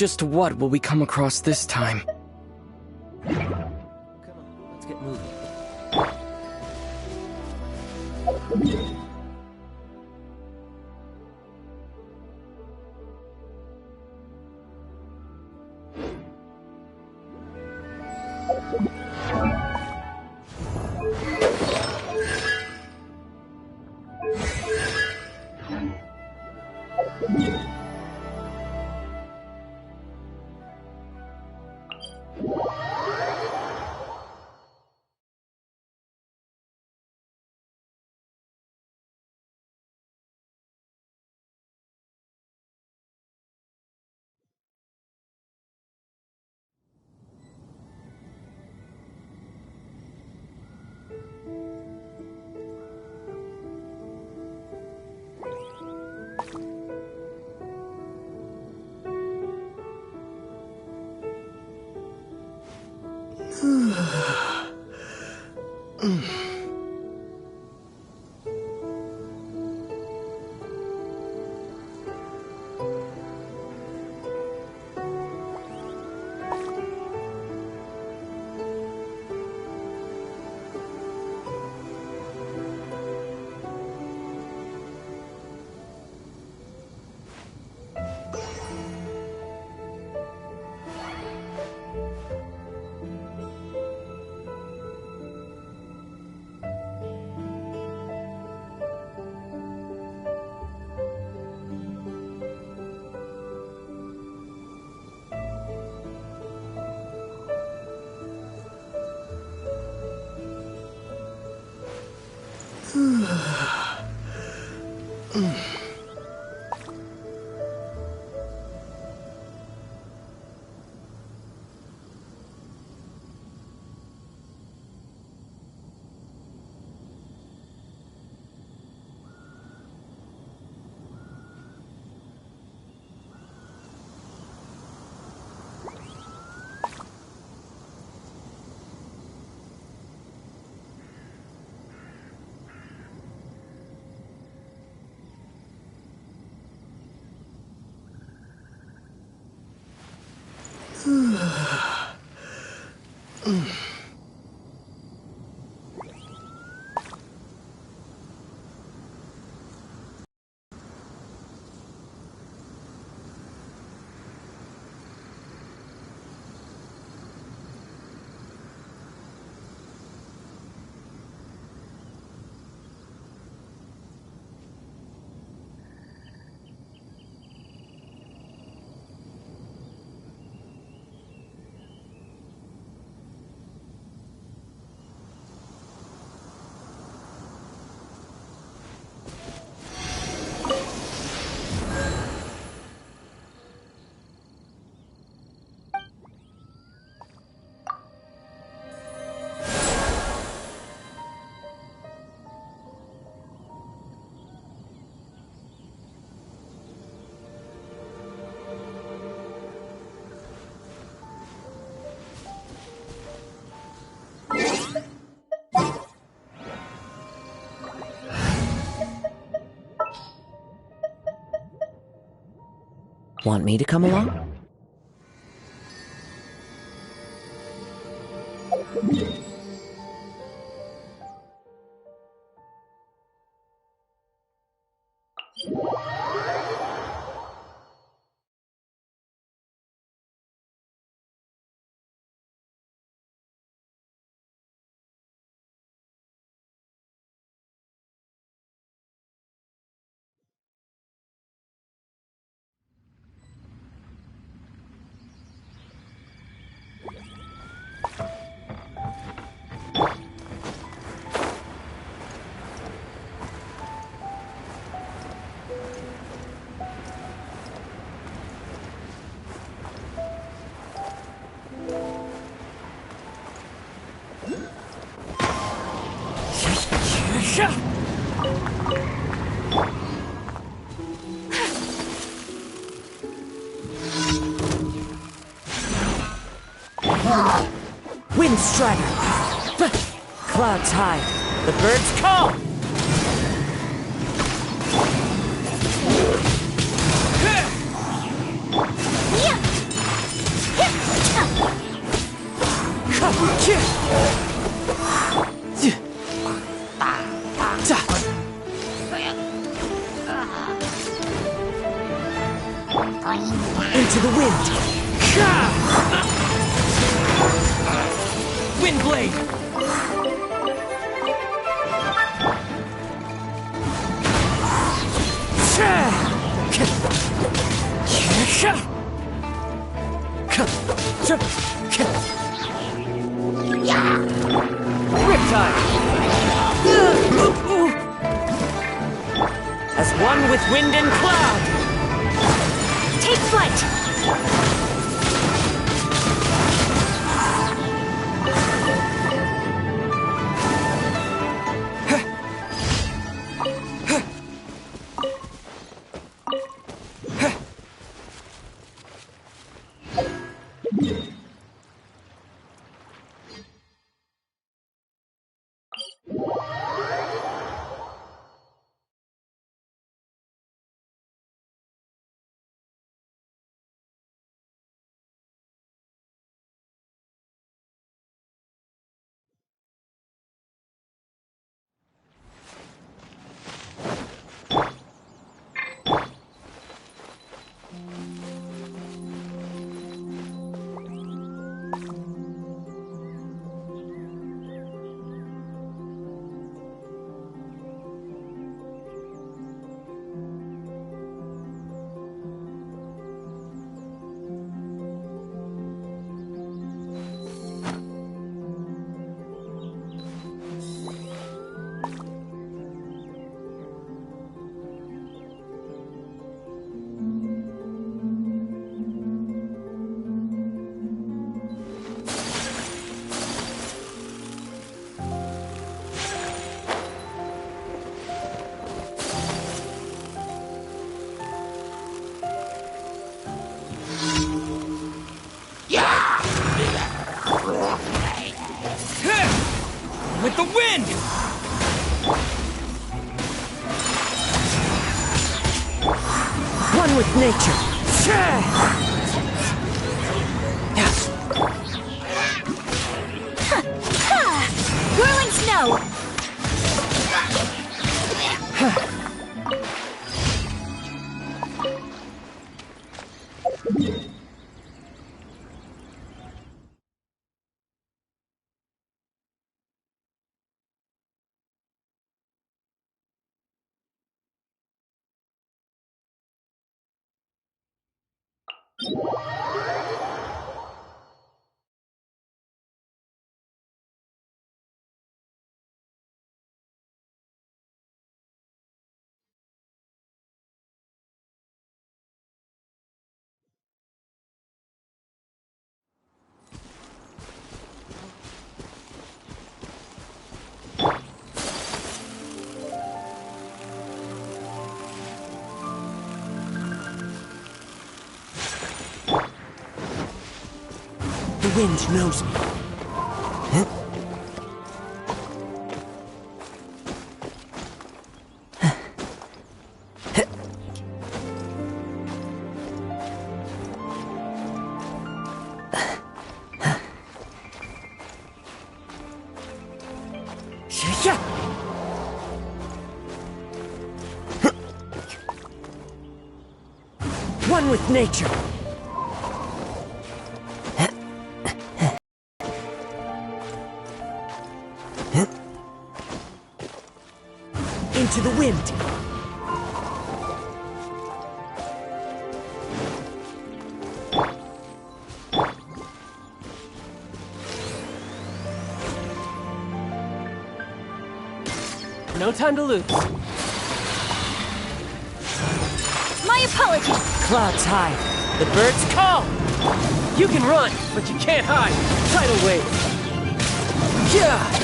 Just what will we come across this time? Come on, let's get moving. Want me to come along? Wind Strider! Clouds high, the birds call! Into the wind! Wind blade! Riptide! As one with wind and cloud! Take flight! With the wind! One with nature! Whirling snow! The wind knows me. One with nature. Into the wind. No time to lose. My apologies! Clouds high. The birds call. You can run, but you can't hide. Tidal wave. Yeah.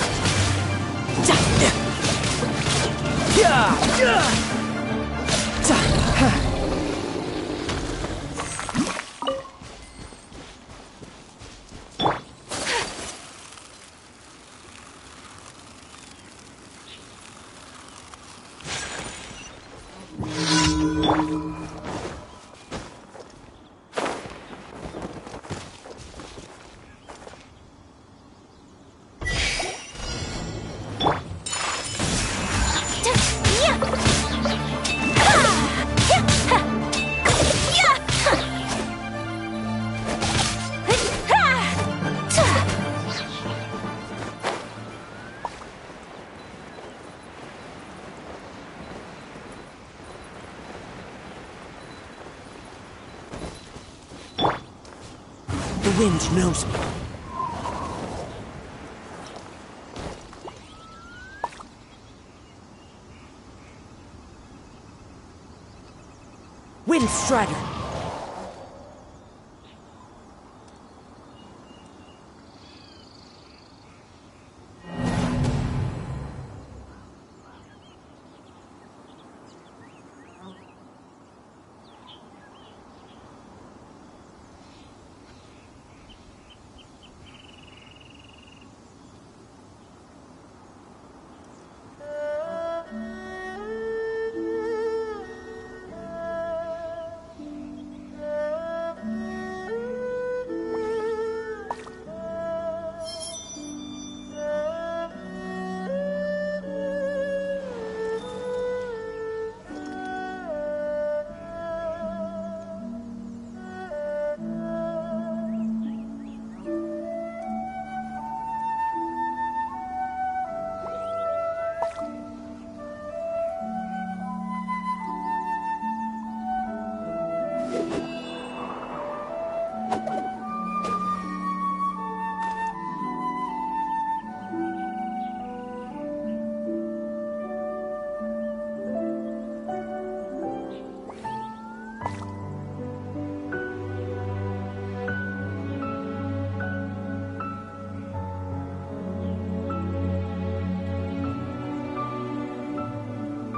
wind knows me. Wind Strider!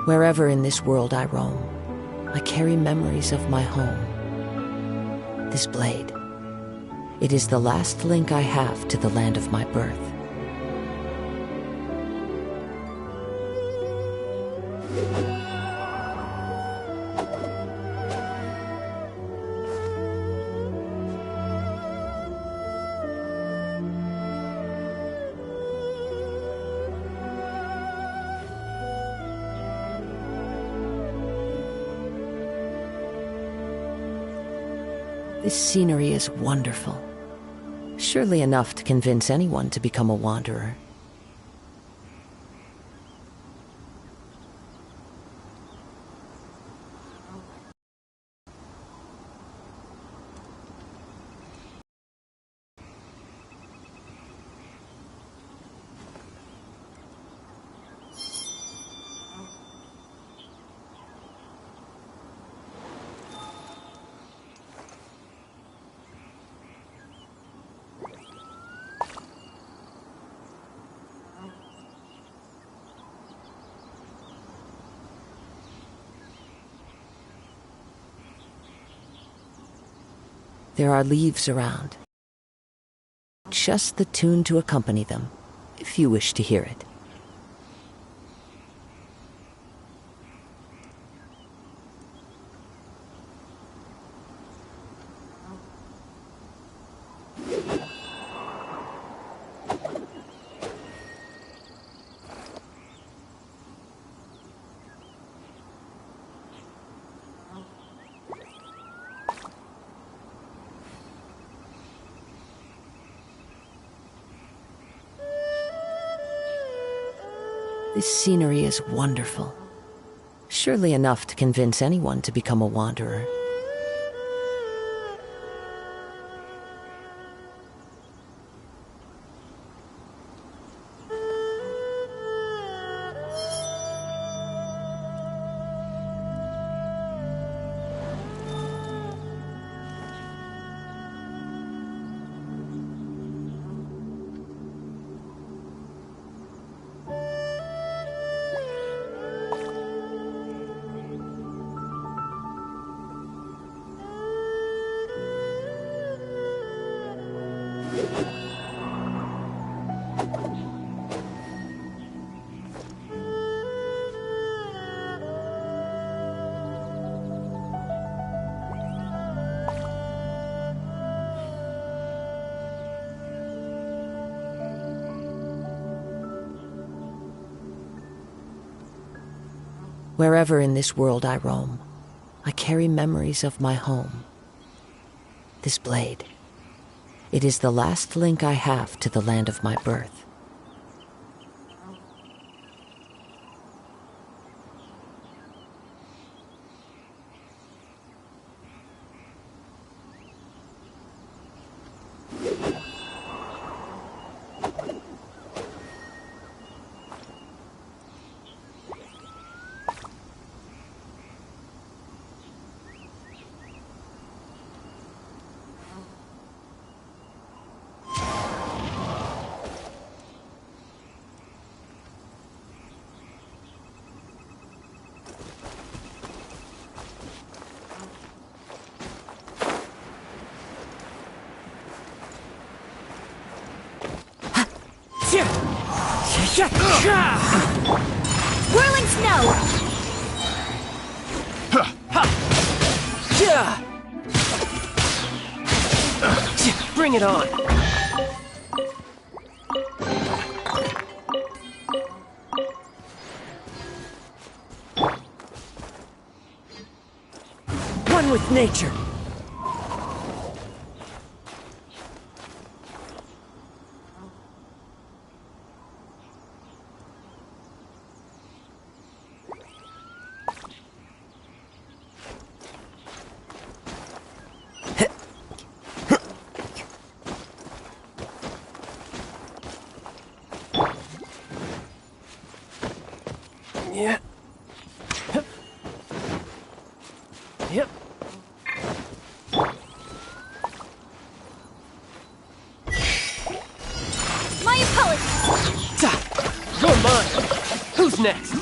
Wherever in this world I roam, I carry memories of my home. This blade, it is the last link I have to the land of my birth. This scenery is wonderful. Surely enough to convince anyone to become a wanderer. There are leaves around. Just the tune to accompany them, if you wish to hear it. This scenery is wonderful. Surely enough to convince anyone to become a wanderer. Wherever in this world I roam, I carry memories of my home. This blade, it is the last link I have to the land of my birth. Whirling snow! Bring it on! One with nature. Yeah. Yep. My apologies! You're mine! Who's next?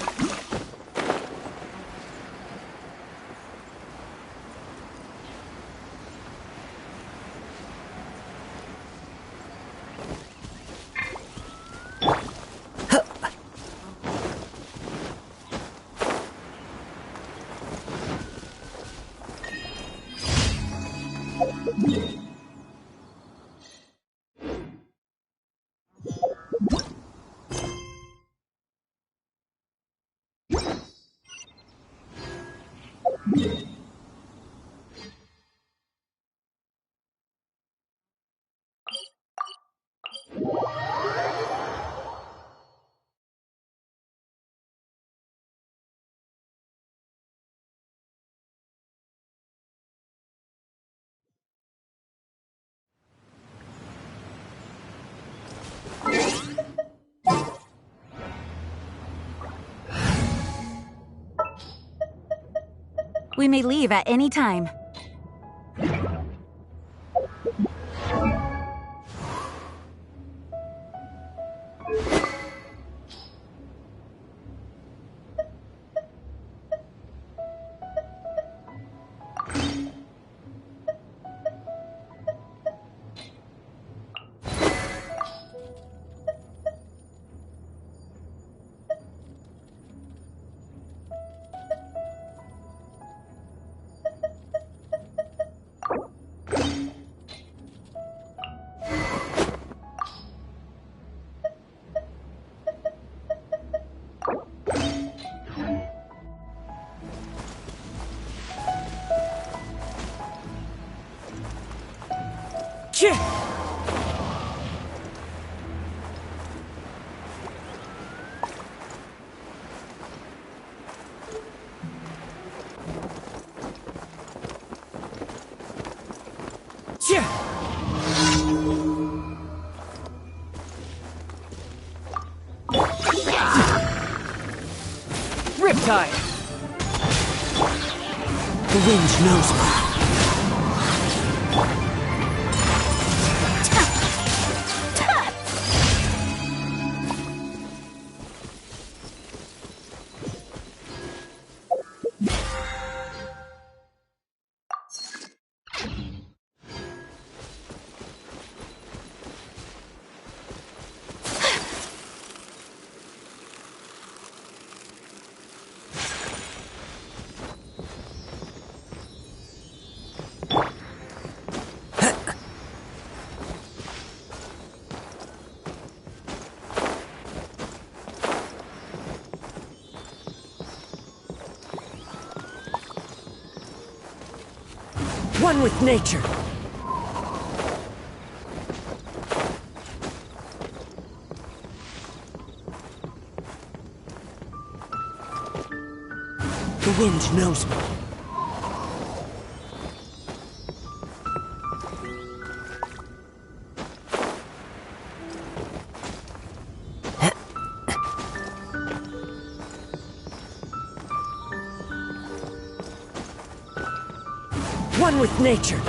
We may leave at any time. Riptide! The wind knows me. One with nature. The wind knows me. One with nature.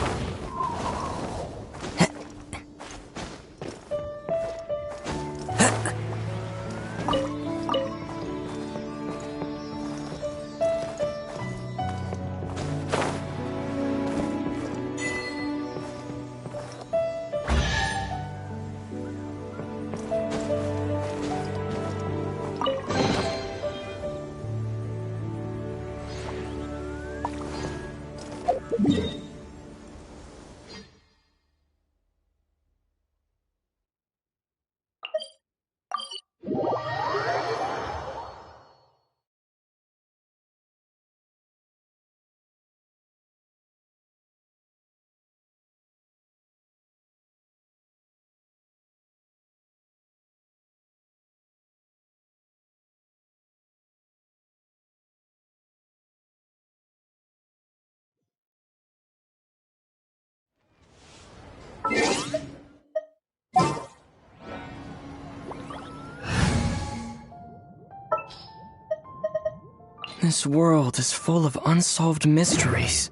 This world is full of unsolved mysteries.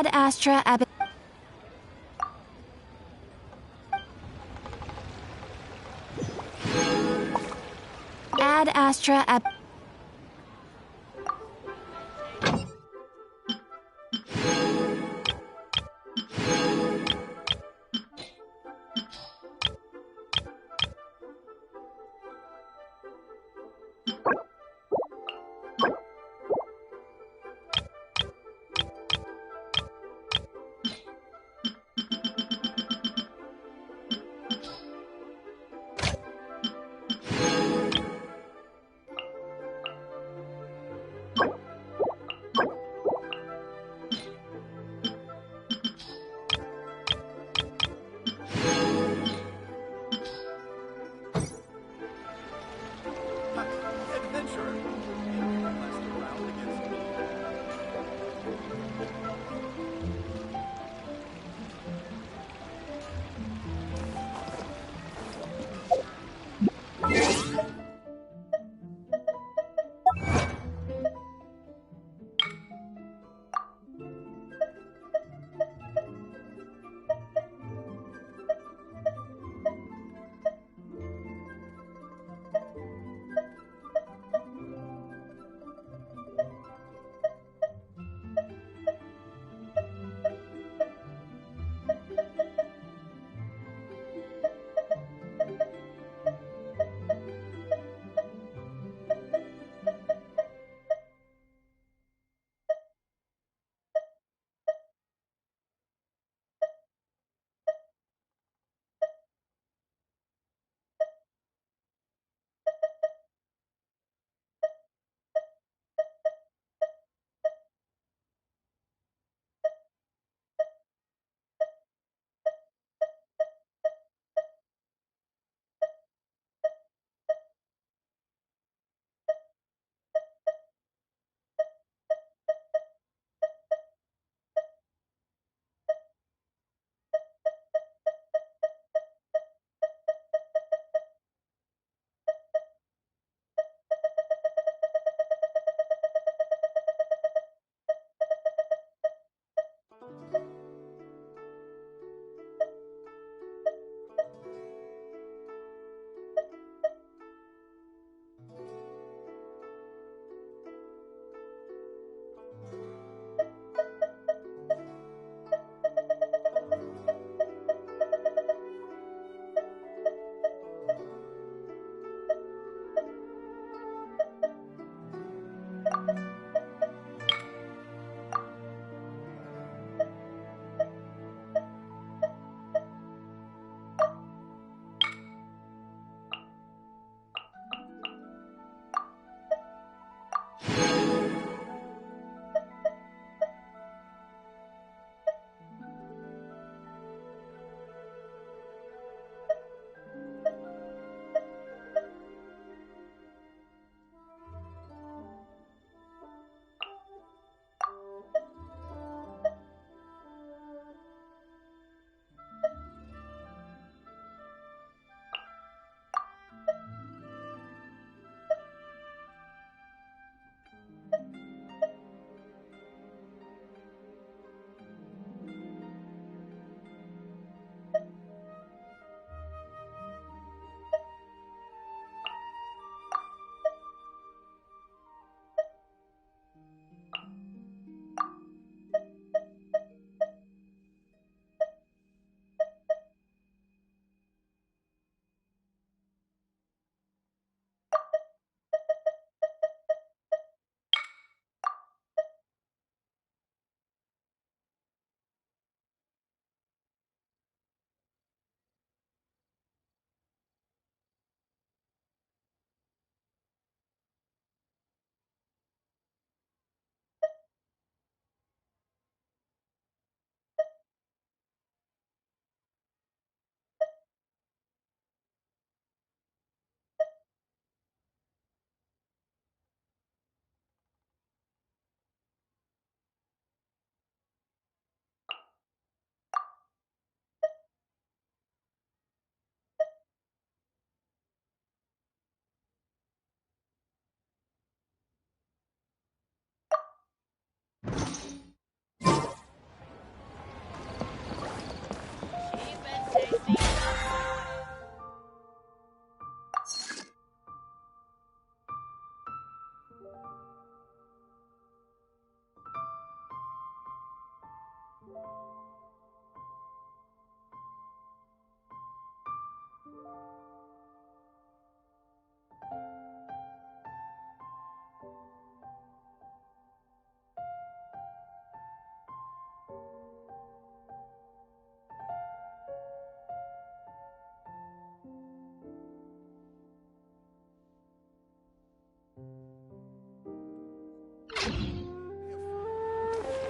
Ad Astra Ab. Ad Astra Ab. Adventurer. You messed around against me.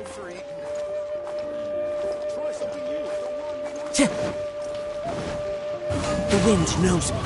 Overeaten. Try something new. The wind knows me.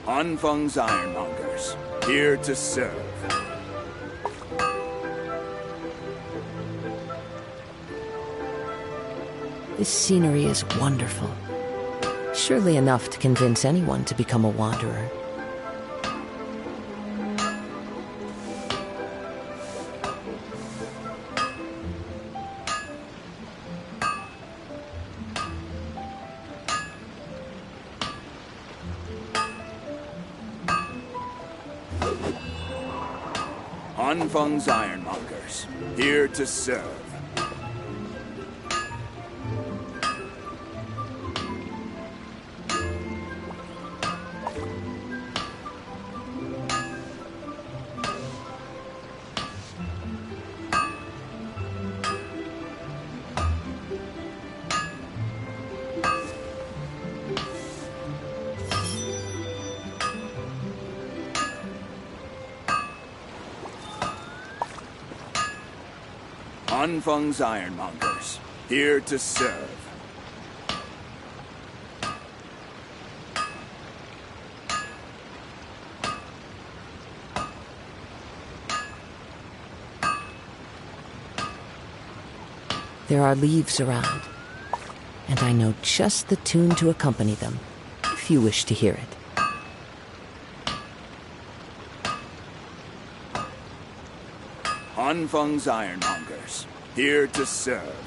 Anfang's Ironmongers, here to serve. This scenery is wonderful. Surely enough to convince anyone to become a wanderer. Anfang's Ironmongers, here to serve. Anfang's Ironmongers, here to serve. There are leaves around, and I know just the tune to accompany them, if you wish to hear it. Anfang's Ironmongers, here to serve.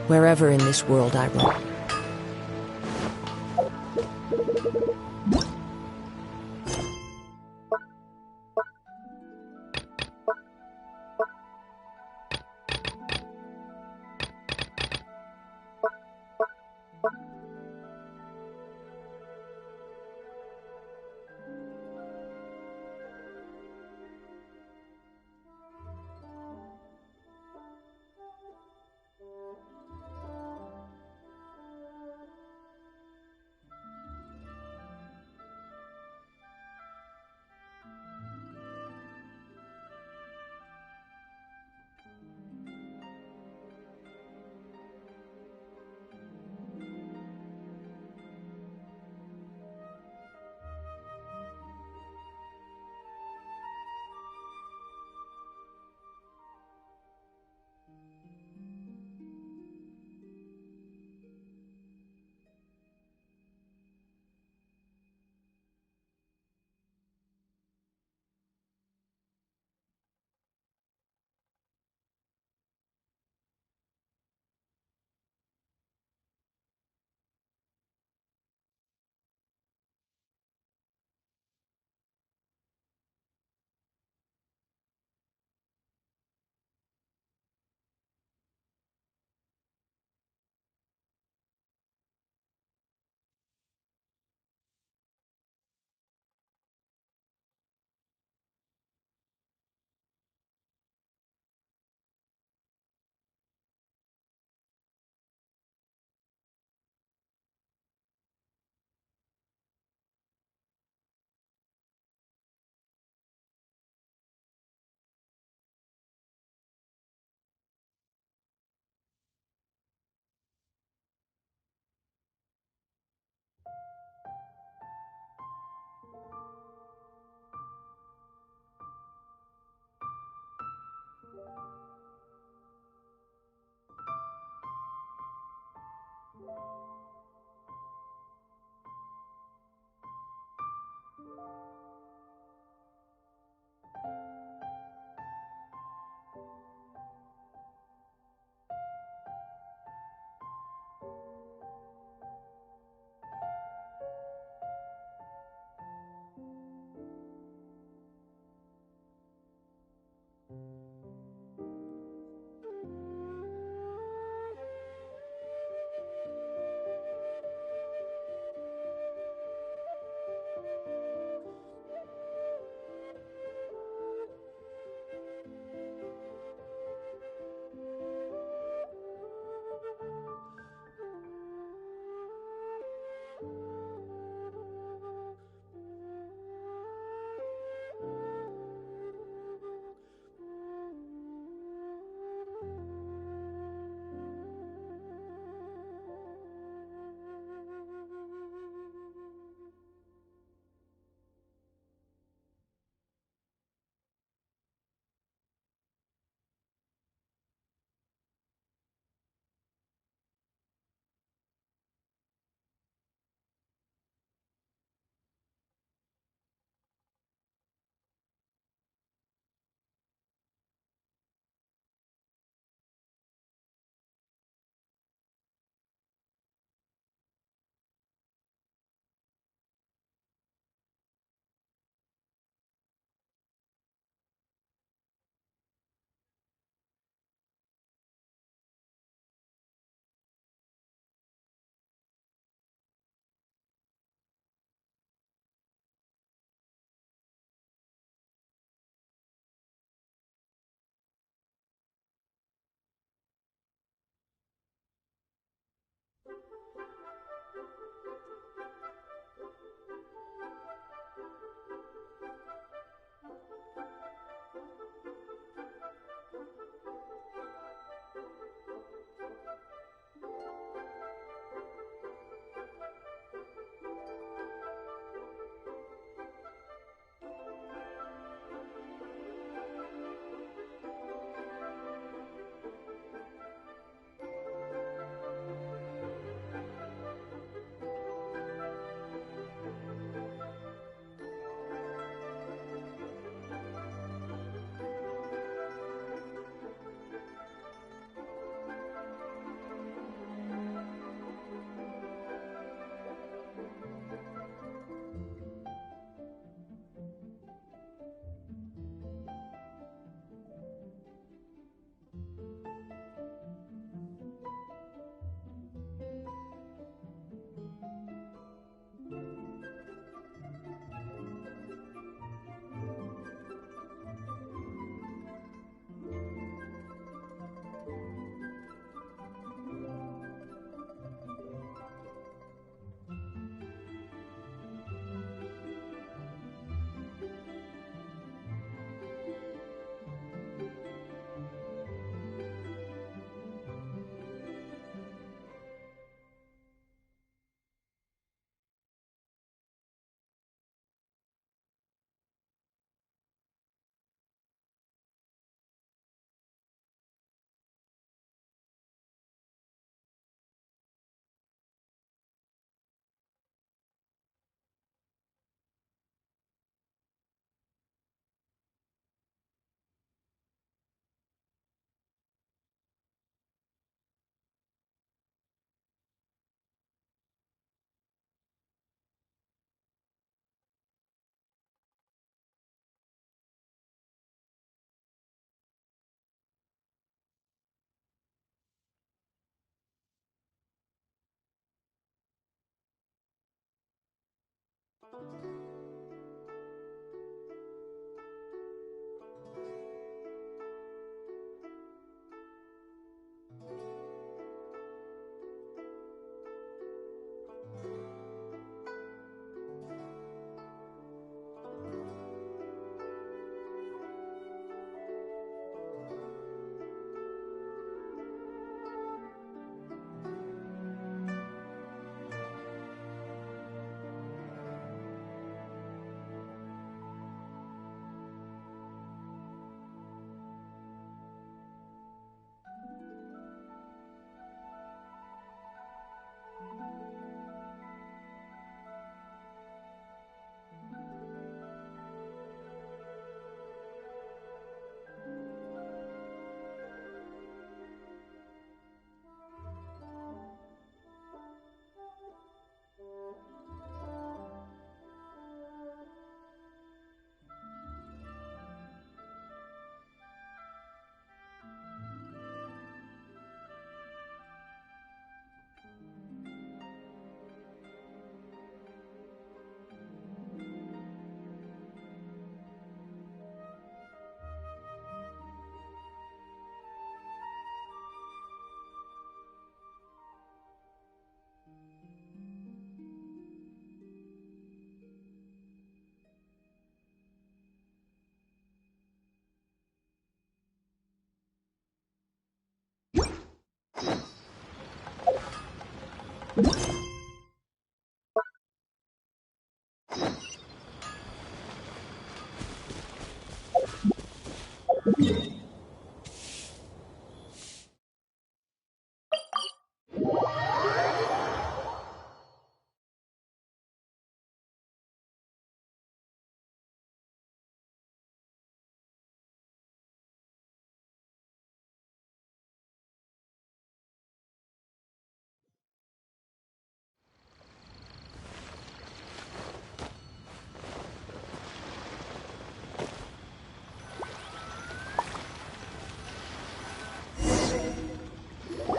Wherever in this world I roam.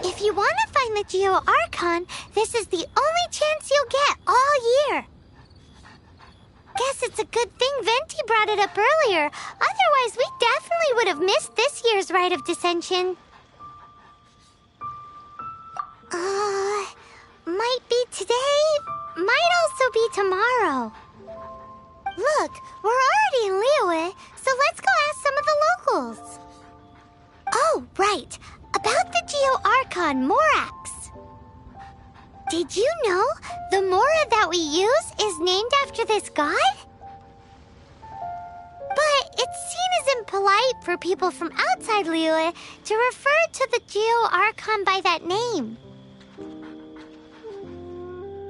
If you want to find the Geo-Archon, this is the only chance you'll get all year. Guess it's a good thing Venti brought it up earlier. Otherwise, we definitely would have missed this year's Rite of Dissension. Might be today, might also be tomorrow. Look, we're already in Liyue, so let's go ask some of the locals. Oh, right. About the Geo-Archon Morax. Did you know the Mora that we use is named after this god? But it's seen as impolite for people from outside Liyue to refer to the Geo-Archon by that name.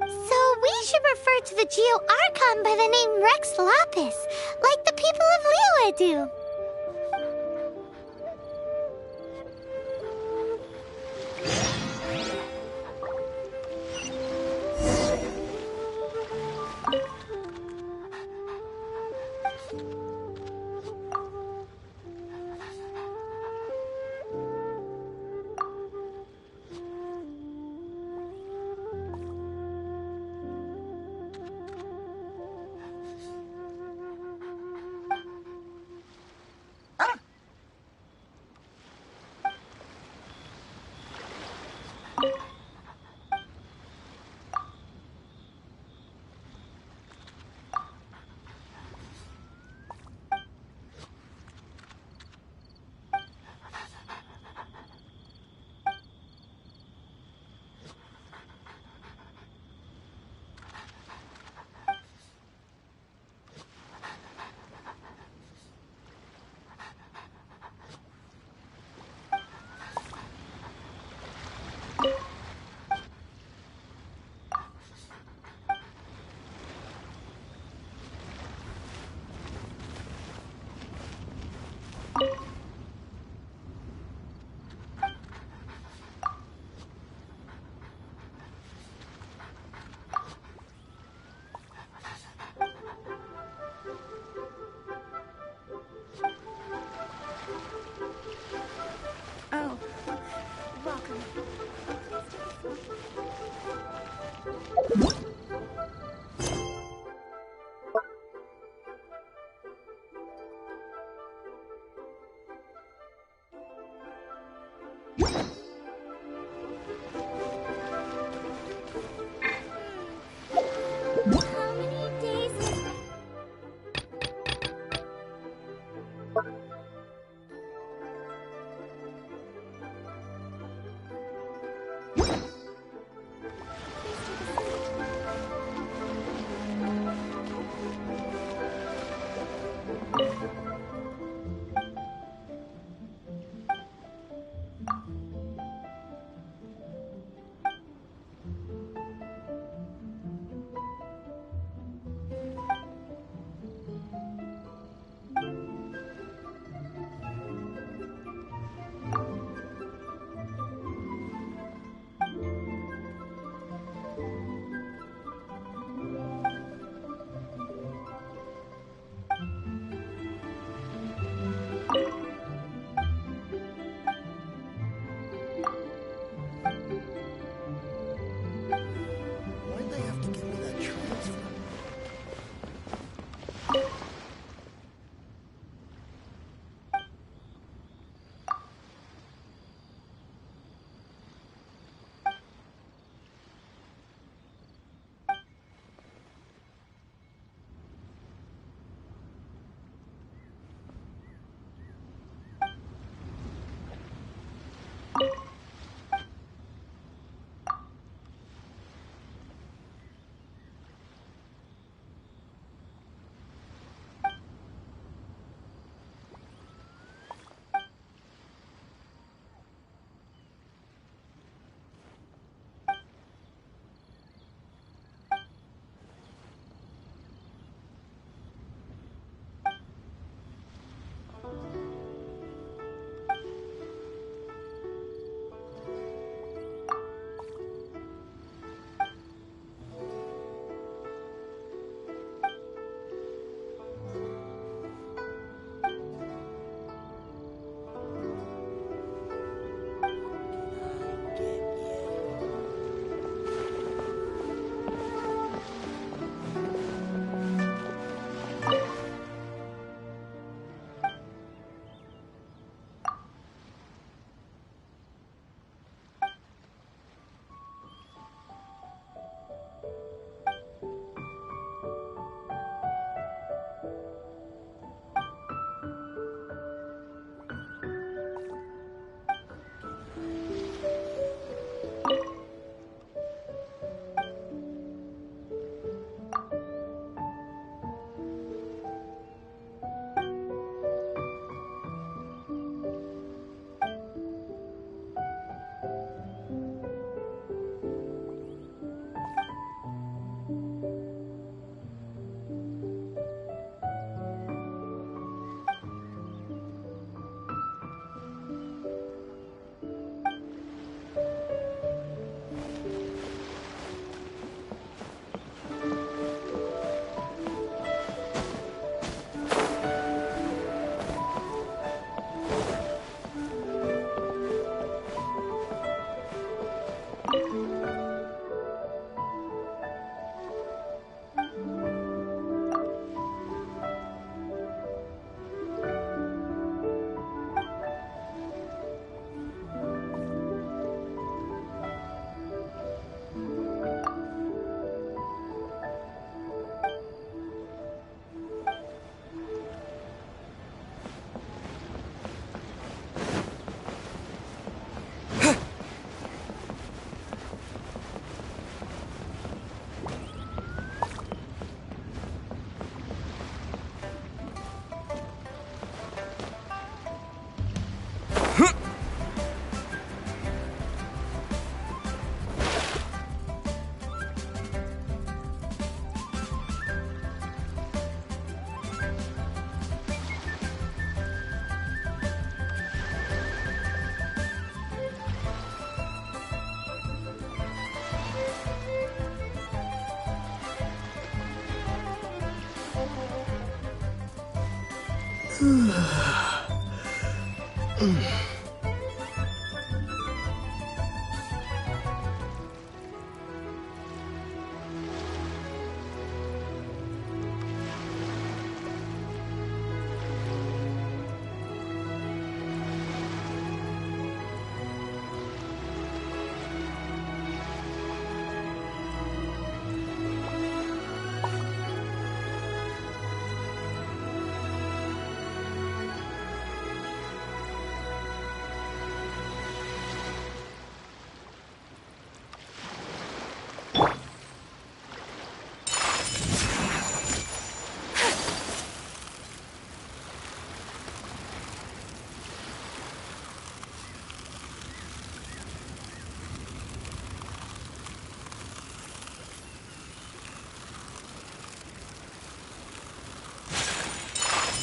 So we should refer to the Geo-Archon by the name Rex Lapis, like the people of Liyue do.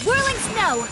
Whirling snow!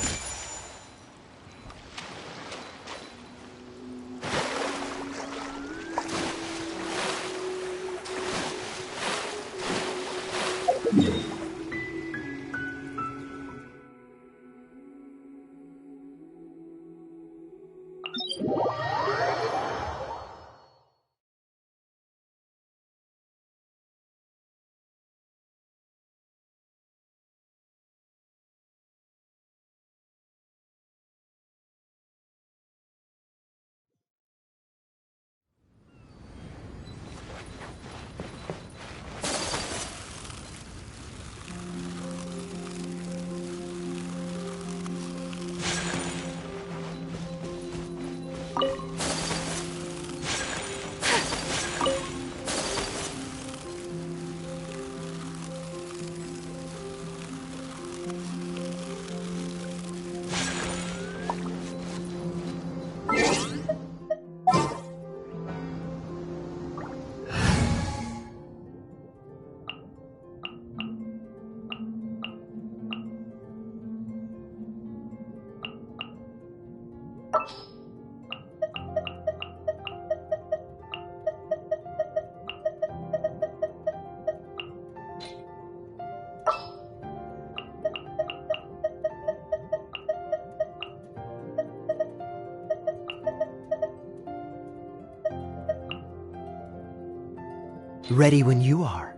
Ready when you are.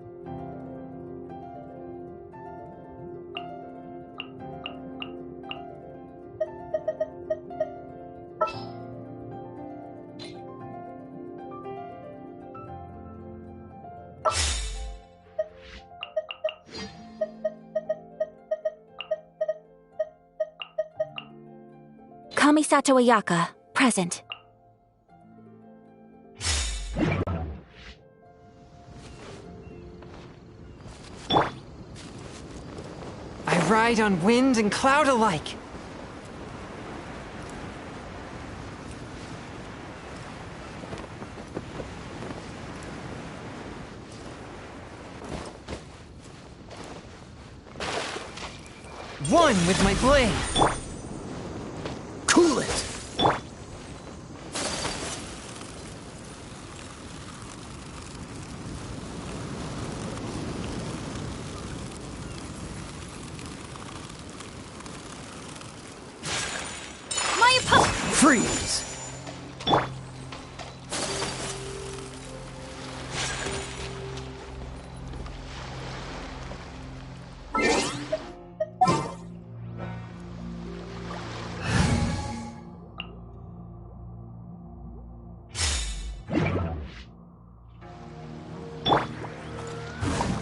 Kamisato Ayaka, present. I ride on wind and cloud alike. One with my blade. Cool it! My opponent! Freeze!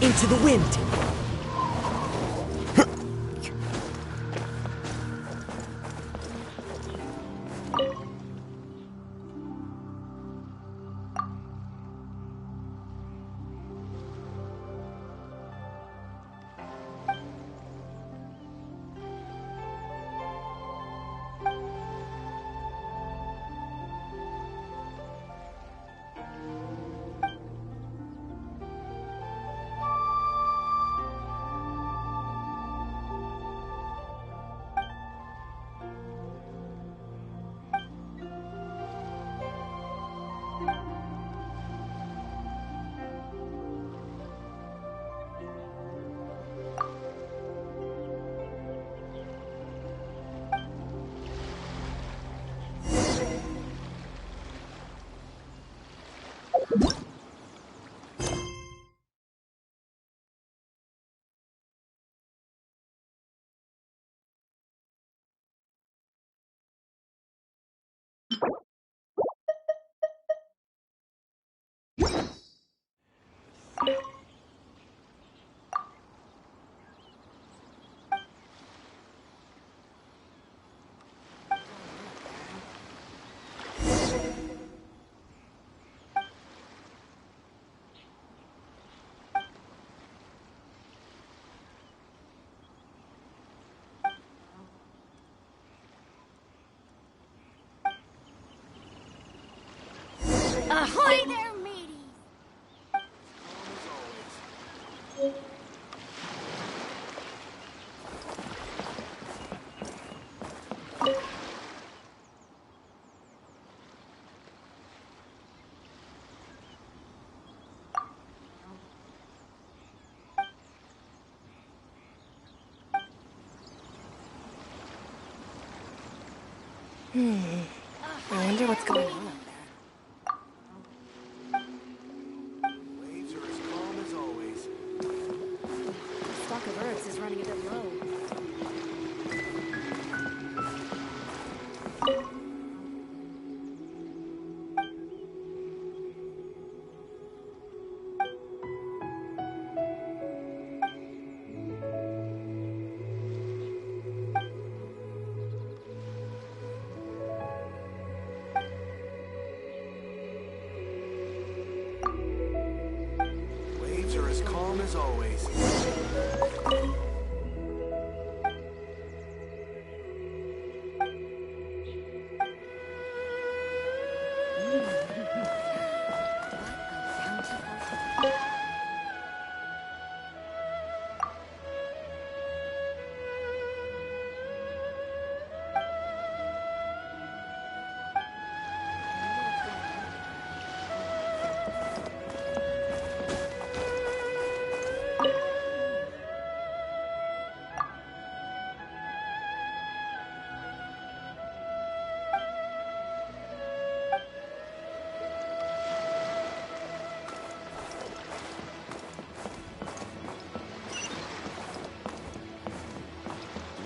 Into the wind! Ahoy there, mateys! I wonder what's going on up there. Waves are as calm as always. The stock of herbs is running a bit low. Waves are as calm as always.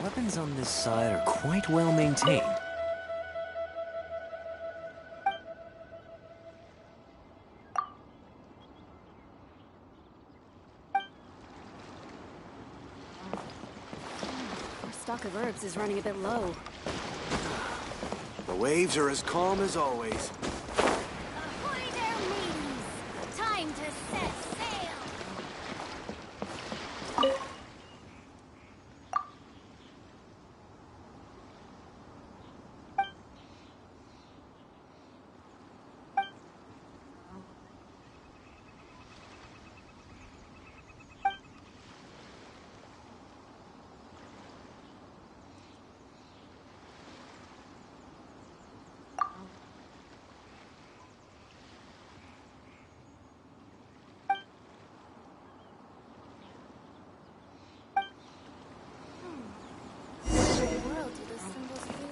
Weapons on this side are quite well maintained. Our stock of herbs is running a bit low. The waves are as calm as always. Ahoy there, mateys! Time to set sail! World do the symbols mean?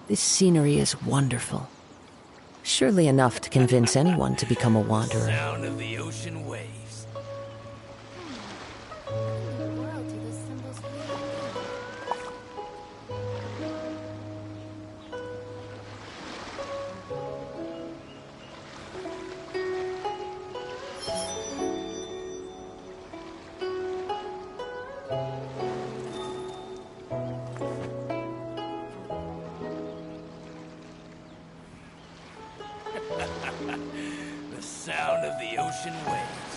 This scenery is wonderful. Surely enough to convince anyone to become a wanderer. Sound of the ocean waves. The world do the symbols mean? The sound of the ocean waves.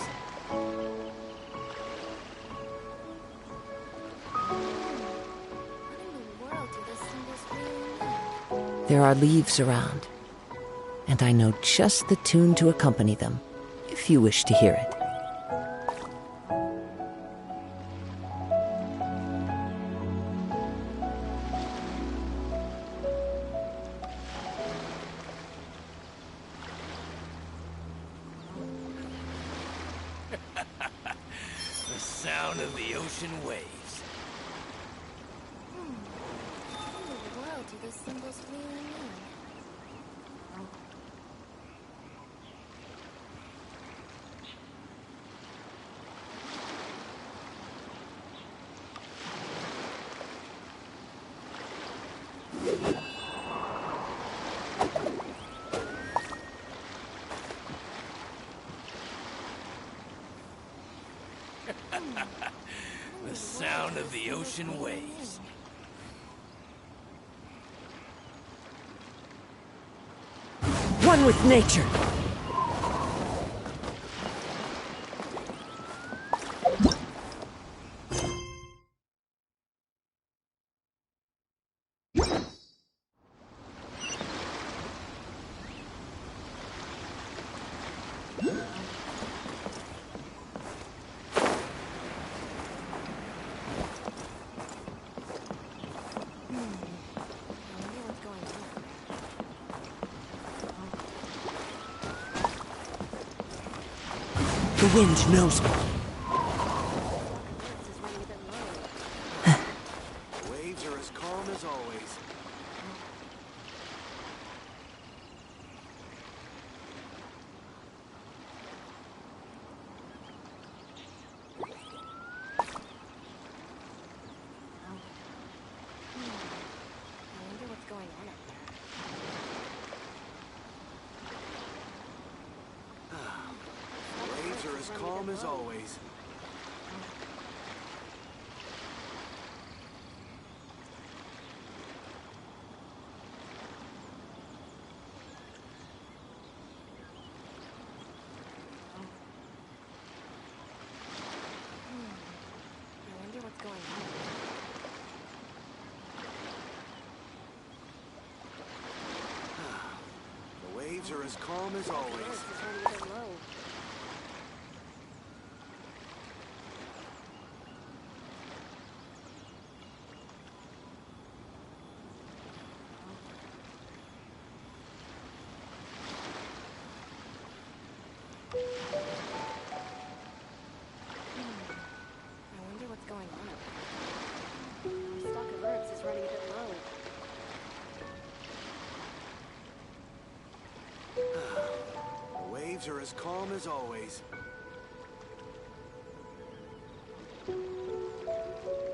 What in the world do the symbols mean? There are leaves around, and I know just the tune to accompany them, if you wish to hear it. sound of the ocean waves. What in the world do those symbols really mean? The sound of the ocean waves. One with nature. The wind knows me. The waves are as calm as always. I wonder what's going on up there. The waves are as calm as always. I wonder what's going on up there. The waves are as calm as always. Earth is running a bit low. I wonder what's going on up there. Our stock of herbs is running a bit low. The waves are as calm as always. I wonder what's going on up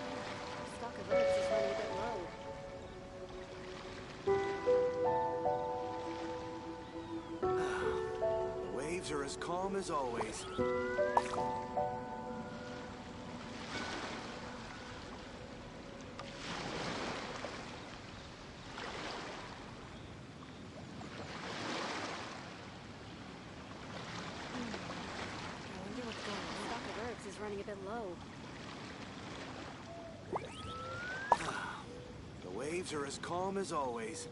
there. Our stock of herbs is running a bit low. The waves are as calm as always. I wonder what's going on. Stock of herbs is running a bit low. The waves are as calm as always.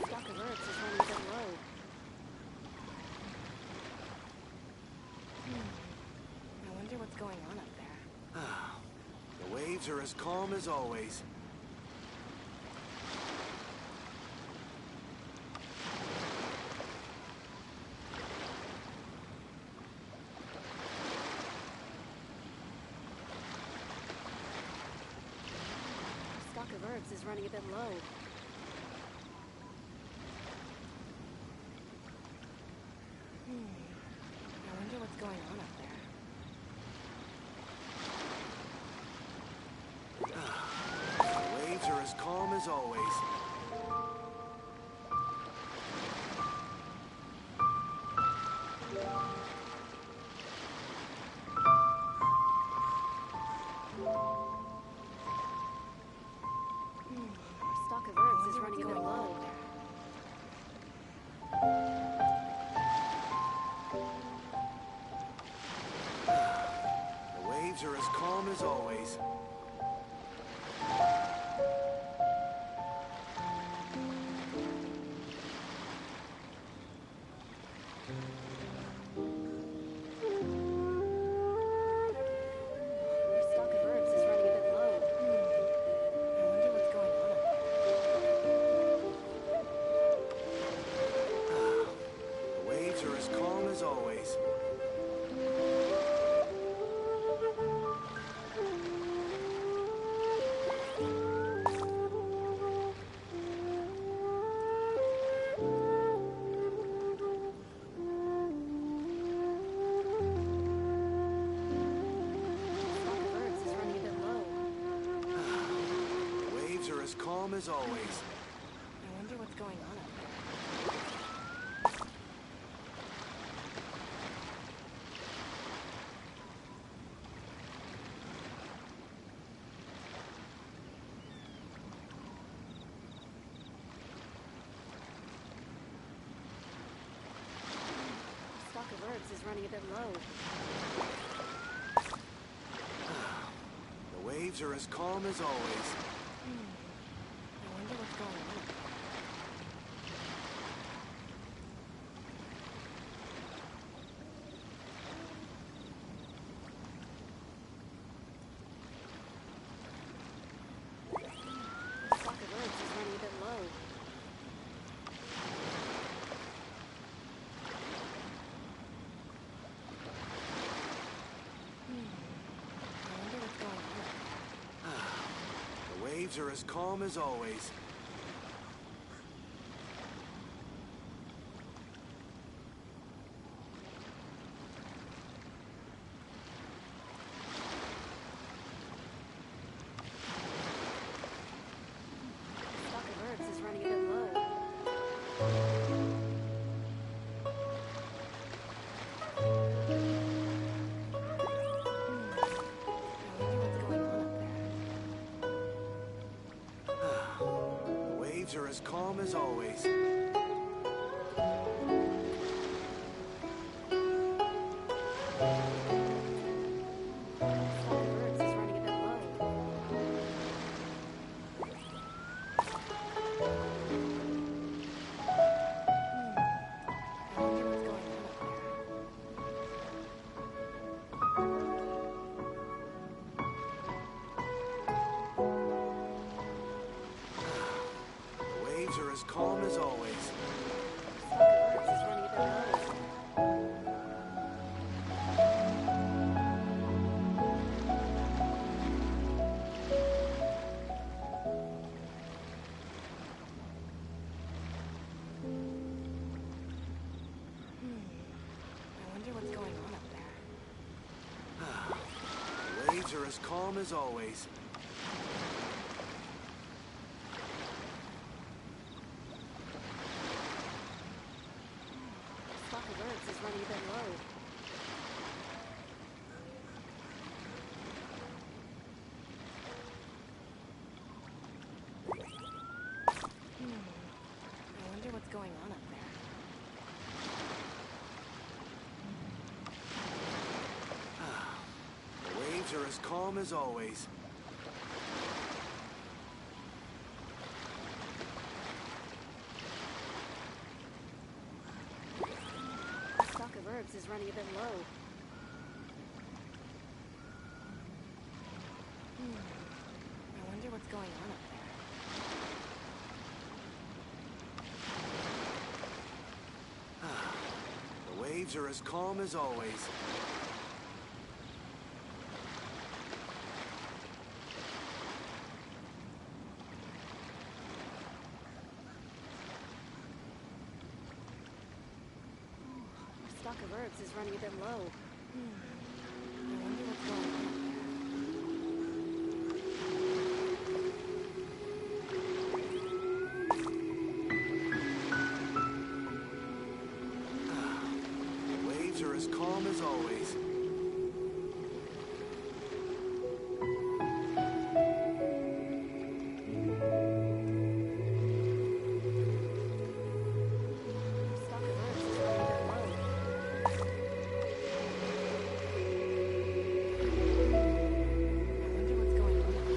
Stock of herbs is running a bit low. I wonder what's going on up there. The waves are as calm as always. Stock of herbs is running a bit low. I wonder what's going on up there. The waves are as calm as always. Our stock of herbs is running a bit low. The waves are as calm as always. calm as always. I wonder what's going on up there. Stock of herbs is running a bit low. The waves are as calm as always. I wonder what's going on up there. Stock of herbs is running a bit low. I wonder what's going on. The waves are as calm as always. Stock of herbs is running a bit low. I wonder what's going on up there. The waves are as calm as always. Stock of herbs is running a bit low. I wonder what's going on up there. The waves are as calm as always. Stock of herbs is running a bit low. I wonder what's going on up there. The waves are as calm as always. Stock of herbs is running a bit low. I wonder what's going on up there. The waves are as calm as always. Stock of herbs is running a bit low. I wonder what's going on up there. The waves are as calm as always. Stock of herbs is running a bit low. I wonder what's going on up there. The waves are as calm as always. Stock of herbs is running a bit low. I wonder what's going on up there.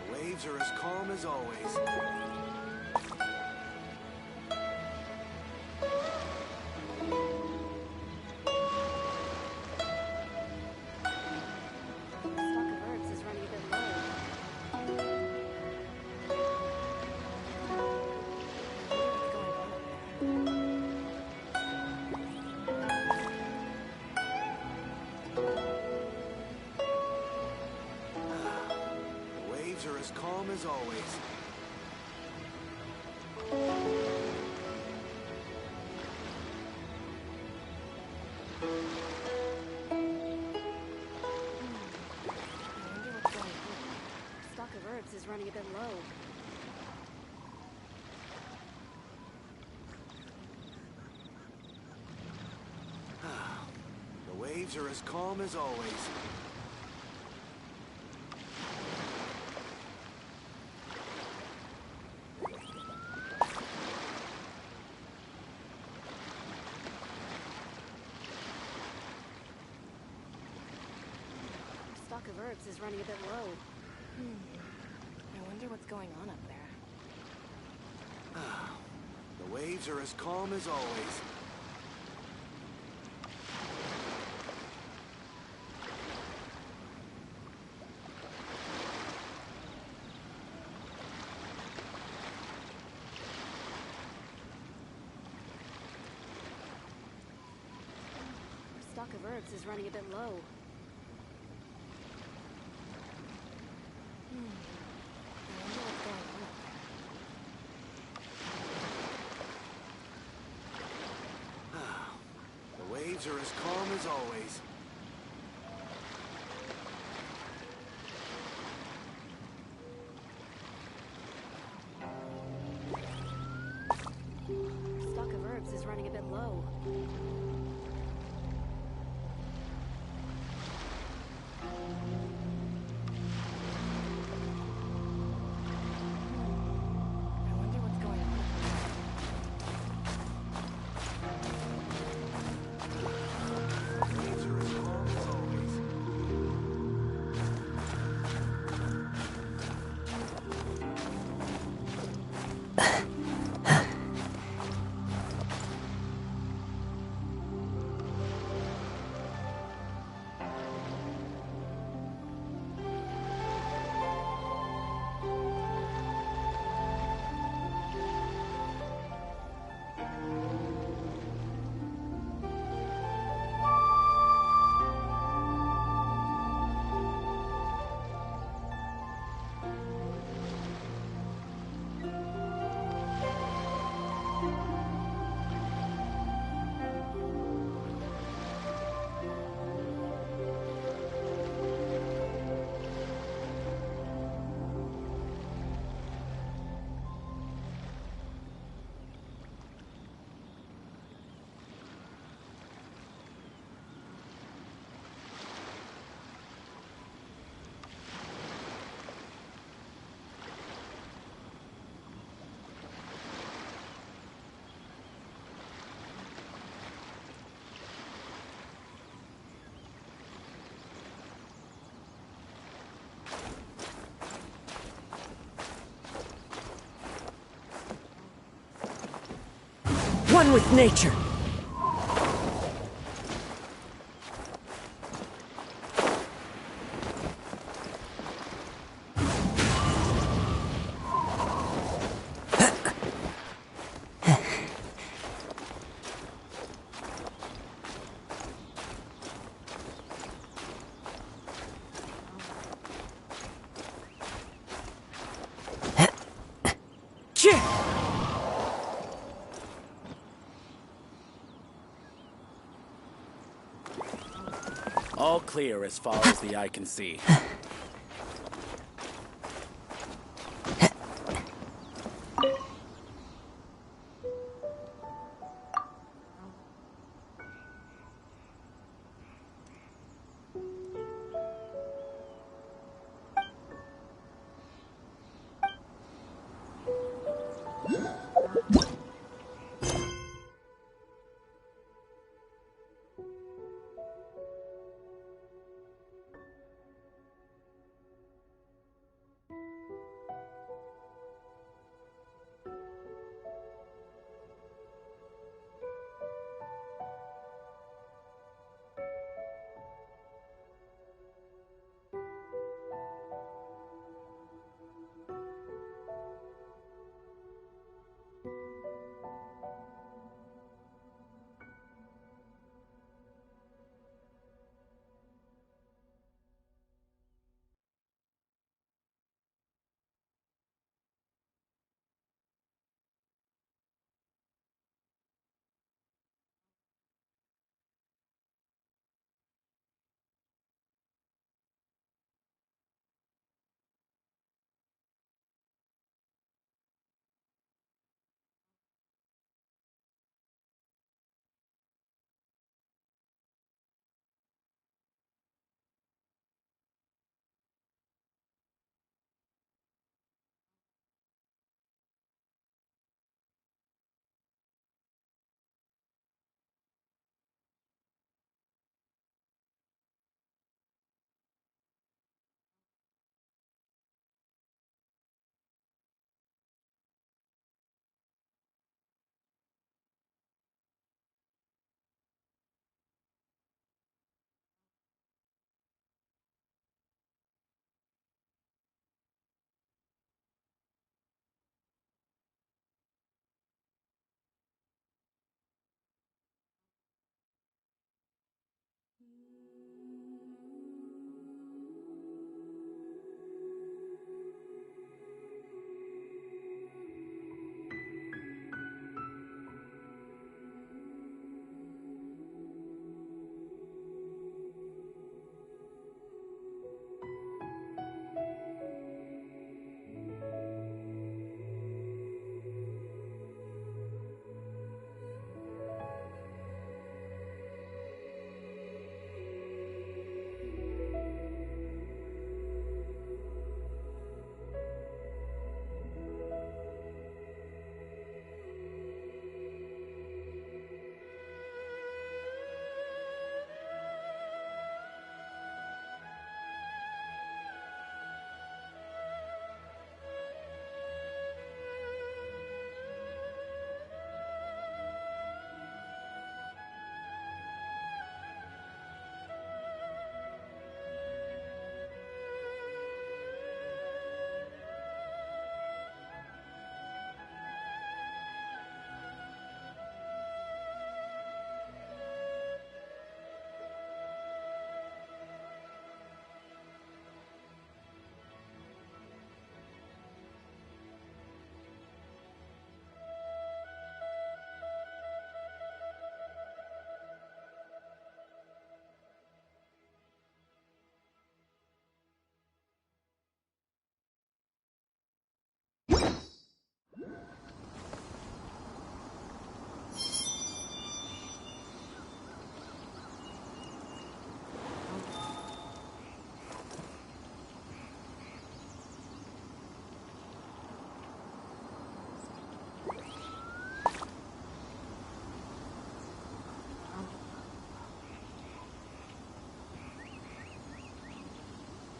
The waves are as calm as always. Stock of herbs is running a bit low. I wonder what's going on up there. The waves are as calm as always. bit low. The waves are as calm as always. Our stock of herbs is running a bit low. I wonder what's going on up there. The waves are as calm as always. Our stock of herbs is running a bit low. I wonder what's going on up there. The waves are as calm as always. Our stock of herbs is running a bit low. I wonder what's going on. The waves are as calm as always. One with nature. All clear as far as the eye can see.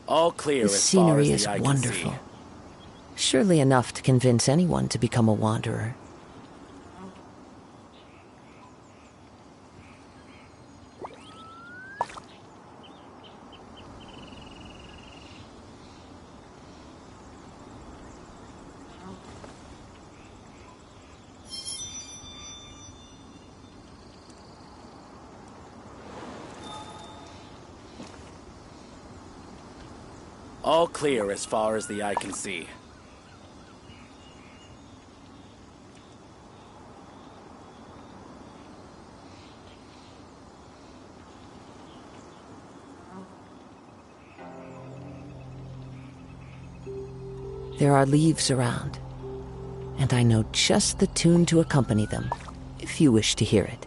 All clear This as far scenery as is the eye can see. wonderful. Surely enough to convince anyone to become a wanderer. All clear as far as the eye can see. There are leaves around, and I know just the tune to accompany them, if you wish to hear it.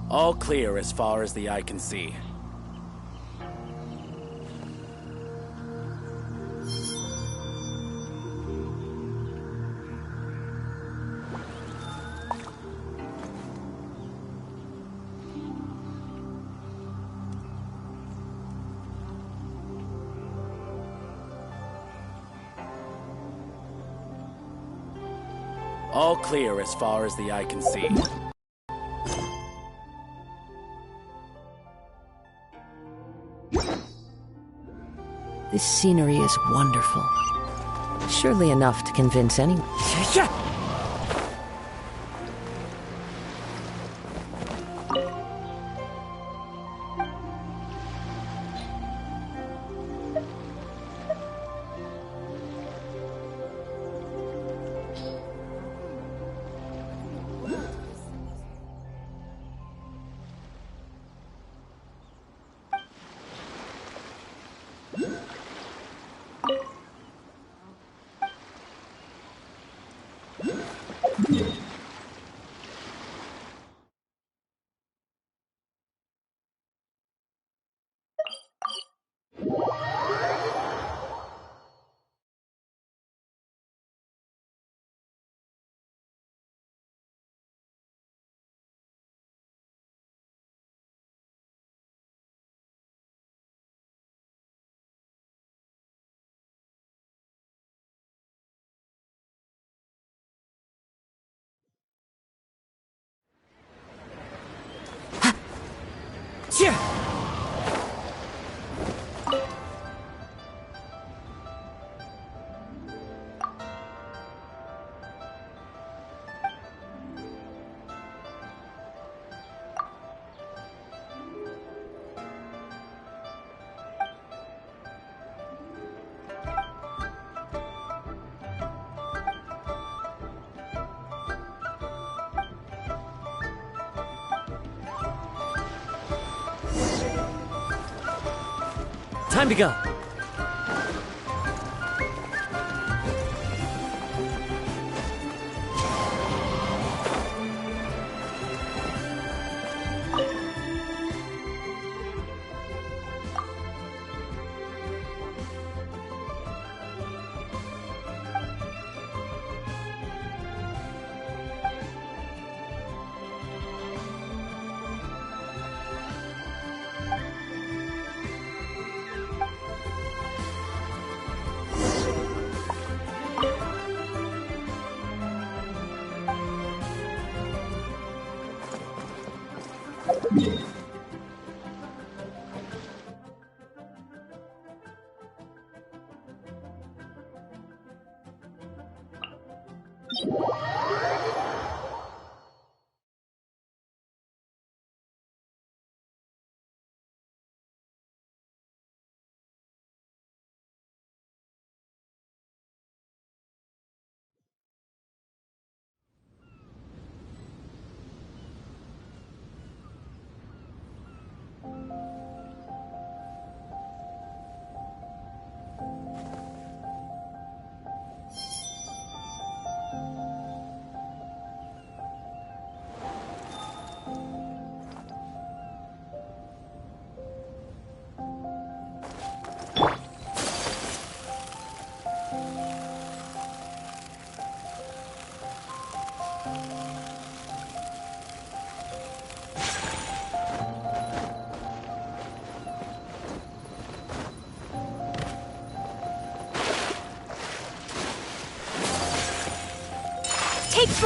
All clear as far as the eye can see. All clear as far as the eye can see. This scenery is wonderful. Surely enough to convince anyone. Time to go.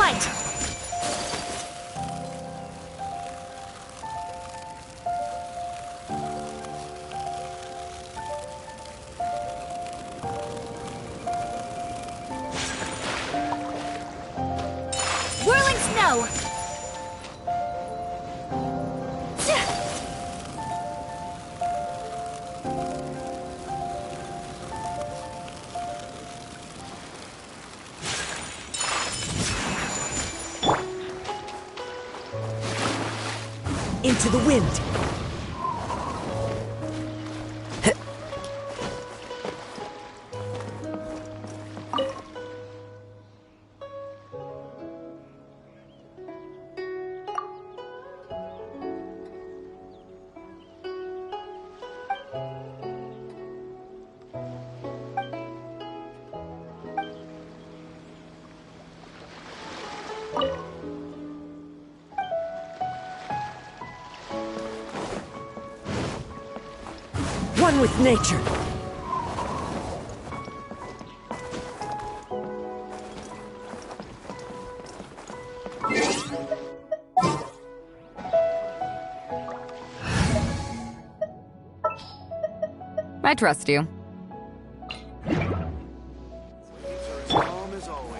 flight! Whirling snow! Into the wind! One with nature. I trust you. These are as calm as always.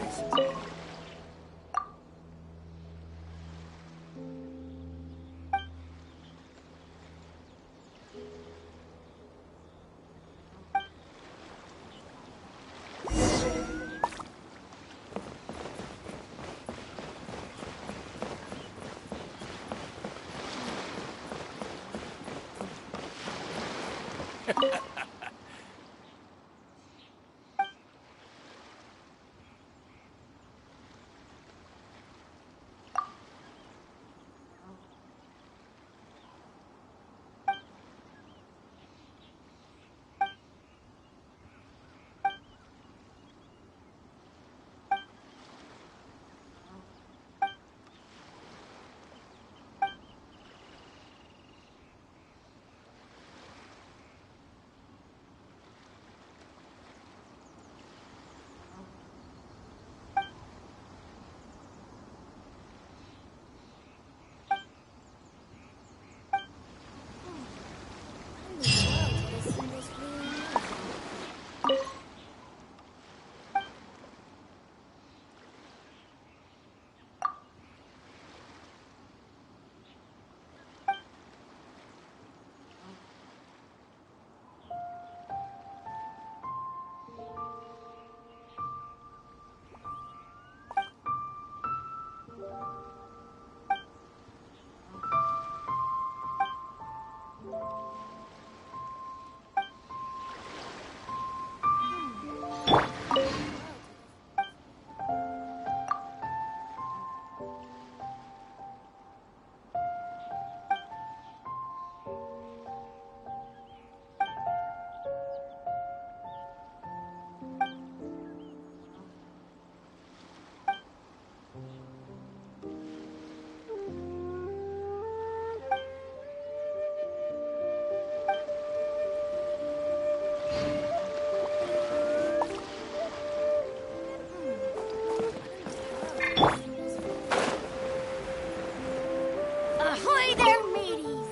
Ahoy there, mateys!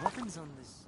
Weapons on this.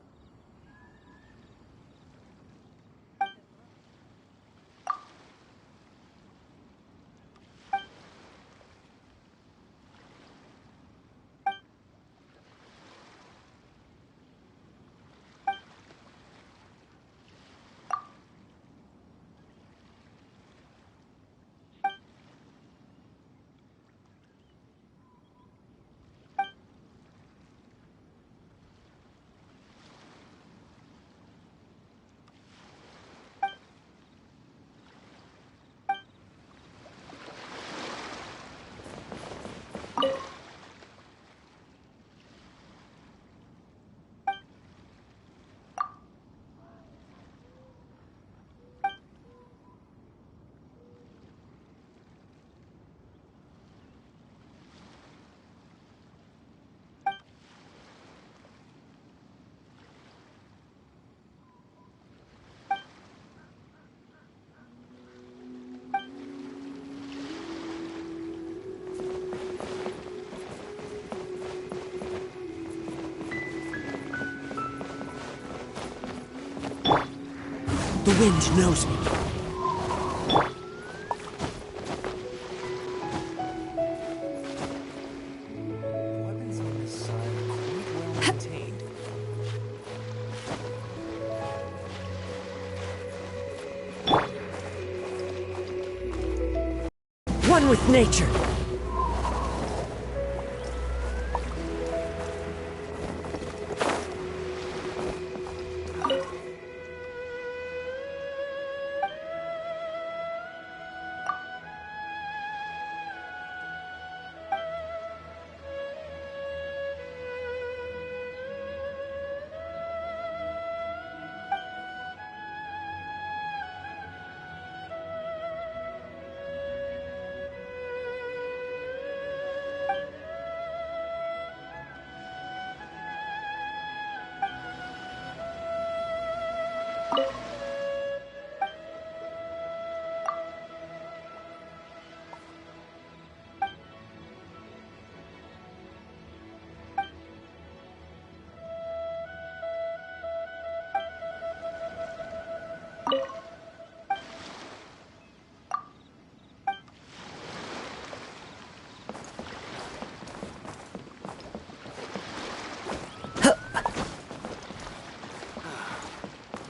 The wind knows me. Weapons on this side are quite well maintained. One with nature.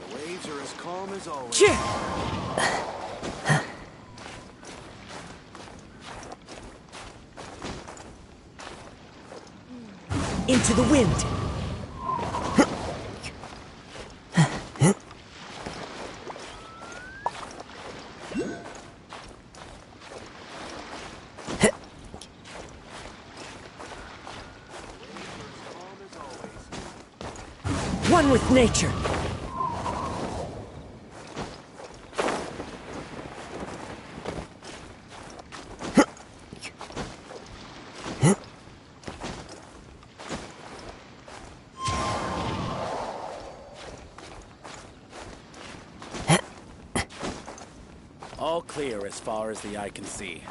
The waves are as calm as always. Into the wind. One with nature. All clear as far as the eye can see.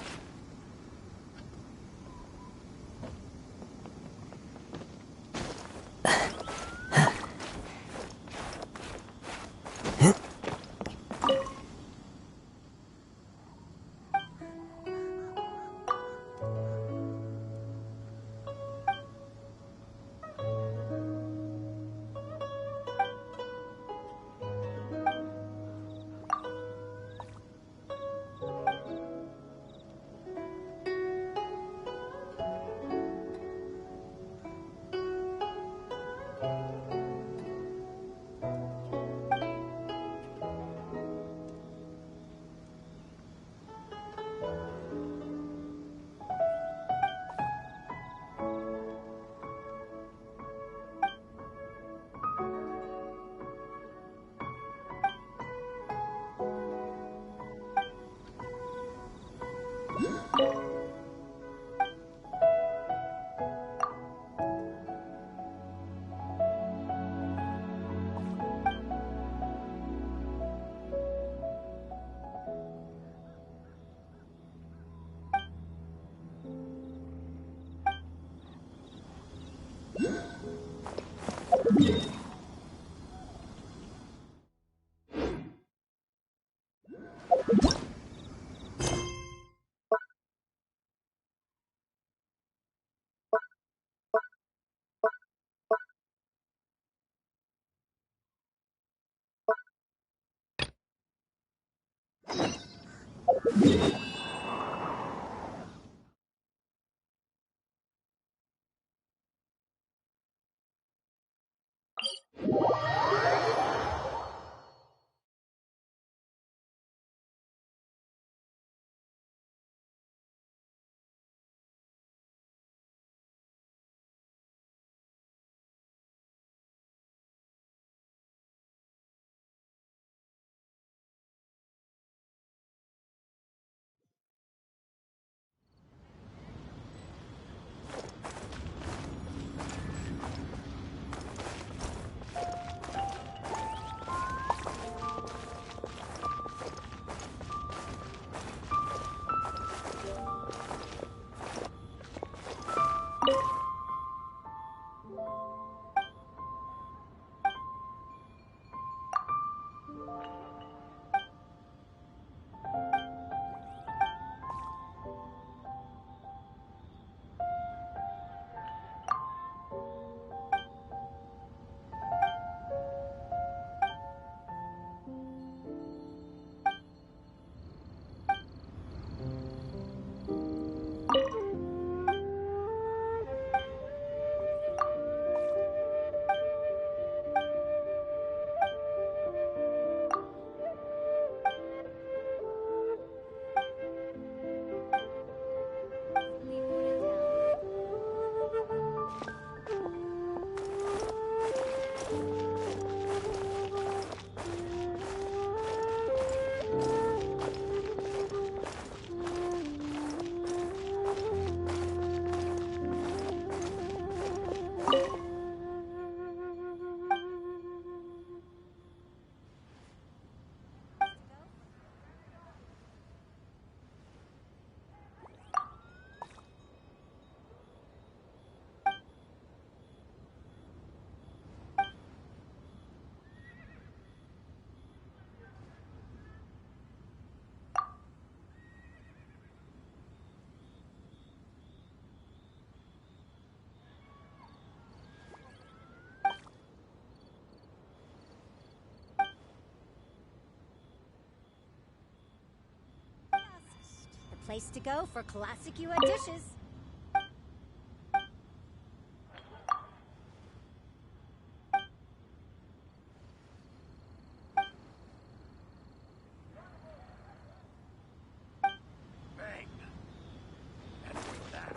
The place to go for classic UA dishes. Bang. And with that,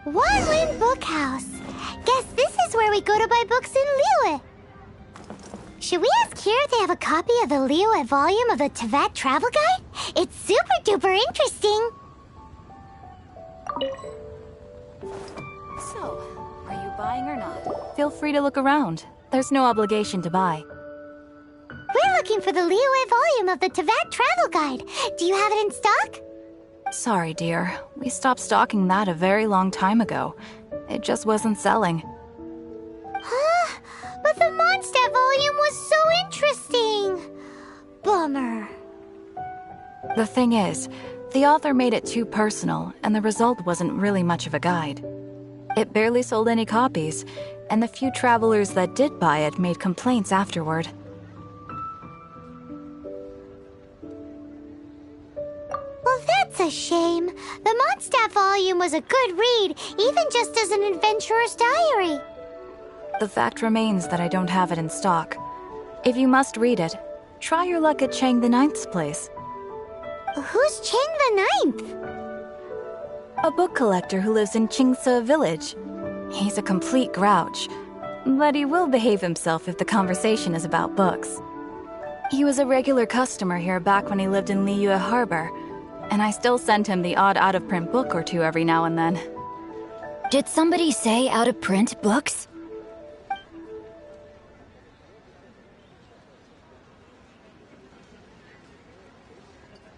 One Wind Bookhouse. Guess this is where we go to buy books in Liyue. Should we ask here if they have a copy of the Liyue volume of the Teyvat Travel Guide? It's super duper interesting. So, are you buying or not? Feel free to look around. There's no obligation to buy. We're looking for the Liyue volume of the Teyvat Travel Guide. Do you have it in stock? Sorry, dear. We stopped stocking that a very long time ago. It just wasn't selling. Huh? But the Mondstadt volume was so interesting. Bummer. The thing is, the author made it too personal, and the result wasn't really much of a guide. It barely sold any copies, and the few travelers that did buy it made complaints afterward. Well, that's a shame. The Mondstadt volume was a good read, even just as an adventurer's diary. The fact remains that I don't have it in stock. If you must read it, try your luck at Chang the Ninth's place. Who's Chang the Ninth? A book collector who lives in Qingse village. He's a complete grouch, but he will behave himself if the conversation is about books. He was a regular customer here back when he lived in Liyue Harbor, and I still send him the odd out-of-print book or two every now and then. Did somebody say out-of-print books?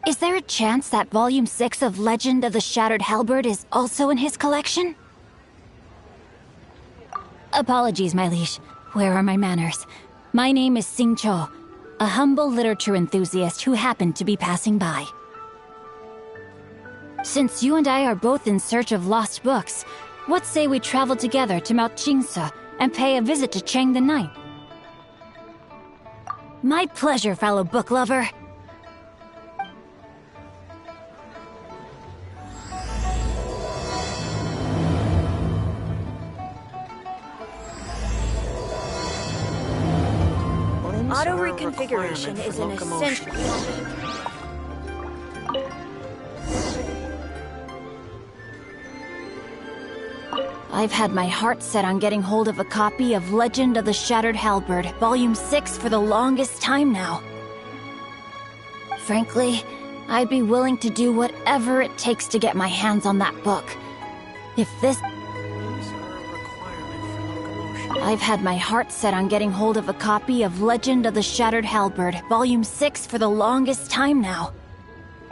Is there a chance that Volume 6 of Legend of the Shattered Halberd is also in his collection? Apologies, my liege. Where are my manners? My name is Sing Cho, a humble literature enthusiast who happened to be passing by. Since you and I are both in search of lost books, what say we travel together to Mount Qingse and pay a visit to Chang the Ninth? My pleasure, fellow book lover. Auto reconfiguration is an essential. I've had my heart set on getting hold of a copy of Legend of the Shattered Halberd, Volume 6 for the longest time now. Frankly, I'd be willing to do whatever it takes to get my hands on that book. If this... I've had my heart set on getting hold of a copy of Legend of the Shattered Halberd, Volume 6 for the longest time now.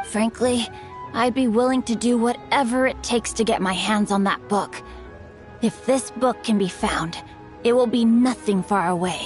Frankly, I'd be willing to do whatever it takes to get my hands on that book. If this book can be found, it will be nothing far away.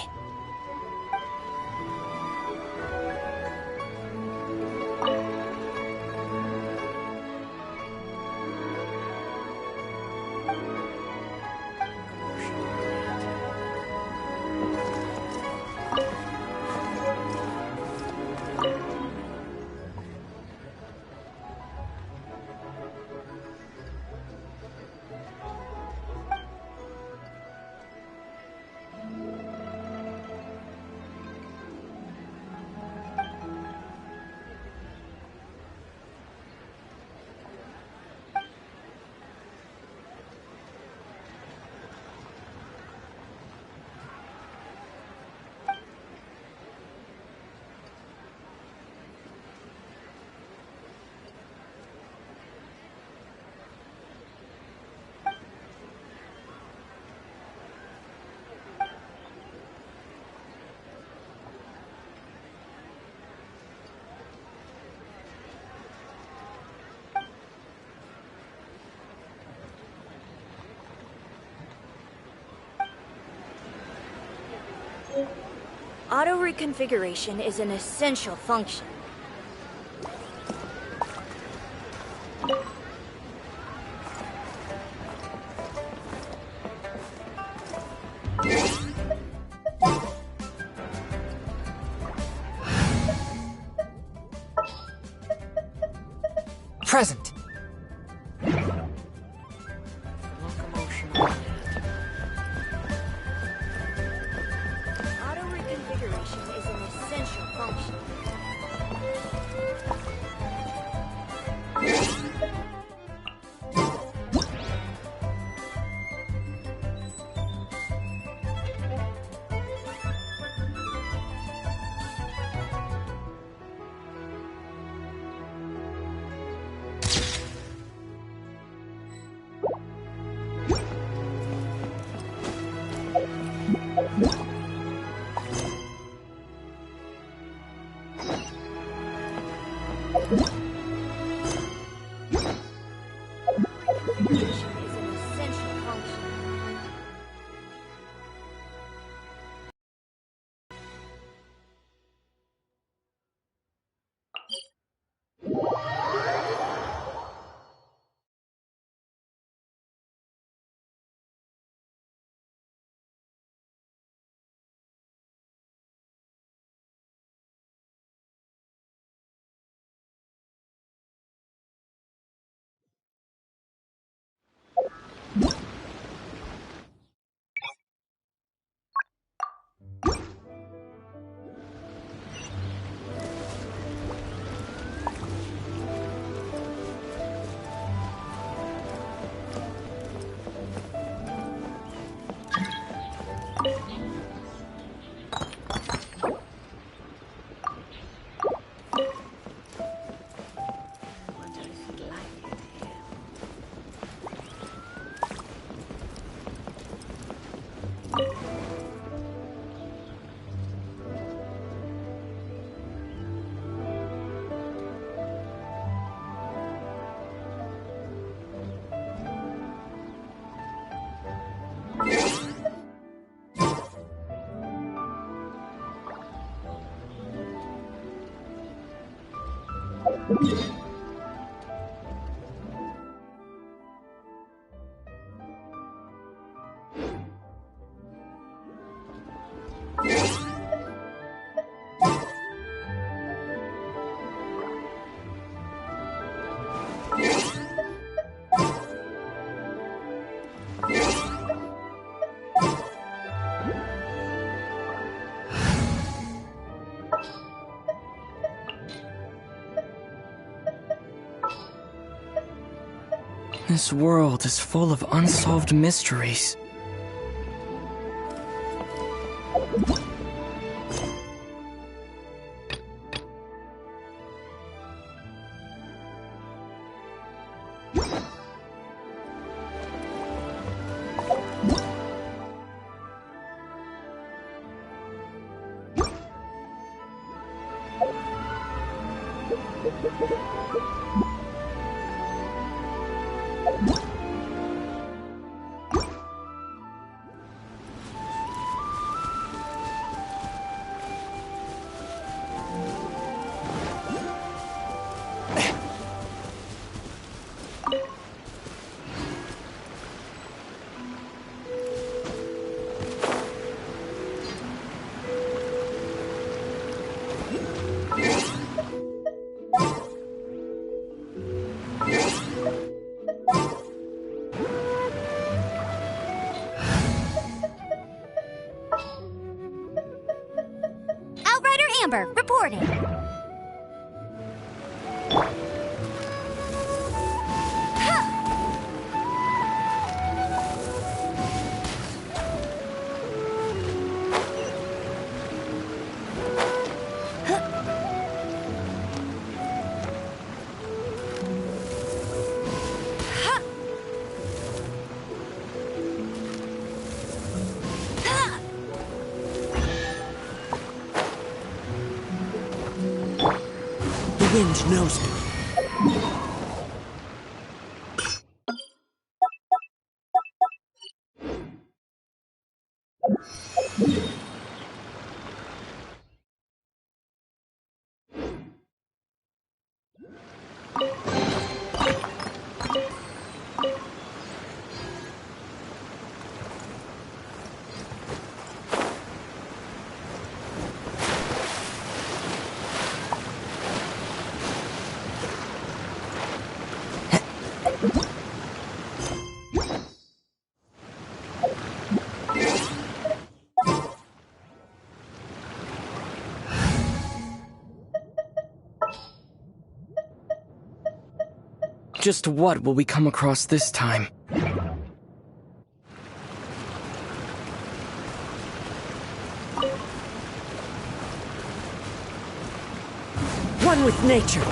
Auto reconfiguration is an essential function. Present. Auto reconfiguration is an essential function. This world is full of unsolved mysteries. Amber, reporting. The wind knows me. Just what will we come across this time? One with nature.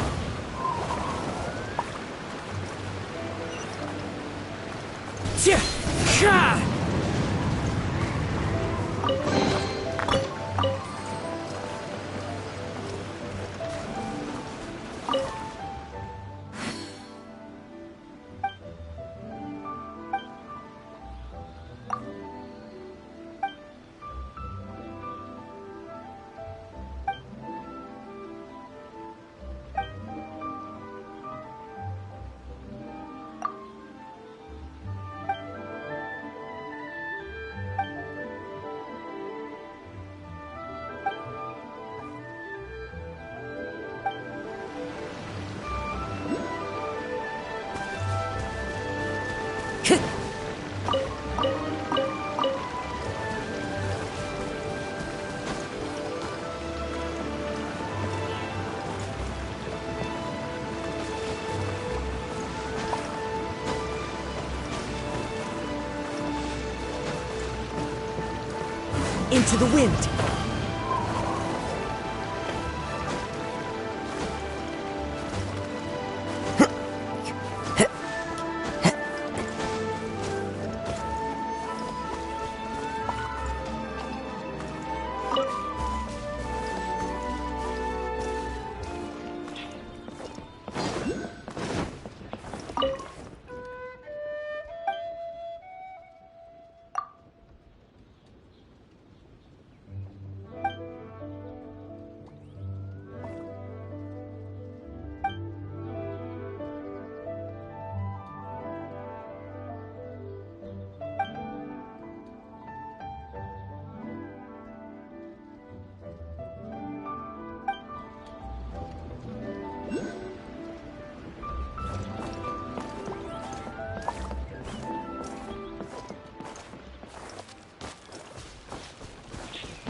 Into the wind.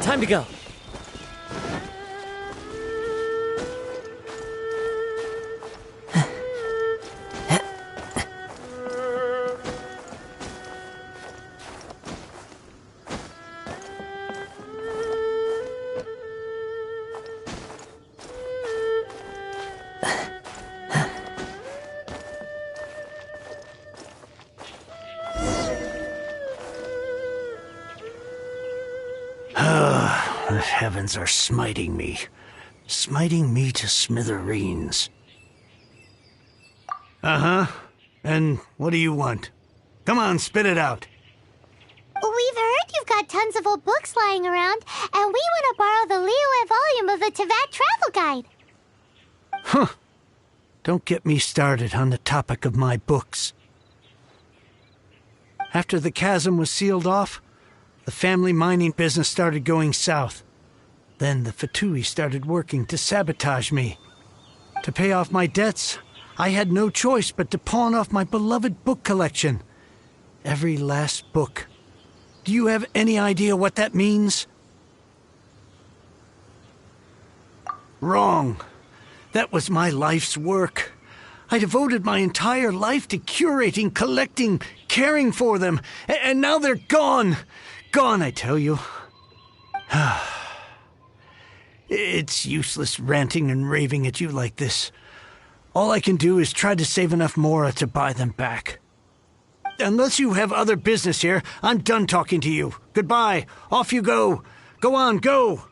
Time to go. The heavens are smiting me to smithereens. Uh-huh. And what do you want? Come on, spit it out. We've heard you've got tons of old books lying around, and we want to borrow the Liyue volume of the Teyvat Travel Guide. Huh. Don't get me started on the topic of my books. After the chasm was sealed off, the family mining business started going south. Then the Fatui started working to sabotage me. To pay off my debts, I had no choice but to pawn off my beloved book collection. Every last book. Do you have any idea what that means? Wrong. That was my life's work. I devoted my entire life to curating, collecting, caring for them, and now they're gone. Gone, I tell you. It's useless ranting and raving at you like this. All I can do is try to save enough Mora to buy them back. Unless you have other business here, I'm done talking to you. Goodbye. Off you go. Go on, go.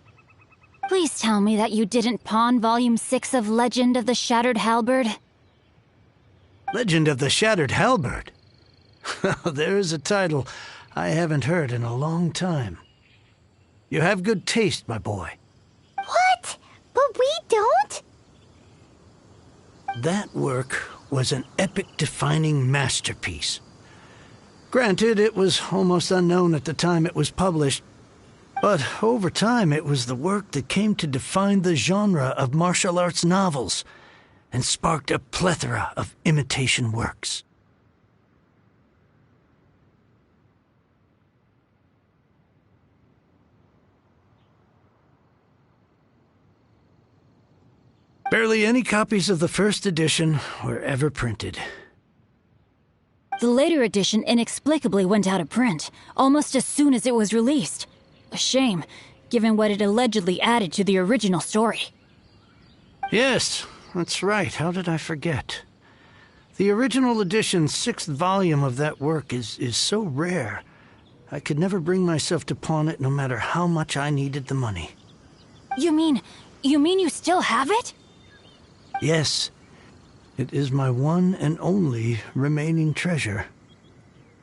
Please tell me that you didn't pawn Volume 6 of Legend of the Shattered Halberd. Legend of the Shattered Halberd? There's a title I haven't heard in a long time. You have good taste, my boy. What? But we don't? That work was an epic-defining masterpiece. Granted, it was almost unknown at the time it was published, but over time it was the work that came to define the genre of martial arts novels and sparked a plethora of imitation works. Barely any copies of the first edition were ever printed. The later edition inexplicably went out of print, almost as soon as it was released. A shame, given what it allegedly added to the original story. Yes, that's right. How did I forget? The original edition's 6th volume of that work is so rare, I could never bring myself to pawn it no matter how much I needed the money. You mean you still have it? Yes. It is my one and only remaining treasure.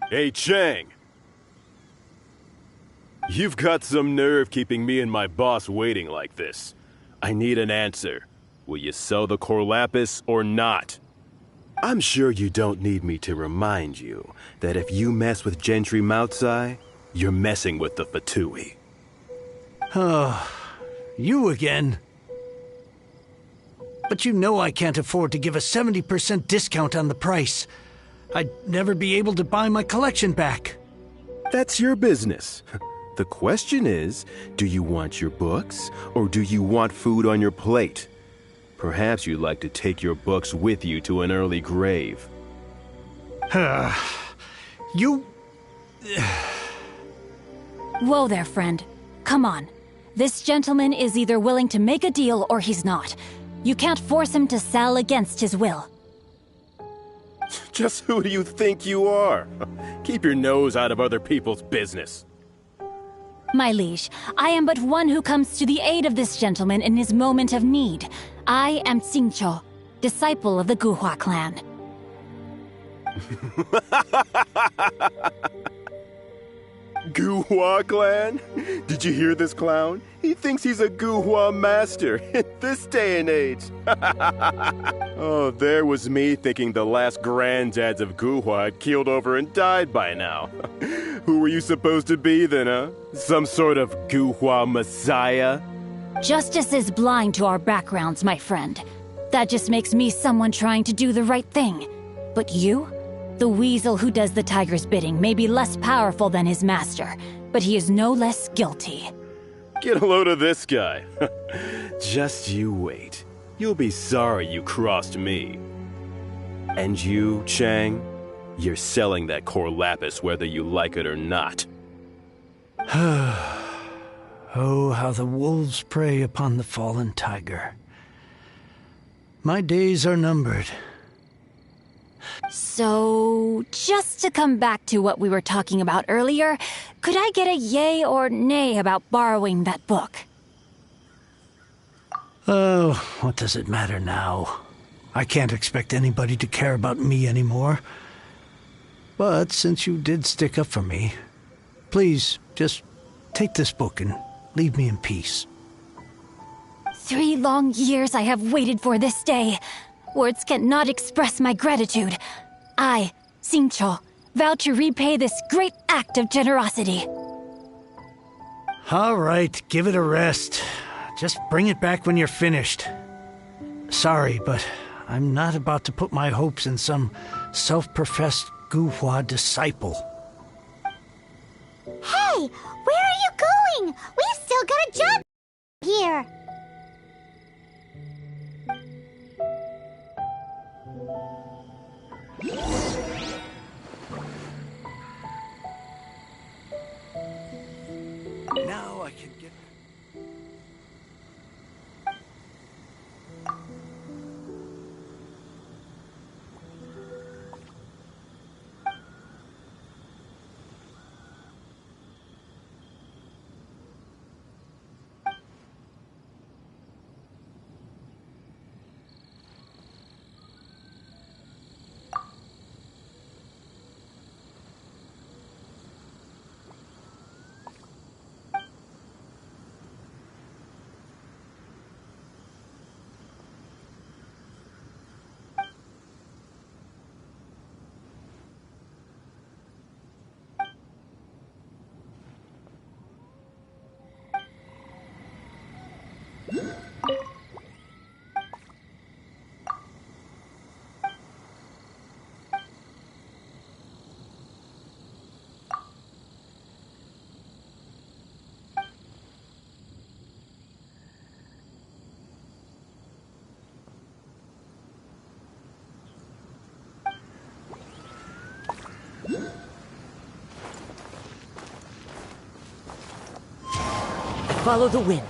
Hey, Chang! You've got some nerve keeping me and my boss waiting like this. I need an answer. Will you sell the core lapis or not? I'm sure you don't need me to remind you that if you mess with Gentry Moutsai, you're messing with the Fatui. Oh, you again? But you know I can't afford to give a 70% discount on the price. I'd never be able to buy my collection back. That's your business. The question is, do you want your books, or do you want food on your plate? Perhaps you'd like to take your books with you to an early grave. You... Whoa there, friend. Come on. This gentleman is either willing to make a deal or he's not. You can't force him to sell against his will. Just who do you think you are? Keep your nose out of other people's business. My liege, I am but one who comes to the aid of this gentleman in his moment of need. I am Xingqiu, disciple of the Guhua clan. Guhua clan? Did you hear this clown? He thinks he's a Guhua master in this day and age. Oh, there was me thinking the last granddads of Guhua had keeled over and died by now. Who were you supposed to be then, huh? Some sort of Guhua messiah? Justice is blind to our backgrounds, my friend. That just makes me someone trying to do the right thing. But you? The weasel who does the tiger's bidding may be less powerful than his master, but he is no less guilty. Get a load of this guy. Just you wait. You'll be sorry you crossed me. And you, Chang, you're selling that core lapis whether you like it or not. Oh, how the wolves prey upon the fallen tiger. My days are numbered. So, just to come back to what we were talking about earlier, could I get a yay or nay about borrowing that book? Oh, what does it matter now? I can't expect anybody to care about me anymore. But since you did stick up for me, please, just take this book and leave me in peace. 3 long years I have waited for this day. Words cannot express my gratitude. I, Xingqiu, vow to repay this great act of generosity. All right, give it a rest. Just bring it back when you're finished. Sorry, but I'm not about to put my hopes in some self-professed Guhua disciple. Hey, where are you going? We've still got a job here. Now I can get... Follow the wind.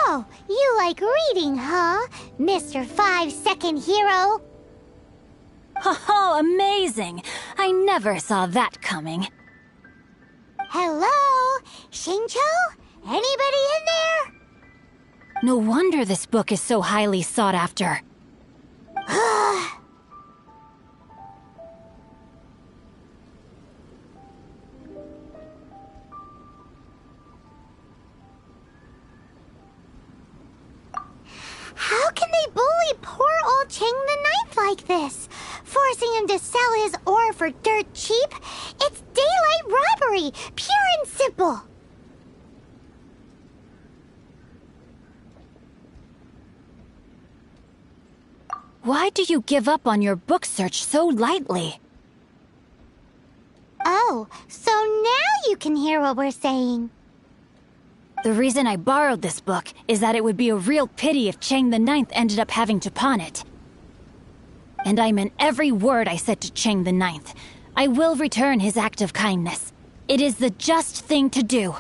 So, you like reading, huh, Mr. 5-second hero? Oh, amazing! I never saw that coming. Hello? Xingqiu? Anybody in there? No wonder this book is so highly sought after. like this. Forcing him to sell his ore for dirt cheap? It's daylight robbery, pure and simple. Why do you give up on your book search so lightly? Oh, so now you can hear what we're saying. The reason I borrowed this book is that it would be a real pity if Chang the Ninth ended up having to pawn it. And I meant every word I said to Chang the Ninth. I will return his act of kindness. It is the just thing to do.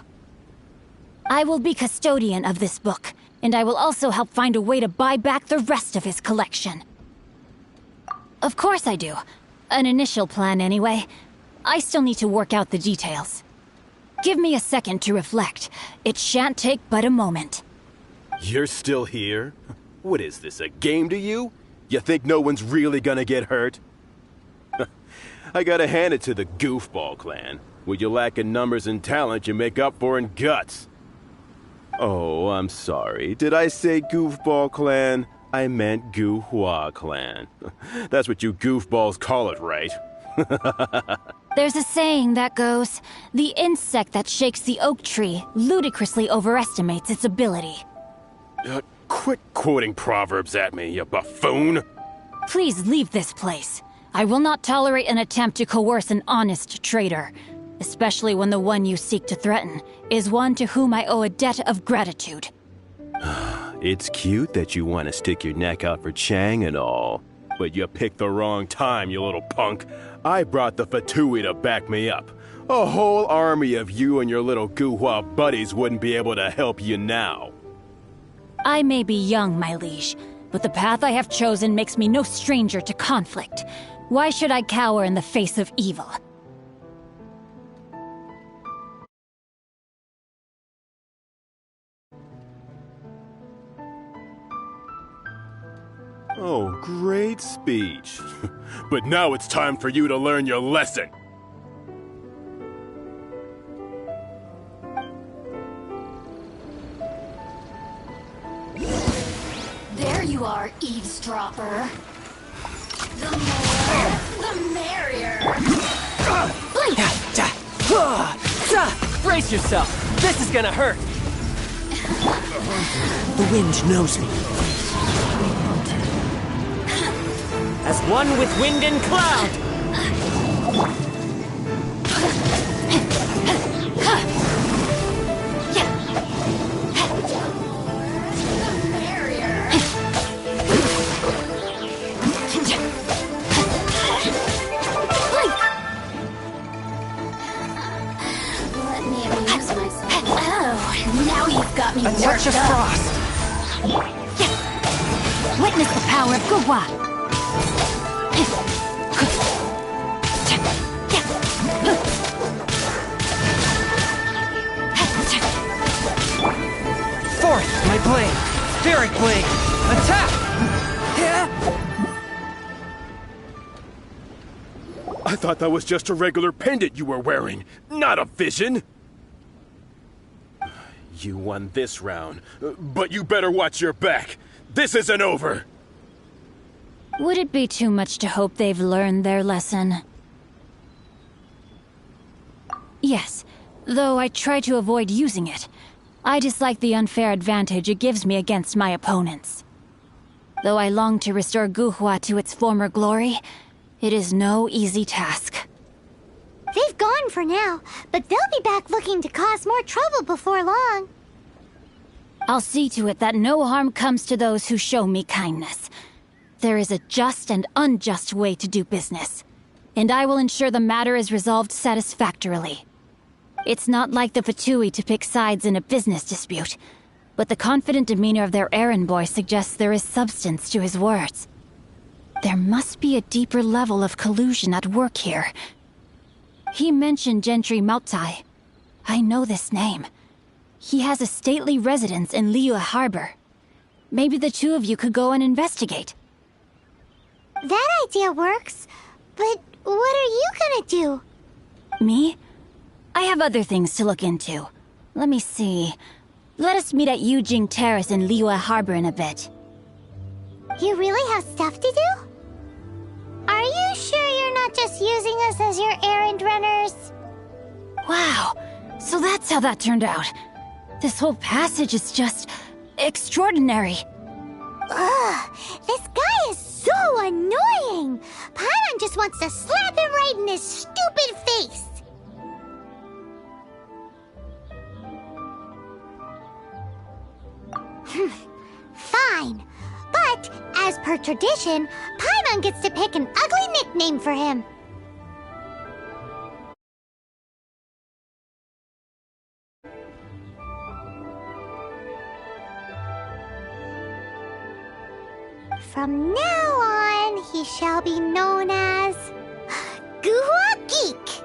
I will be custodian of this book, and I will also help find a way to buy back the rest of his collection. Of course I do. An initial plan, anyway. I still need to work out the details. Give me a second to reflect. It shan't take but a moment. You're still here? What is this, a game to you? You think no one's really gonna get hurt? I gotta hand it to the Goofball clan. What you lack in numbers and talent, you make up for in guts. Oh, I'm sorry. Did I say Goofball clan? I meant Guhua clan. That's what you goofballs call it, right? There's a saying that goes, the insect that shakes the oak tree ludicrously overestimates its ability. Quit quoting proverbs at me, you buffoon! Please leave this place. I will not tolerate an attempt to coerce an honest trader, especially when the one you seek to threaten is one to whom I owe a debt of gratitude. It's cute that you want to stick your neck out for Chang and all, but you picked the wrong time, you little punk. I brought the Fatui to back me up. A whole army of you and your little Guhua buddies wouldn't be able to help you now. I may be young, my liege, but the path I have chosen makes me no stranger to conflict. Why should I cower in the face of evil? Oh, great speech. But now it's time for you to learn your lesson. There you are, eavesdropper. The more, the merrier. Brace yourself. This is gonna hurt. The wind knows me. As one with wind and cloud. Let me amuse myself. Oh, now you've got me A touch of frost. Witness the power of Guhua. Forth, my blade. Spirit blade. Attack! I thought that was just a regular pendant you were wearing, not a vision. You won this round, but you better watch your back. This isn't over. Would it be too much to hope they've learned their lesson? Yes, though I try to avoid using it. I dislike the unfair advantage it gives me against my opponents. Though I long to restore Guhua to its former glory, it is no easy task. They've gone for now, but they'll be back looking to cause more trouble before long. I'll see to it that no harm comes to those who show me kindness. There is a just and unjust way to do business, and I will ensure the matter is resolved satisfactorily. It's not like the Fatui to pick sides in a business dispute, but the confident demeanor of their errand boy suggests there is substance to his words. There must be a deeper level of collusion at work here. He mentioned Gentry Mautai. I know this name. He has a stately residence in Liyue Harbor. Maybe the two of you could go and investigate. That idea works, but what are you gonna do? Me? I have other things to look into. Let me see. Let us meet at Yujing Terrace in Liyue Harbor in a bit. You really have stuff to do? Are you sure you're not just using us as your errand runners? Wow, so that's how that turned out. This whole passage is just extraordinary. Ugh, this guy is so annoying! Paimon just wants to slap him right in his stupid face! Fine. But, as per tradition, Paimon gets to pick an ugly nickname for him. From now on, he shall be known as Guhua Geek.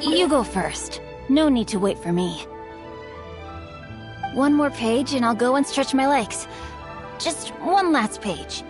You go first. No need to wait for me. One more page and I'll go and stretch my legs. Just one last page.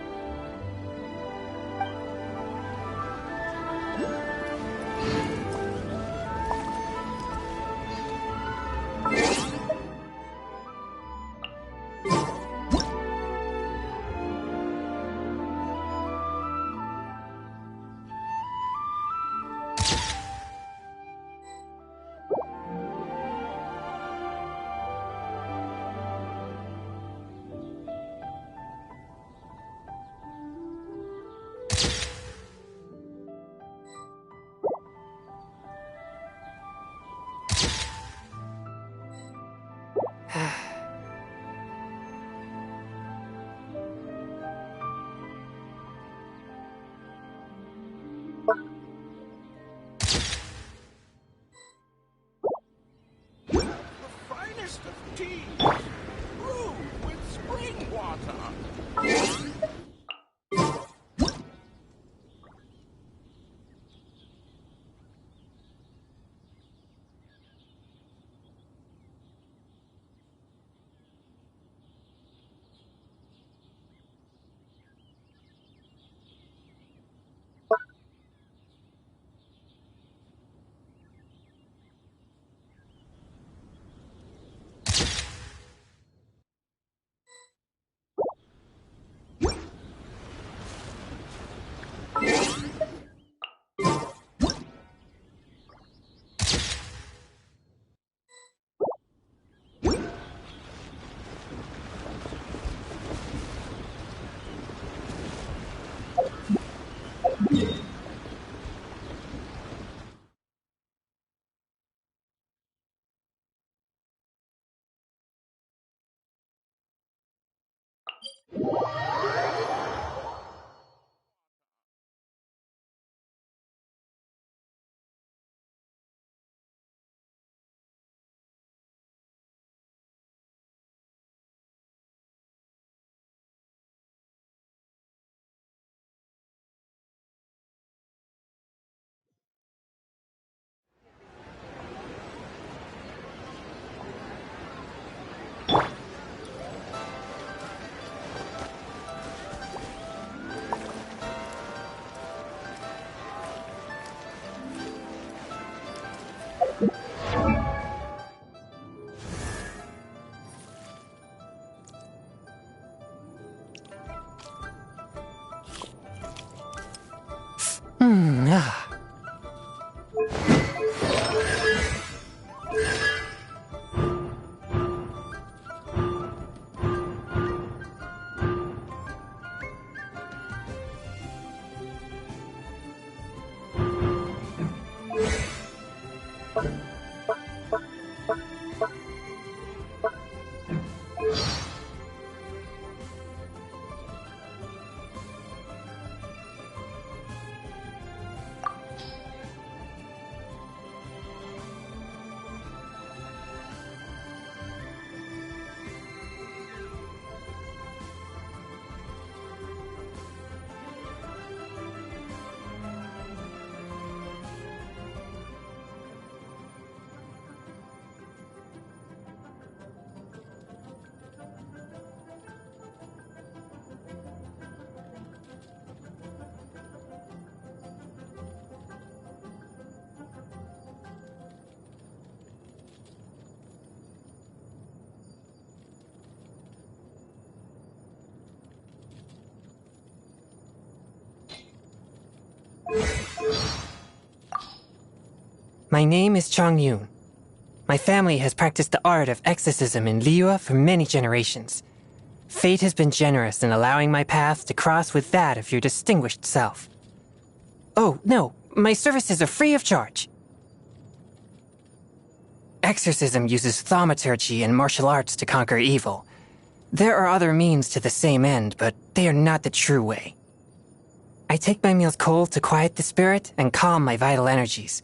Finest of tea, brewed with spring water. My name is Chang Yun. My family has practiced the art of exorcism in Liyue for many generations. Fate has been generous in allowing my path to cross with that of your distinguished self. Oh, no, my services are free of charge. Exorcism uses thaumaturgy and martial arts to conquer evil. There are other means to the same end, but they are not the true way. I take my meals cold to quiet the spirit and calm my vital energies.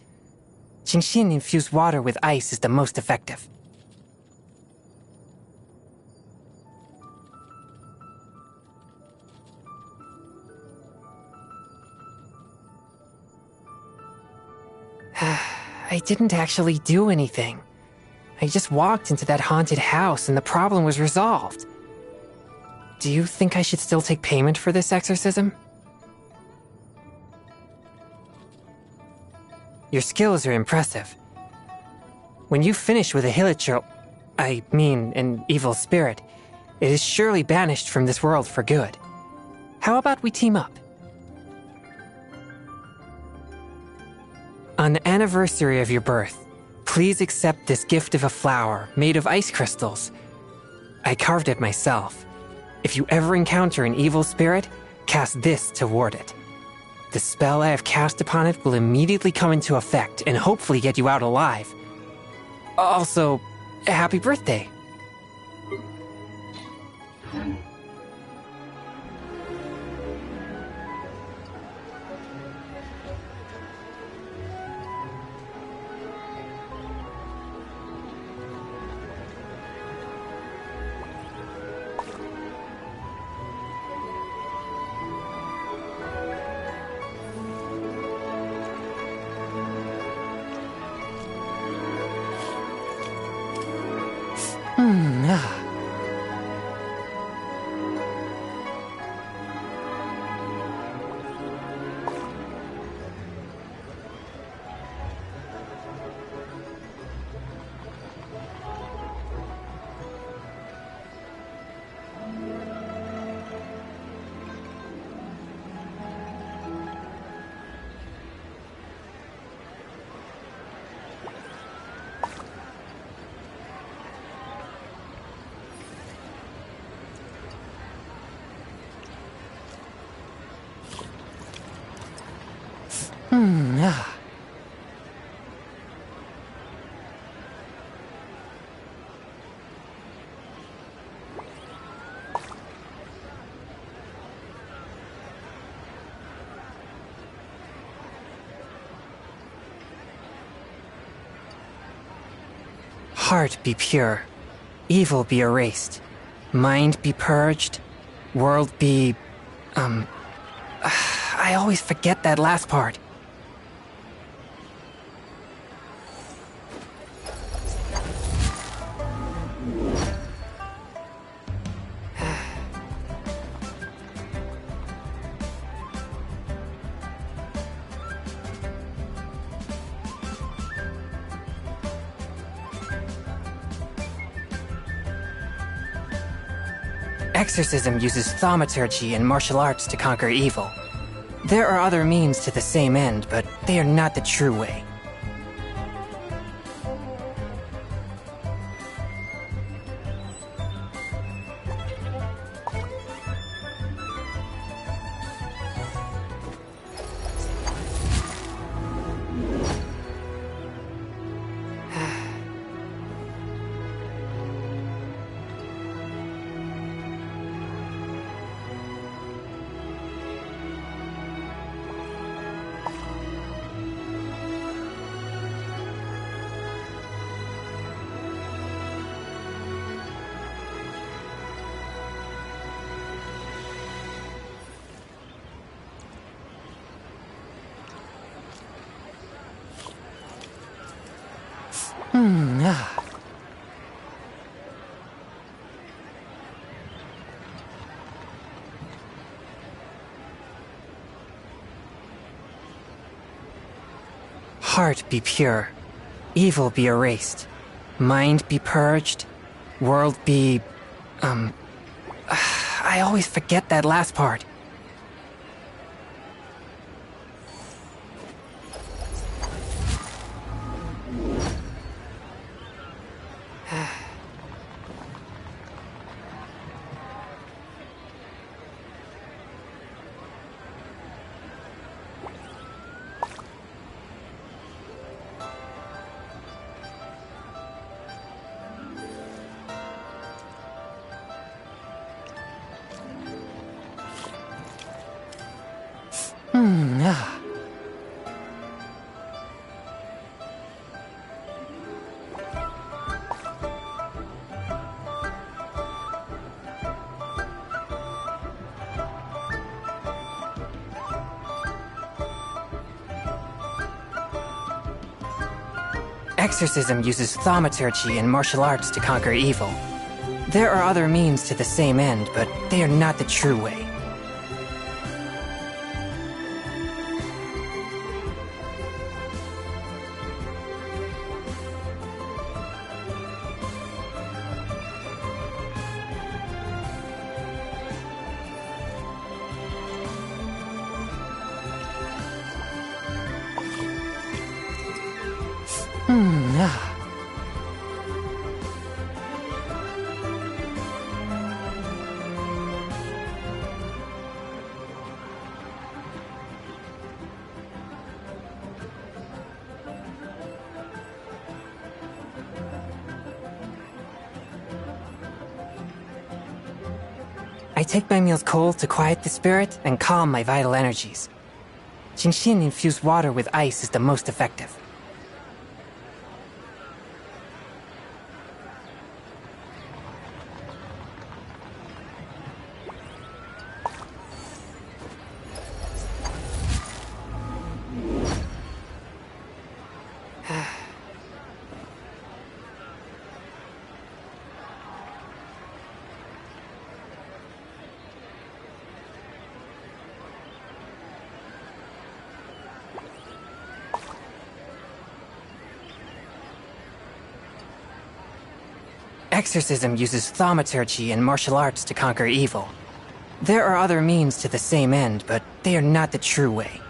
Genshin-infused water with ice is the most effective. I didn't actually do anything. I just walked into that haunted house and the problem was resolved. Do you think I should still take payment for this exorcism? Your skills are impressive. When you finish with a hilichurl, an evil spirit, it is surely banished from this world for good. How about we team up? On the anniversary of your birth, please accept this gift of a flower made of ice crystals. I carved it myself. If you ever encounter an evil spirit, cast this to ward it. The spell I have cast upon it will immediately come into effect and hopefully get you out alive. Also, happy birthday. Heart be pure, evil be erased, mind be purged, world be... I always forget that last part. Exorcism uses thaumaturgy and martial arts to conquer evil. There are other means to the same end, but they are not the true way. Heart be pure, evil be erased, mind be purged, world be... I always forget that last part. Exorcism uses thaumaturgy and martial arts to conquer evil. There are other means to the same end, but they are not the true way. I take my meals cold to quiet the spirit and calm my vital energies. Genshin infused water with ice is the most effective. Exorcism uses thaumaturgy and martial arts to conquer evil. There are other means to the same end, but they are not the true way.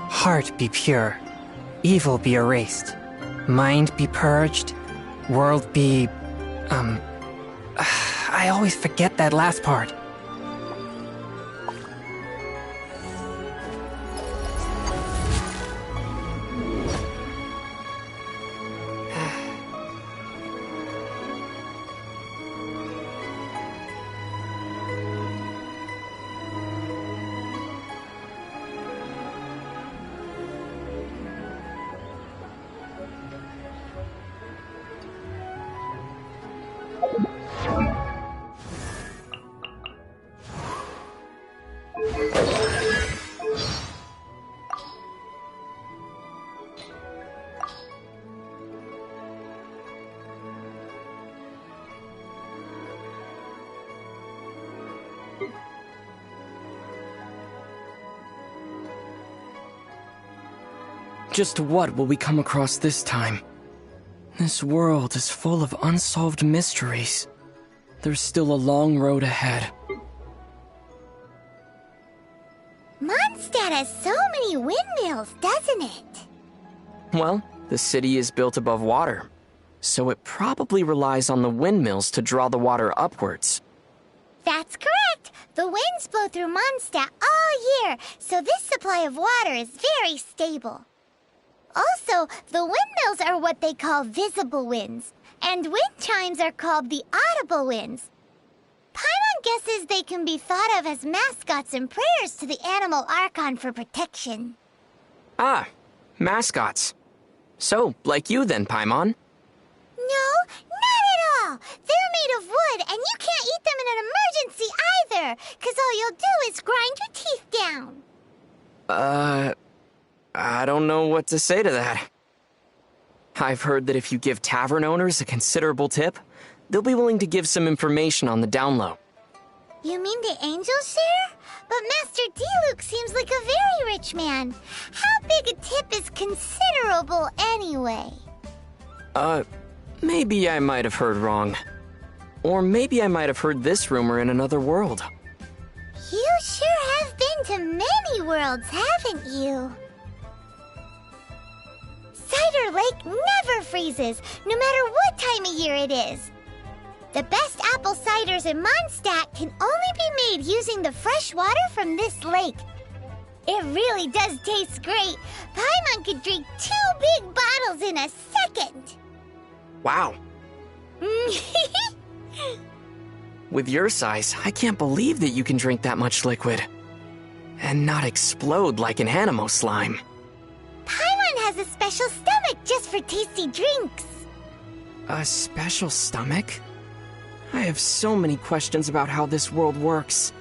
Heart be pure, evil be erased, mind be purged, world be... I always forget that last part. Just what will we come across this time? This world is full of unsolved mysteries. There's still a long road ahead. Mondstadt has so many windmills, doesn't it? Well, the city is built above water, so it probably relies on the windmills to draw the water upwards. That's correct. The winds blow through Mondstadt all year, so this supply of water is very stable. Also, the windmills are what they call visible winds, and wind chimes are called the audible winds. Paimon guesses they can be thought of as mascots and prayers to the animal Archon for protection. Ah, mascots. So, like you then, Paimon. No, not at all. They're made of wood, and you can't eat them in an emergency either, 'cause all you'll do is grind your teeth down. I don't know what to say to that. I've heard that if you give tavern owners a considerable tip, they'll be willing to give some information on the down low. You mean the angels share? But Master Diluc seems like a very rich man. How big a tip is considerable anyway? Maybe I might have heard wrong. Or maybe I might have heard this rumor in another world. You sure have been to many worlds, haven't you? Cider Lake never freezes, no matter what time of year it is. The best apple ciders in Mondstadt can only be made using the fresh water from this lake. It really does taste great. Paimon could drink 2 big bottles in a second. Wow. With your size, I can't believe that you can drink that much liquid. And not explode like an animo slime. Paimon has a special stomach just for tasty drinks. A special stomach? I have so many questions about how this world works.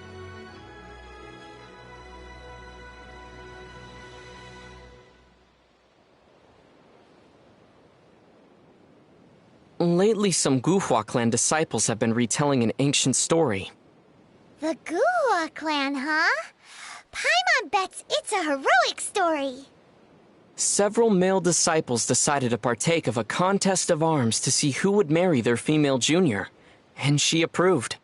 Lately, some Guhua clan disciples have been retelling an ancient story. The Guhua clan, huh? Paimon bets it's a heroic story. Several male disciples decided to partake of a contest of arms to see who would marry their female junior, and she approved.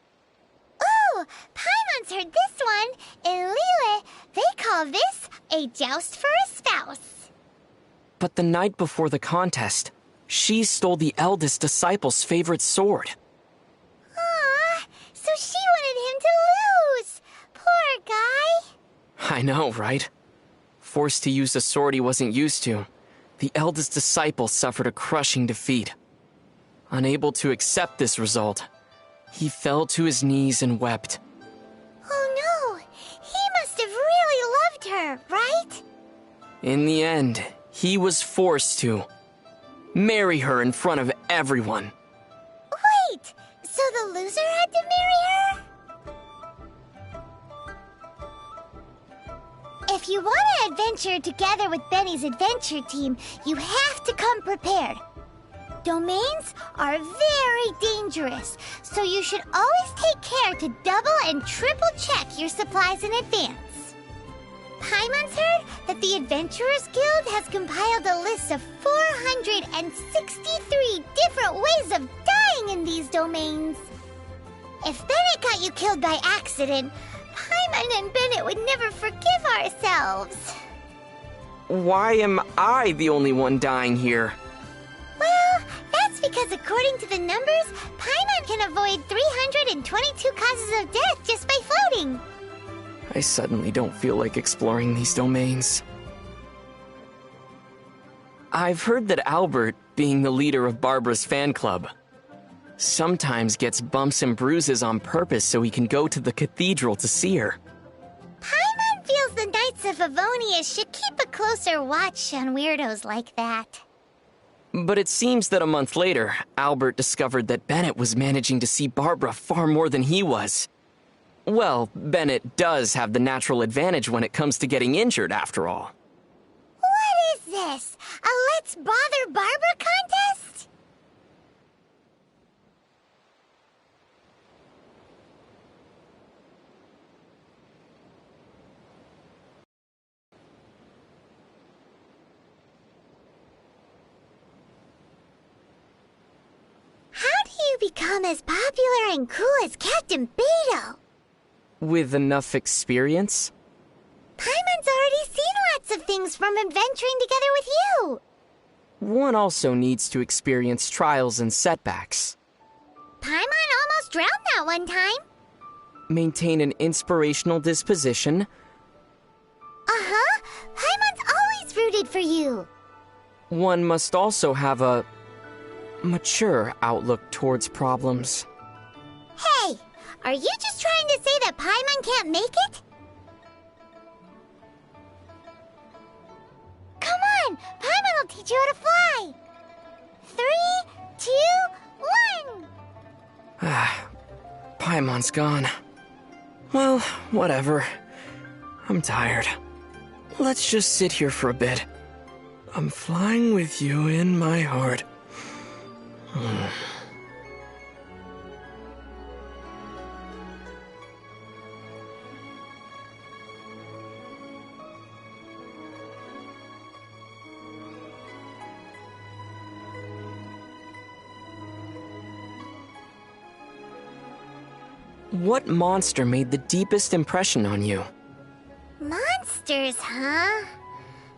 Ooh, Paimon's heard this one. In Liyue, they call this a joust for a spouse. But the night before the contest, she stole the eldest disciple's favorite sword. Aw, so she wanted him to lose. Poor guy. I know, right? Forced to use a sword he wasn't used to, the eldest disciple suffered a crushing defeat. Unable to accept this result, he fell to his knees and wept. Oh no, he must have really loved her, right? In the end, he was forced to marry her in front of everyone. Wait, so the loser had to marry her? If you want to adventure together with Benny's adventure team, you have to come prepared. Domains are very dangerous, so you should always take care to double and triple check your supplies in advance. Paimon's heard that the Adventurers Guild has compiled a list of 463 different ways of dying in these domains. If Bennett got you killed by accident, Paimon and Bennett would never forgive ourselves. Why am I the only one dying here? Well, that's because according to the numbers, Paimon can avoid 322 causes of death just by floating. I suddenly don't feel like exploring these domains. I've heard that Albert, being the leader of Barbara's fan club, sometimes gets bumps and bruises on purpose so he can go to the cathedral to see her. Paimon feels the Knights of Avonia should keep a closer watch on weirdos like that. But it seems that a month later, Albert discovered that Bennett was managing to see Barbara far more than he was. Well, Bennett does have the natural advantage when it comes to getting injured, after all. What is this? A Let's Bother Barbara contest? How do you become as popular and cool as Captain Beto? With enough experience? Paimon's already seen lots of things from adventuring together with you. One also needs to experience trials and setbacks. Paimon almost drowned that one time. Maintain an inspirational disposition. Uh-huh. Paimon's always rooted for you. One must also have a mature outlook towards problems. Hey, are you just trying to say that Paimon can't make it? Come on, Paimon will teach you how to fly. 3, 2, 1. Ah, Paimon's gone. Well, whatever. I'm tired. Let's just sit here for a bit. I'm flying with you in my heart. What monster made the deepest impression on you? Monsters, huh?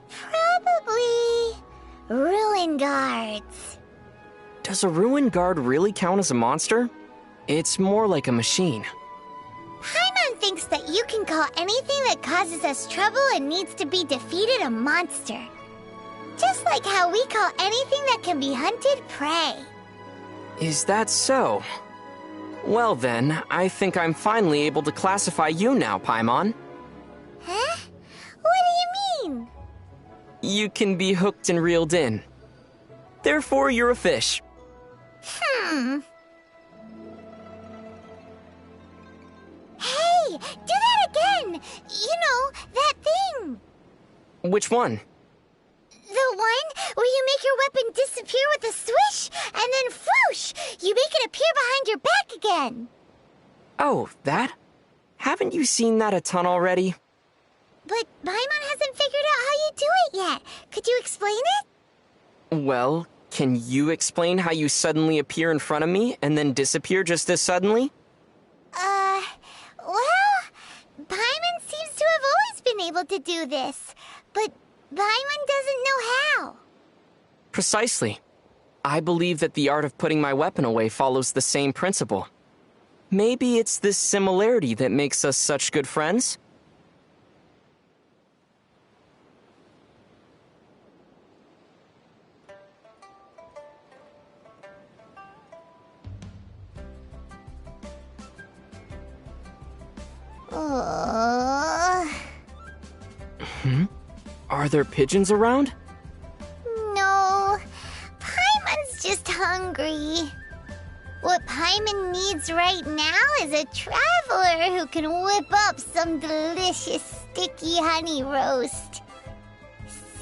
Probably ruin guards. Does a ruin guard really count as a monster? It's more like a machine. Paimon thinks that you can call anything that causes us trouble and needs to be defeated a monster. Just like how we call anything that can be hunted prey. Is that so? Well then, I think I'm finally able to classify you now, Paimon. Huh? What do you mean? You can be hooked and reeled in. Therefore, you're a fish. Hey, do that again! You know, that thing! Which one? The one where you make your weapon disappear with a swish, and then whoosh! You make it appear behind your back again! Oh, that? Haven't you seen that a ton already? But Paimon hasn't figured out how you do it yet. Could you explain it? Well, can you explain how you suddenly appear in front of me and then disappear just as suddenly? Well, Paimon seems to have always been able to do this, but Paimon doesn't know how. Precisely. I believe that the art of putting my weapon away follows the same principle. Maybe it's this similarity that makes us such good friends? Are there pigeons around? No, Paimon's just hungry. What Paimon needs right now is a traveler who can whip up some delicious sticky honey roast.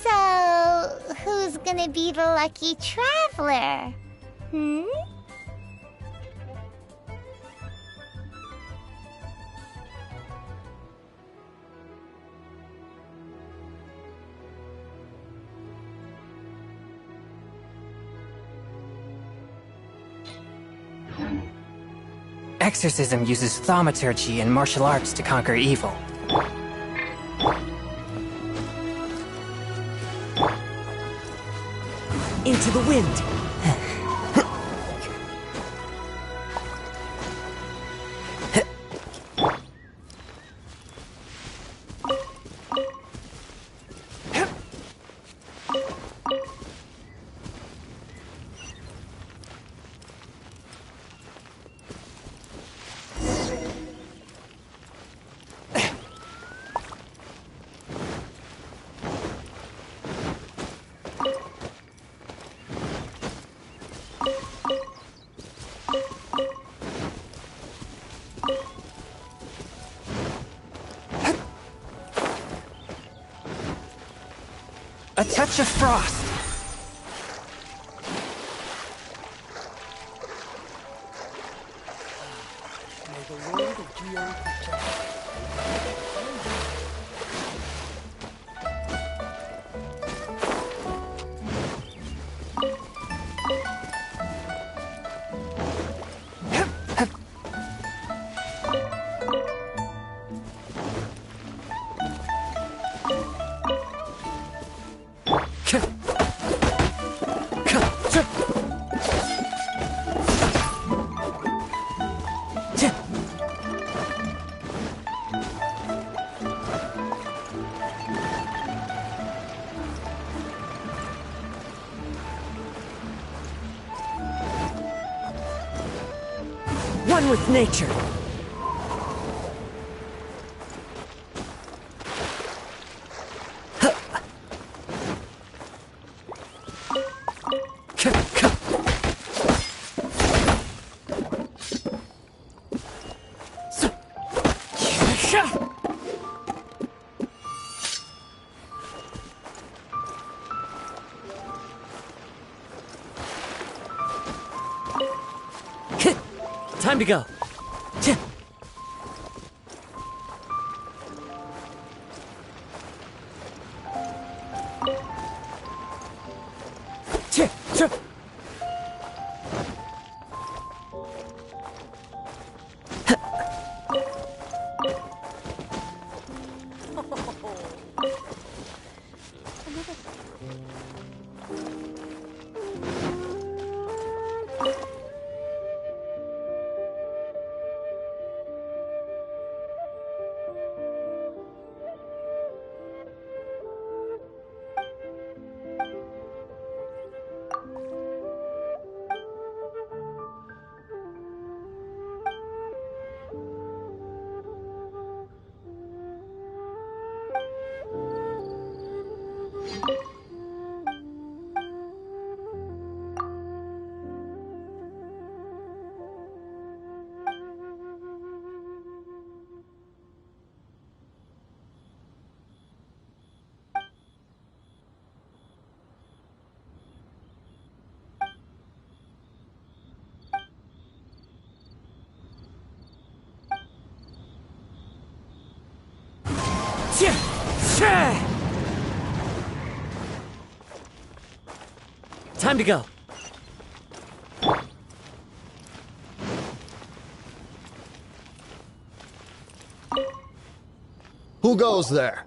So, who's gonna be the lucky traveler? Exorcism uses thaumaturgy and martial arts to conquer evil. Into the wind! A touch of frost! May the Lord of Geo protect one with nature. Time to go. Time to go. Who goes there?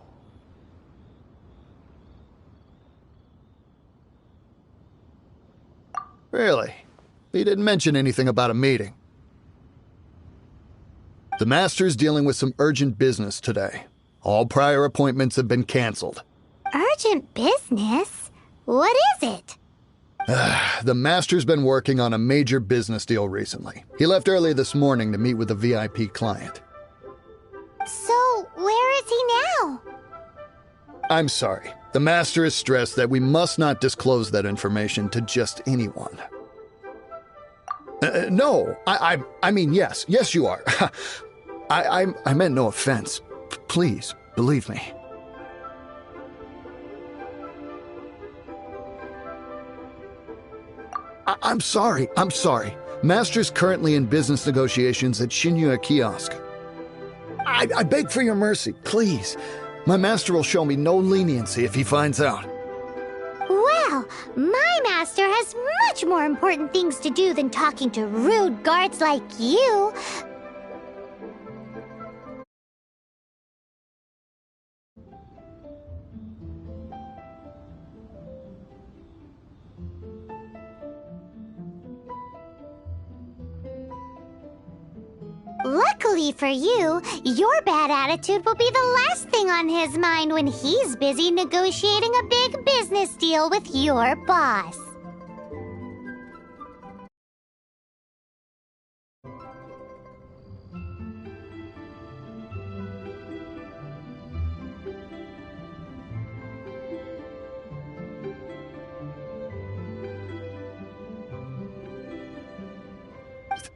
Really? He didn't mention anything about a meeting. The Master's dealing with some urgent business today. All prior appointments have been canceled. Urgent business? What is it? The Master's been working on a major business deal recently. He left early this morning to meet with a VIP client. So, where is he now? I'm sorry. The Master is stressed that we must not disclose that information to just anyone. No, I mean, yes. Yes, you are. I meant no offense. Please, believe me. I'm sorry. Master's currently in business negotiations at Liyue Kiosk. I beg for your mercy, please. My master will show me no leniency if he finds out. Well, my master has much more important things to do than talking to rude guards like you. Luckily for you, your bad attitude will be the last thing on his mind when he's busy negotiating a big business deal with your boss.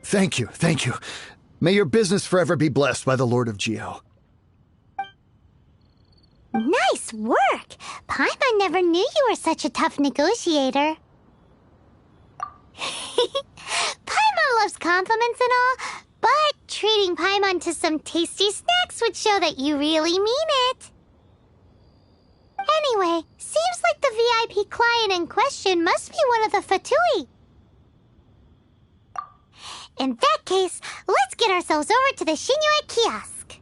Thank you. May your business forever be blessed by the Lord of Geo. Nice work! Paimon never knew you were such a tough negotiator. Paimon loves compliments and all, but treating Paimon to some tasty snacks would show that you really mean it. Anyway, seems like the VIP client in question must be one of the Fatui. In that case, let's get ourselves over to the Liyue Kiosk.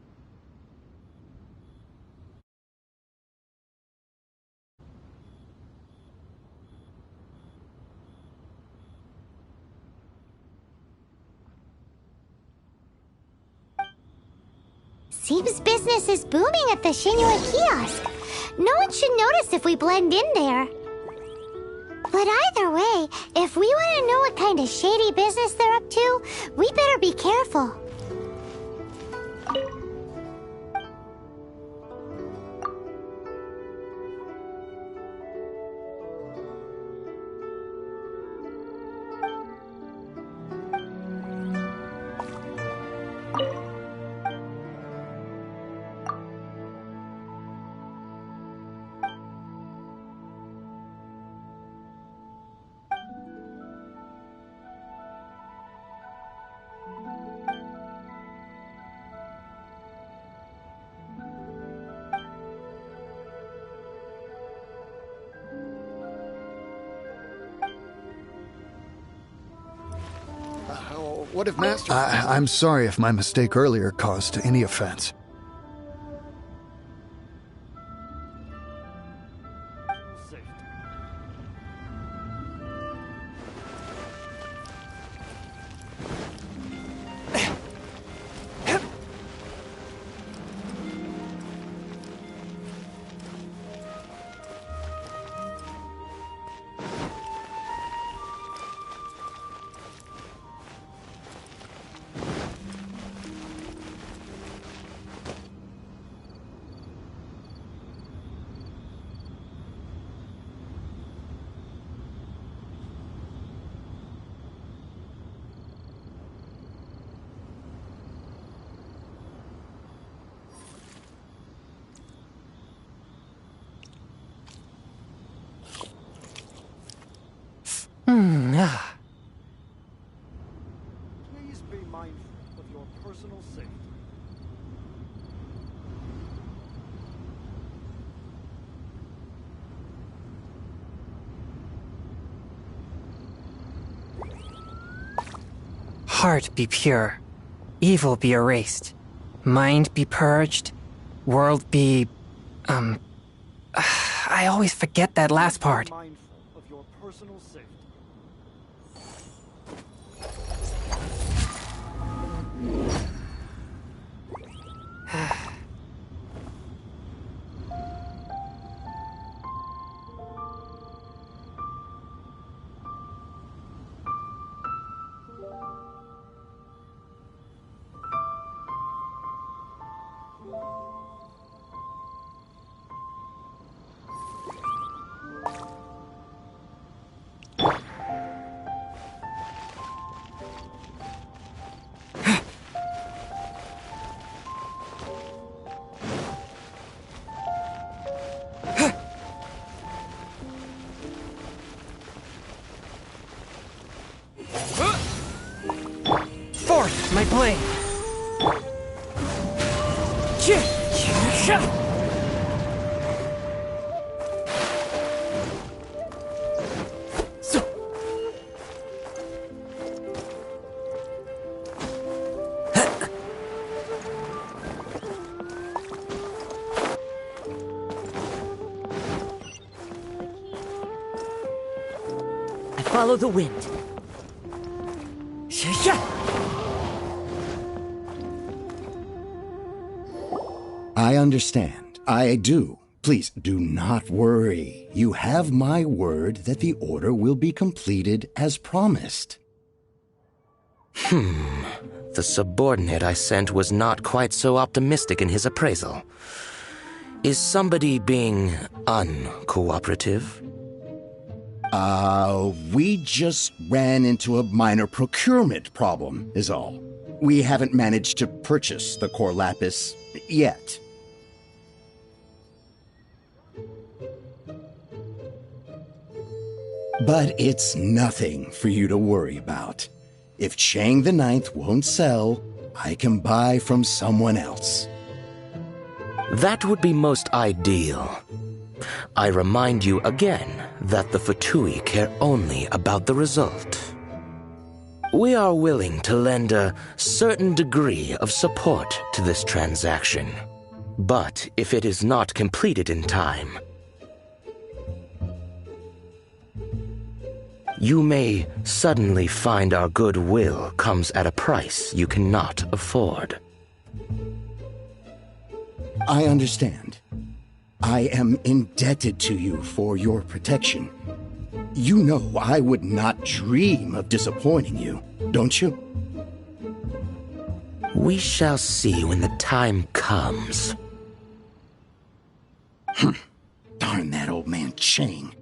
Seems business is booming at the Liyue Kiosk. No one should notice if we blend in there. But either way, if we want to know what kind of shady business they're up to, we better be careful. What if Master... I'm sorry if my mistake earlier caused any offense. Please be mindful of your personal safety. heart be pure, evil be erased, mind be purged, world be... I always forget that last part. Mindful of your personal safety. Forth, my blade! I follow the wind. I understand. I do. Please do not worry. You have my word that the order will be completed as promised. The subordinate I sent was not quite so optimistic in his appraisal. Is somebody being uncooperative? We just ran into a minor procurement problem, is all. We haven't managed to purchase the core lapis yet. But it's nothing for you to worry about. If Chang the Ninth won't sell, I can buy from someone else. That would be most ideal. I remind you again that the Fatui care only about the result. We are willing to lend a certain degree of support to this transaction. But if it is not completed in time, you may suddenly find our goodwill comes at a price you cannot afford. I understand. I am indebted to you for your protection. You know I would not dream of disappointing you, don't you? We shall see when the time comes. Darn that old man Chang.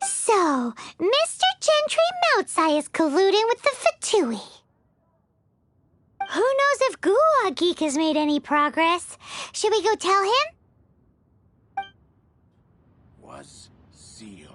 So, Mr. Gentry Moutsai is colluding with the Fatui. Who knows if Guwa Geek has made any progress? Should we go tell him? Was sealed.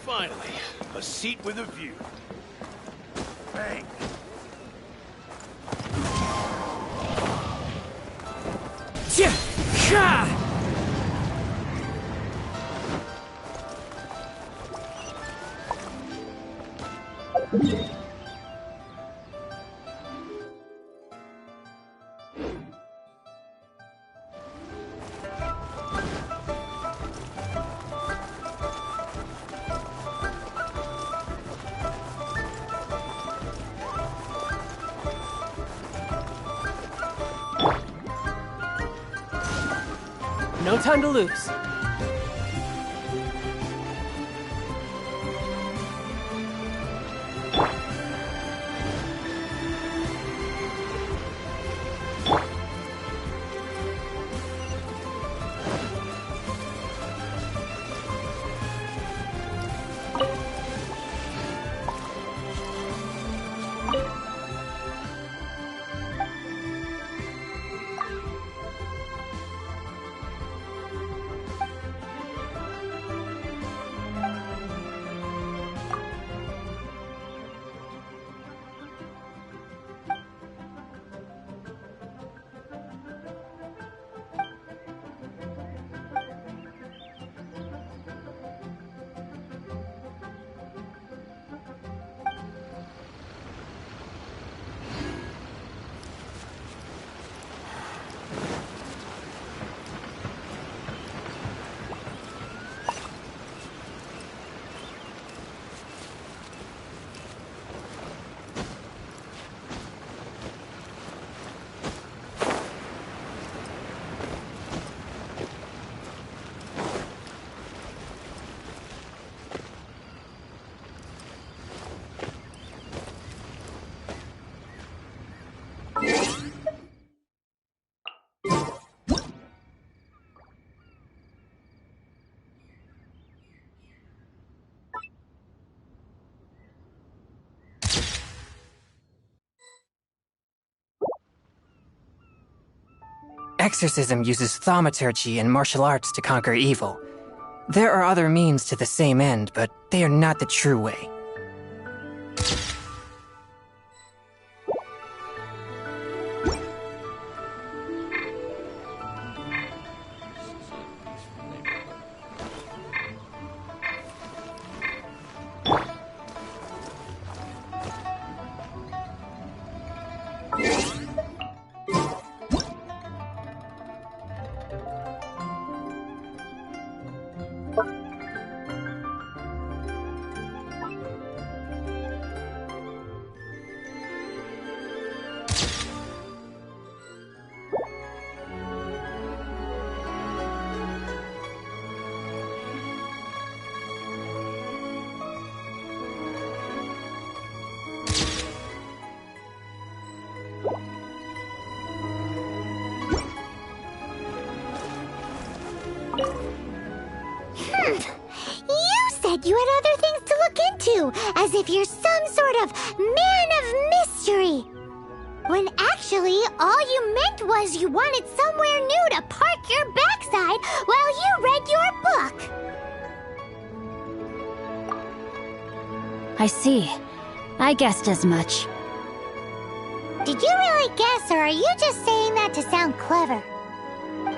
Finally, a seat with a view. Bang. No time to lose. Exorcism uses thaumaturgy and martial arts to conquer evil. There are other means to the same end, but they are not the true way. You had other things to look into, as if you're some sort of man of mystery. When actually, all you meant was you wanted somewhere new to park your backside while you read your book. I see. I guessed as much. Did you really guess, or are you just saying that to sound clever?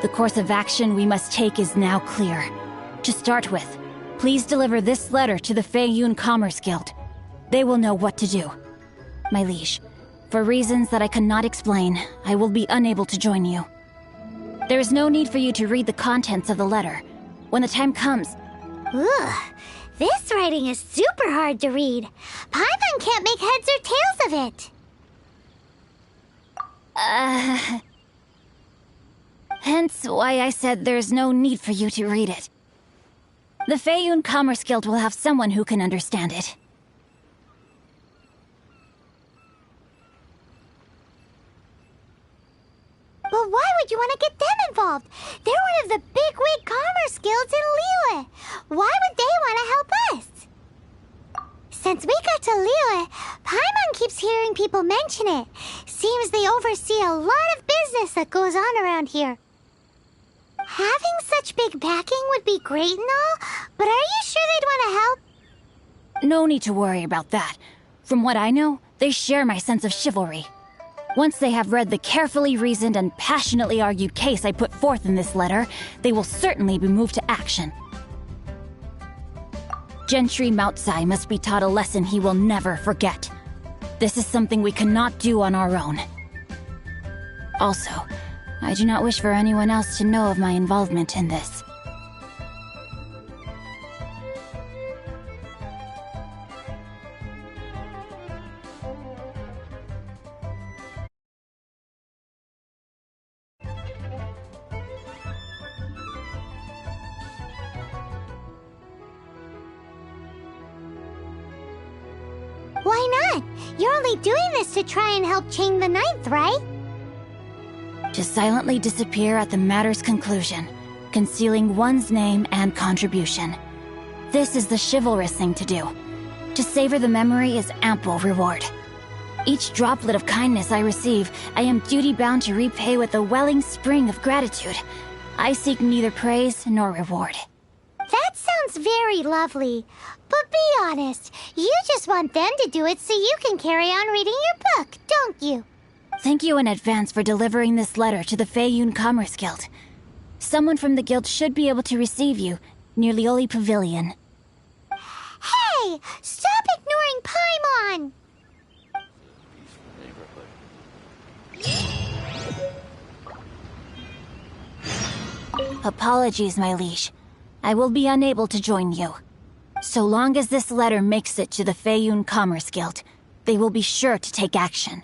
The course of action we must take is now clear. To start with, please deliver this letter to the Feiyun Commerce Guild. They will know what to do. My liege, for reasons that I cannot explain, I will be unable to join you. There is no need for you to read the contents of the letter. When the time comes... Ugh, this writing is super hard to read. Paimon can't make heads or tails of it. Hence why I said there's no need for you to read it. The Feiyun Commerce Guild will have someone who can understand it. But why would you want to get them involved? They're one of the bigwig commerce guilds in Liyue. Why would they want to help us? Since we got to Liyue, Paimon keeps hearing people mention it. Seems they oversee a lot of business that goes on around here. Having such big backing would be great and all, but are you sure they'd want to help? No need to worry about that. From what I know, they share my sense of chivalry. Once they have read the carefully reasoned and passionately argued case I put forth in this letter, they will certainly be moved to action. Gentry Moutsai must be taught a lesson he will never forget. This is something we cannot do on our own. Also, I do not wish for anyone else to know of my involvement in this. Why not? You're only doing this to try and help Chang the Ninth, right? To silently disappear at the matter's conclusion, concealing one's name and contribution. This is the chivalrous thing to do. To savor the memory is ample reward. Each droplet of kindness I receive, I am duty-bound to repay with a welling spring of gratitude. I seek neither praise nor reward. That sounds very lovely. But be honest, you just want them to do it so you can carry on reading your book, don't you? Thank you in advance for delivering this letter to the Feiyun Commerce Guild. Someone from the guild should be able to receive you near Liyue Pavilion. Hey! Stop ignoring Paimon! Apologies, my liege. I will be unable to join you. So long as this letter makes it to the Feiyun Commerce Guild, they will be sure to take action.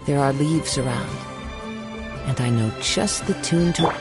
There are leaves around, and I know just the tune to...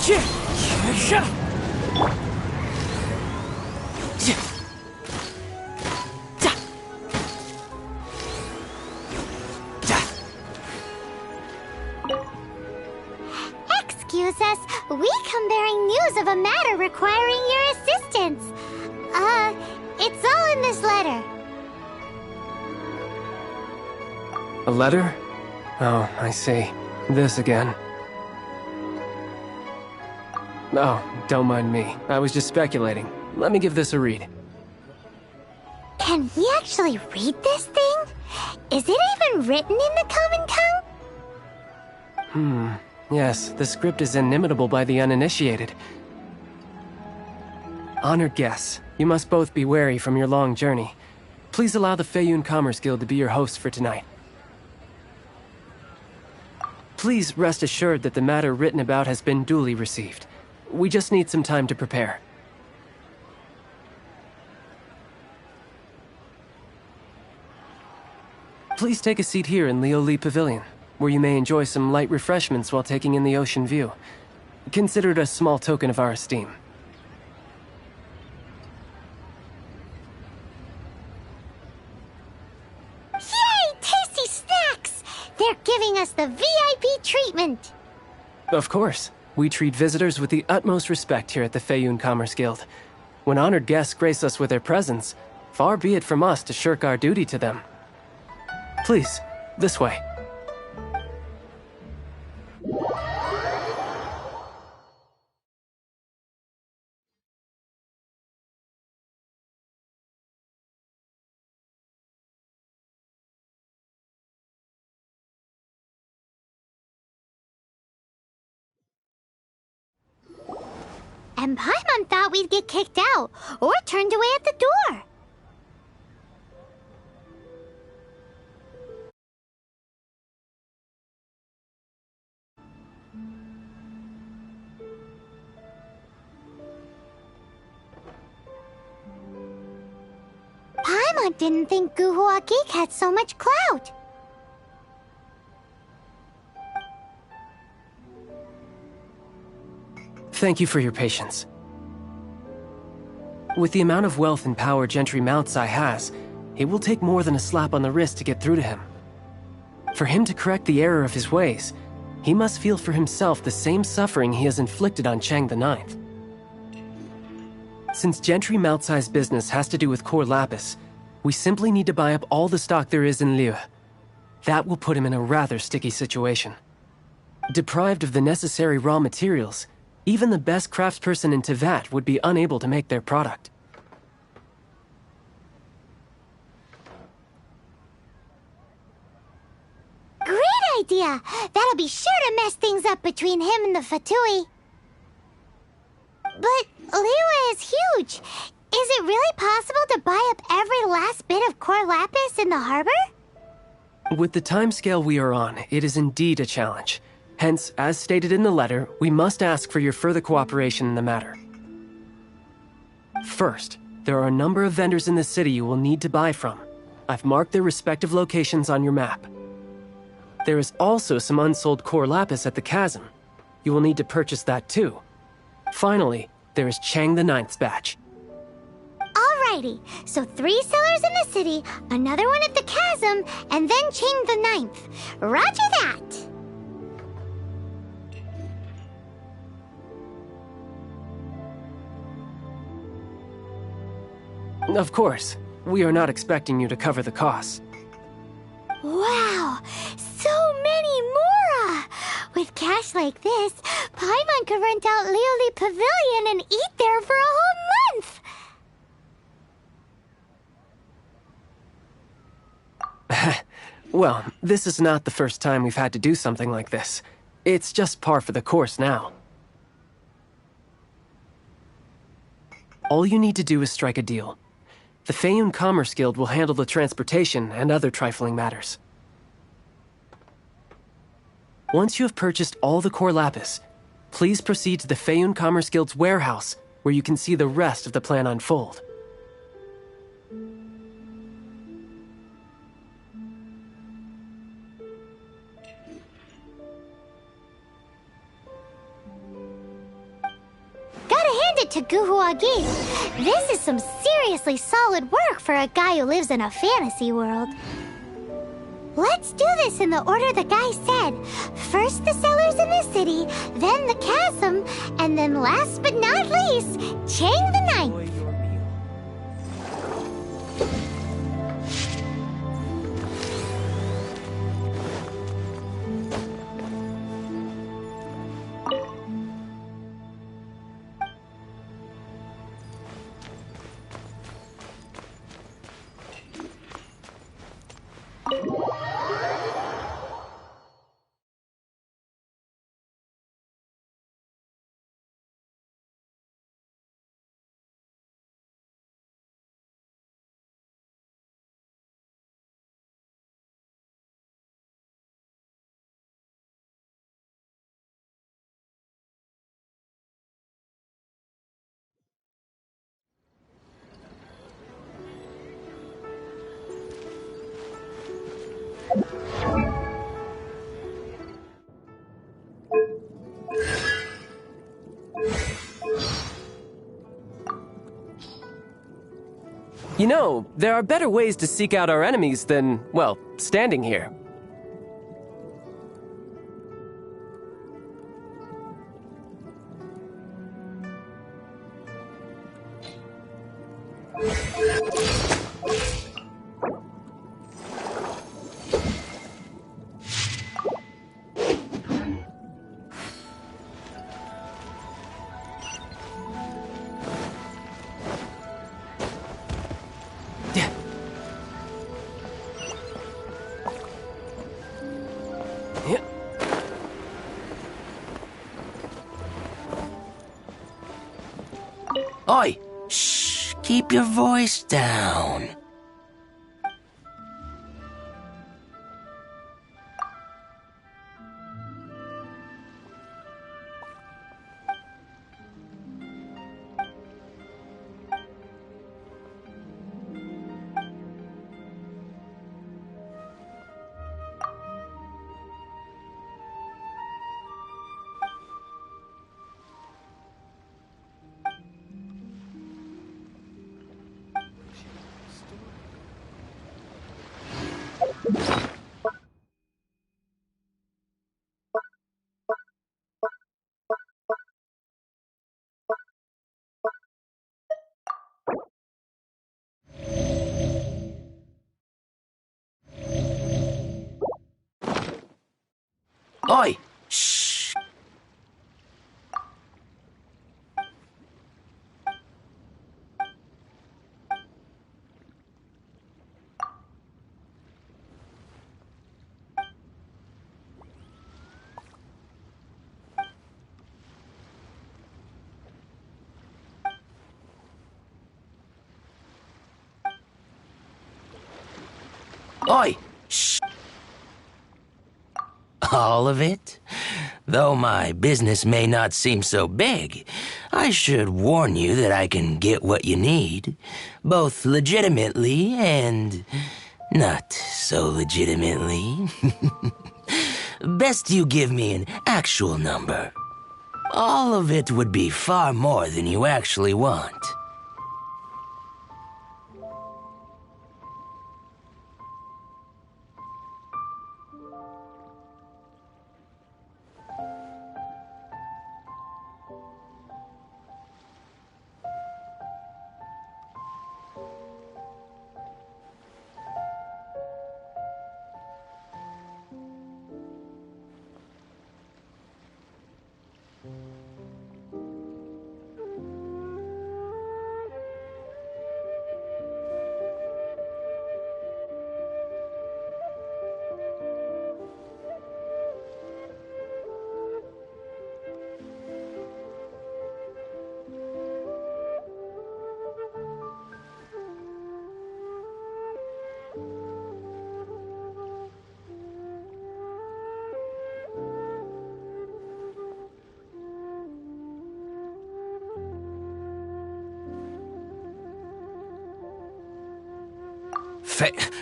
Excuse us, we come bearing news of a matter requiring your assistance. It's all in this letter. A letter? Oh, I see. This again. Oh, don't mind me. I was just speculating. Let me give this a read. Can we actually read this thing? Is it even written in the common tongue? Yes, the script is inimitable by the uninitiated. Honored guests, you must both be wary from your long journey. Please allow the Feiyun Commerce Guild to be your host for tonight. Please rest assured that the matter written about has been duly received. We just need some time to prepare. Please take a seat here in Liyue Pavilion, where you may enjoy some light refreshments while taking in the ocean view. Consider it a small token of our esteem. Yay! Tasty snacks! They're giving us the VIP treatment! Of course. We treat visitors with the utmost respect here at the Feiyun Commerce Guild. When honored guests grace us with their presence, far be it from us to shirk our duty to them. Please, this way. And Paimon thought we'd get kicked out, or turned away at the door. Paimon didn't think Guhua Geek had so much clout. Thank you for your patience. With the amount of wealth and power Gentry Moutsai has, it will take more than a slap on the wrist to get through to him. For him to correct the error of his ways, he must feel for himself the same suffering he has inflicted on Chang the Ninth. Since Gentry Moutsai's business has to do with core lapis, we simply need to buy up all the stock there is in Liyue. That will put him in a rather sticky situation. Deprived of the necessary raw materials, even the best craftsperson in Teyvat would be unable to make their product. Great idea! That'll be sure to mess things up between him and the Fatui. But Liyue is huge. Is it really possible to buy up every last bit of core lapis in the harbor? With the timescale we are on, it is indeed a challenge. Hence, as stated in the letter, we must ask for your further cooperation in the matter. First, there are a number of vendors in the city you will need to buy from. I've marked their respective locations on your map. There is also some unsold core lapis at the chasm. You will need to purchase that too. Finally, there is Chang the Ninth's batch. Alrighty, so 3 sellers in the city, another one at the chasm, and then Chang the Ninth. Roger that! Of course, we are not expecting you to cover the costs. Wow, so many mora! With cash like this, Paimon could rent out Liyue Pavilion and eat there for a whole month! Well, this is not the first time we've had to do something like this. It's just par for the course now. All you need to do is strike a deal. The Feiyun Commerce Guild will handle the transportation and other trifling matters. Once you have purchased all the core lapis, please proceed to the Feiyun Commerce Guild's warehouse, where you can see the rest of the plan unfold. it to Guhua Gate. This is some seriously solid work for a guy who lives in a fantasy world. Let's do this in the order the guy said. First the cellars in the city, then the chasm, and then last but not least, Chang the Ninth. You know, there are better ways to seek out our enemies than, well, standing here. Oi! Shh! Keep your voice down. Oi! Shh! Oi! Shh! All of it? Though my business may not seem so big, I should warn you that I can get what you need, both legitimately and not so legitimately. Best you give me an actual number. All of it would be far more than you actually want.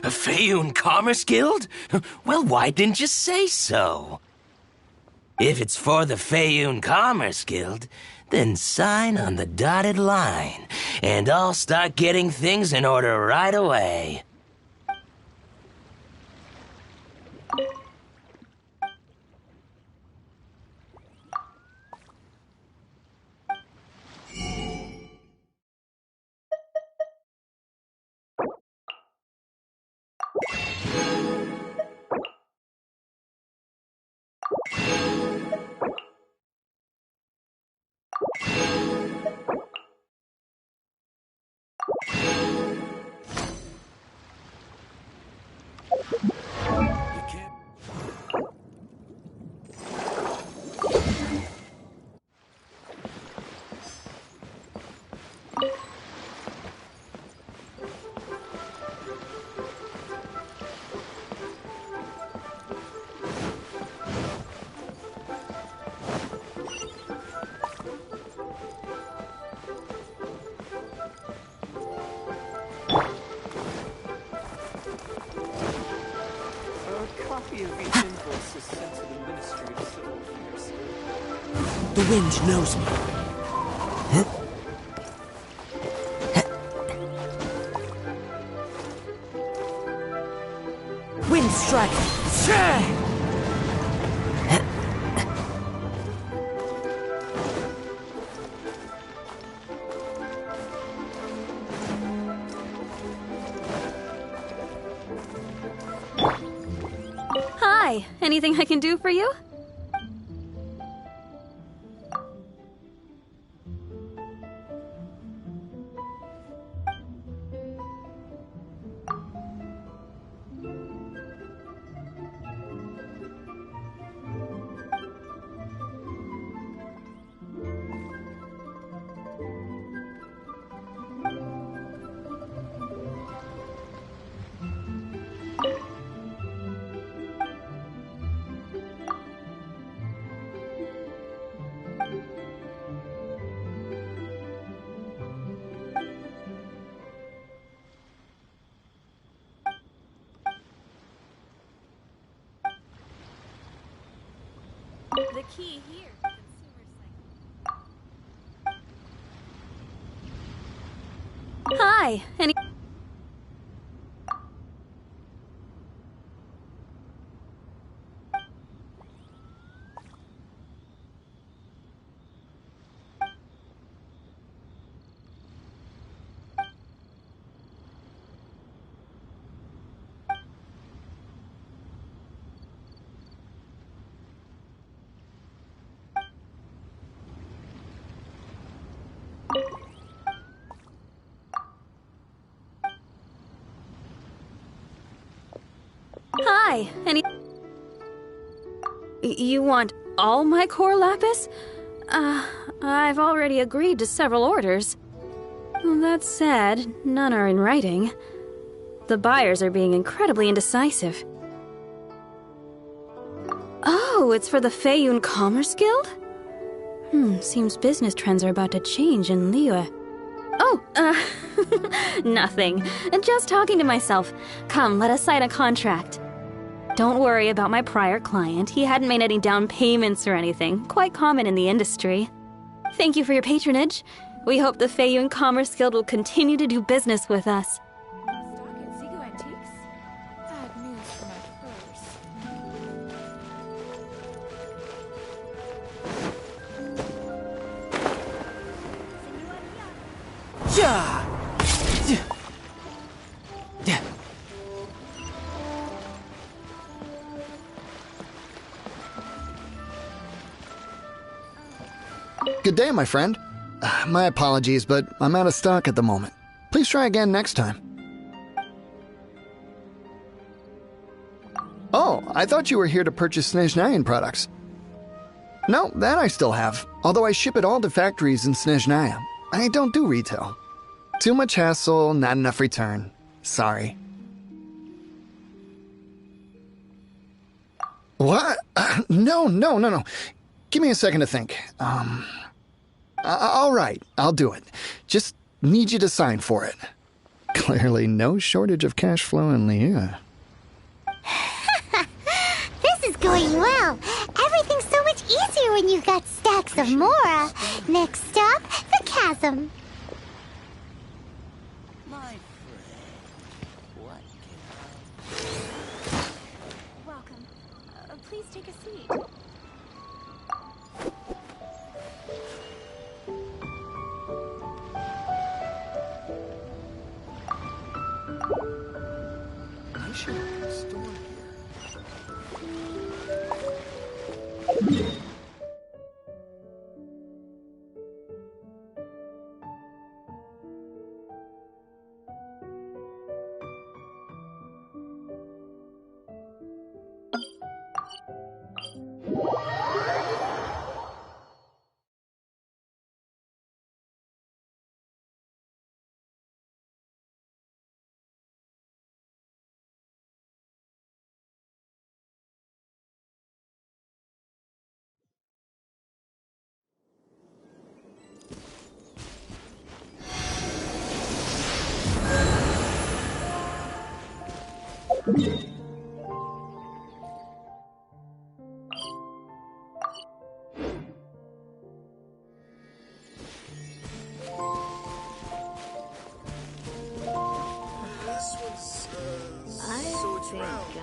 Fayoun Commerce Guild? Well, why didn't you say so? If it's for the Fayoun Commerce Guild, then sign on the dotted line, and I'll start getting things in order right away. The wind knows me. Wind strike! Hi, anything I can do for you? The key here. Hi, any... Hi, any... You want all my core lapis? I've already agreed to several orders. That said, none are in writing. The buyers are being incredibly indecisive. Oh, it's for the Feiyun Commerce Guild? Seems business trends are about to change in Liyue. Oh, nothing. Just talking to myself. Come, let us sign a contract. Don't worry about my prior client. He hadn't made any down payments or anything. Quite common in the industry. Thank you for your patronage. We hope the Feiyun Commerce Guild will continue to do business with us. Good day, my friend. My apologies, but I'm out of stock at the moment. Please try again next time. Oh, I thought you were here to purchase Snezhnayan products. No, that I still have, although I ship it all to factories in Snezhnaya. I don't do retail. Too much hassle, not enough return. Sorry. What? No. Give me a second to think. All right, I'll do it. Just need you to sign for it. Clearly no shortage of cash flow in Liyue. This is going well. Everything's so much easier when you got stacks of Mora. Next stop, the chasm. My friend, what Welcome. Please take a seat. I should have a store here.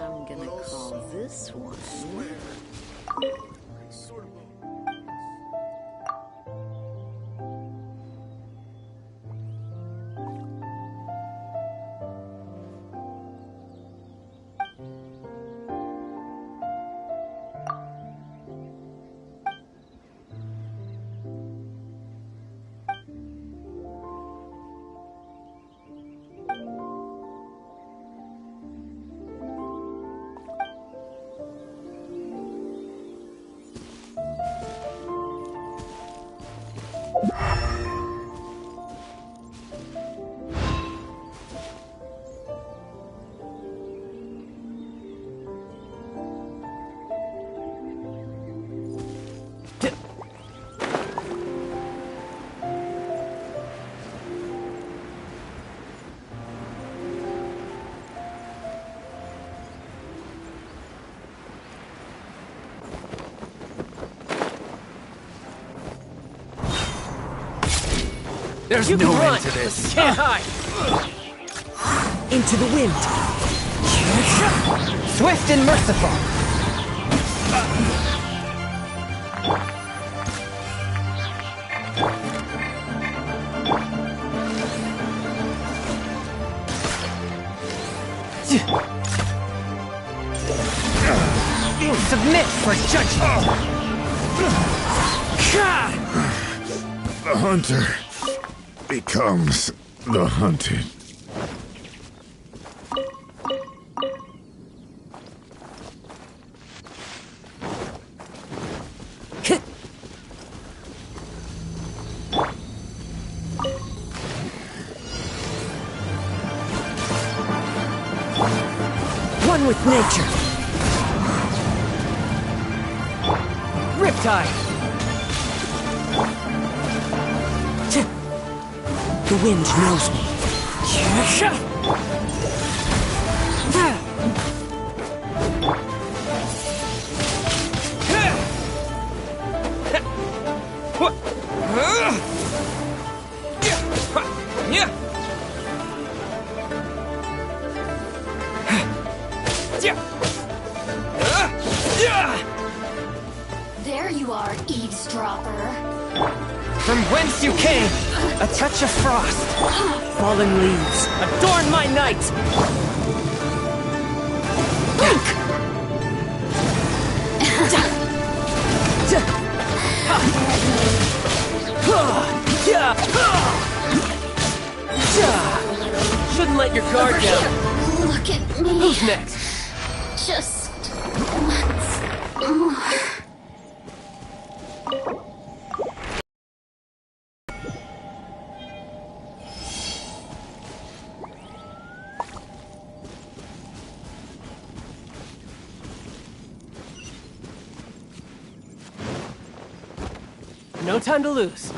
I'm gonna call this one. There's no end to this. Can't hide. Into the wind. Swift and merciful. Submit for judgment. The hunter becomes the hunted. One with nature. Riptide. The wind knows me. There you are, eavesdropper. From whence you came, a touch of frost. Fallen leaves, adorn my night! Shouldn't let your guard Over down. here. Look at me. Who's next? Just once more. No time to lose.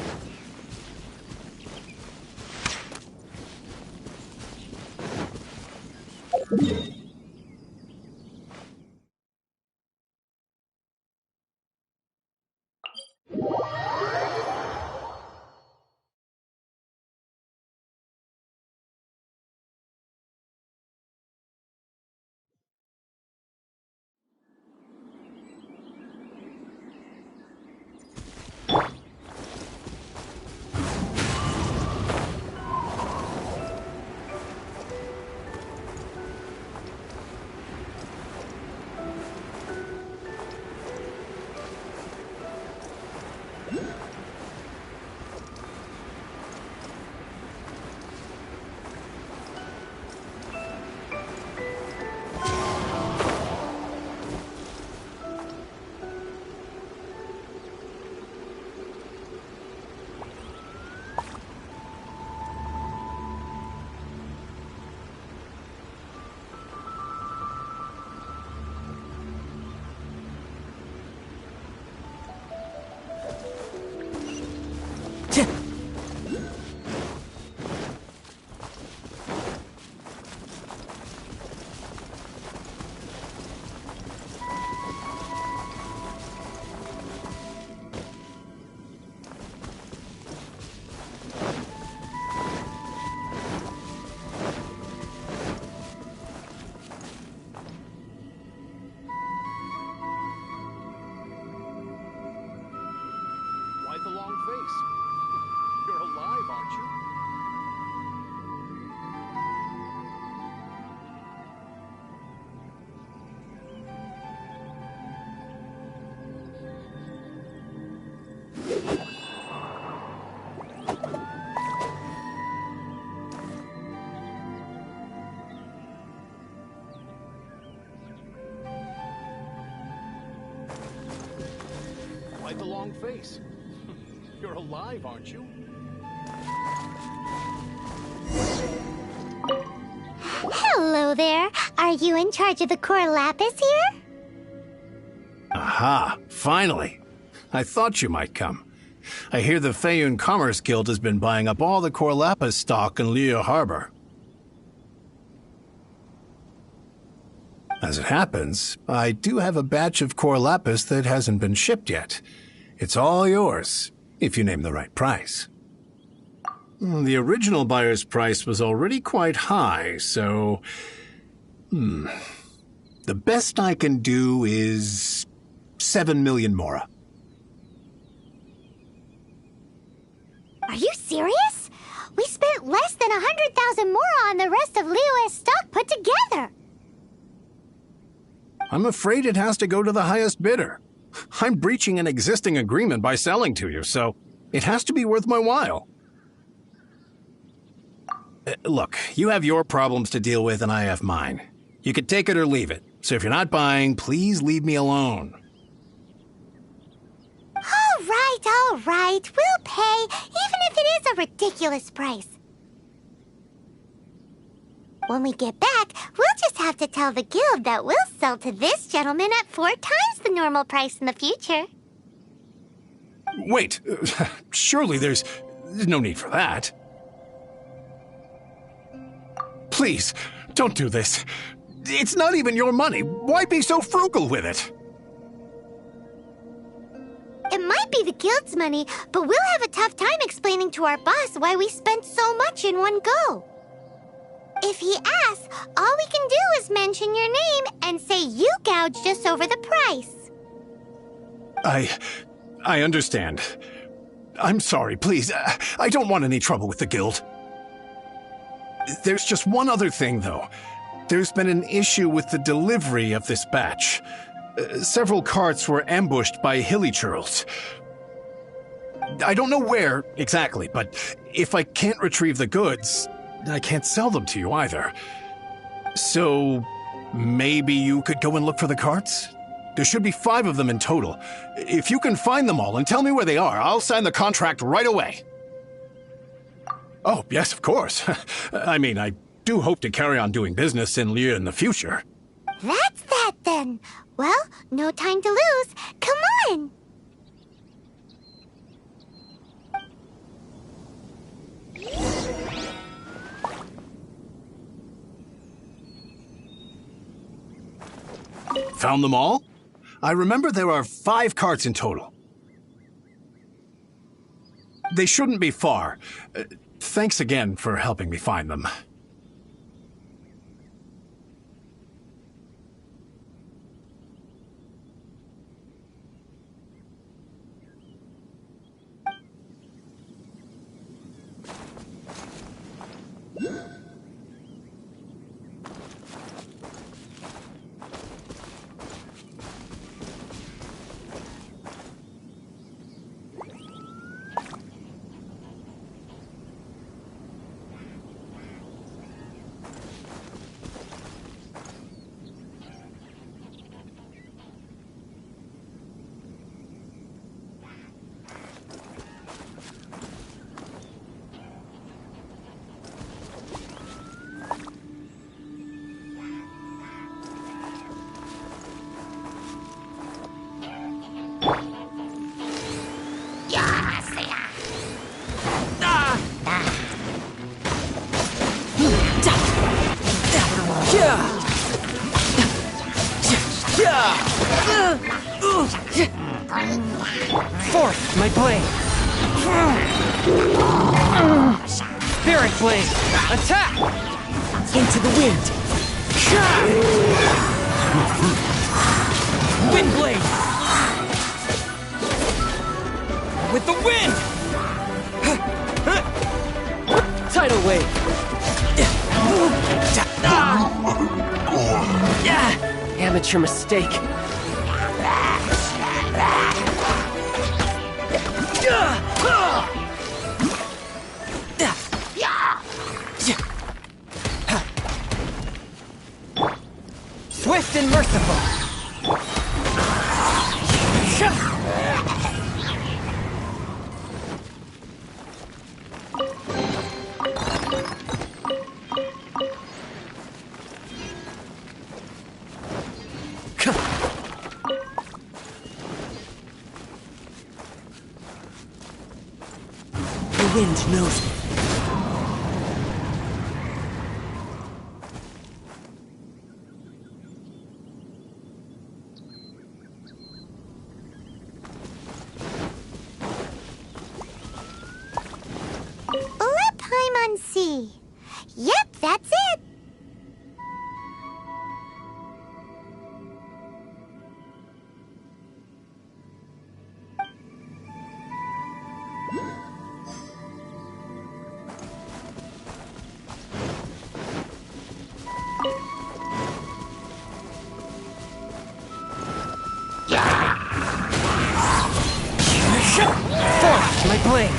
like a long face. You're alive, aren't you? Hello there. Are you in charge of the core lapis here? Aha, finally. I thought you might come. I hear the Feiyun Commerce Guild has been buying up all the core lapis stock in Liyue Harbor. As it happens, I do have a batch of core lapis that hasn't been shipped yet. It's all yours, if you name the right price. The original buyer's price was already quite high, so... The best I can do is... 7 million mora. Are you serious? We spent less than 100,000 mora on the rest of Liyue's stock put together. I'm afraid it has to go to the highest bidder. I'm breaching an existing agreement by selling to you, so it has to be worth my while. Look, you have your problems to deal with and I have mine. You could take it or leave it. So if you're not buying, please leave me alone. All right. We'll pay, even if it is a ridiculous price. When we get back, we'll just have to tell the guild that we'll sell to this gentleman at 4 times the normal price in the future. Wait, surely there's no need for that. Please, don't do this. It's not even your money. Why be so frugal with it? It might be the guild's money, but we'll have a tough time explaining to our boss why we spent so much in one go. If he asks, all we can do is mention your name and say you gouged us over the price. I understand. I'm sorry, please. I don't want any trouble with the guild. There's just one other thing, though. There's been an issue with the delivery of this batch. Several carts were ambushed by hilly churls. I don't know where exactly, but if I can't retrieve the goods, I can't sell them to you either. So maybe you could go and look for the carts? There should be 5 of them in total. If you can find them all and tell me where they are, I'll sign the contract right away. Oh, yes, of course. I mean, I do hope to carry on doing business in Liyue in the future. That's that then. Well, no time to lose. Come on! Found them all? I remember there are 5 carts in total. They shouldn't be far. Thanks again for helping me find them. Fourth, my blade. Spirit blade. Attack! Into the wind. Wind blade. With the wind. Tidal wave. Amateur mistake. Swift and merciful. wind knows it. Let Paimon see. Yep, that's it. Forth, my blade!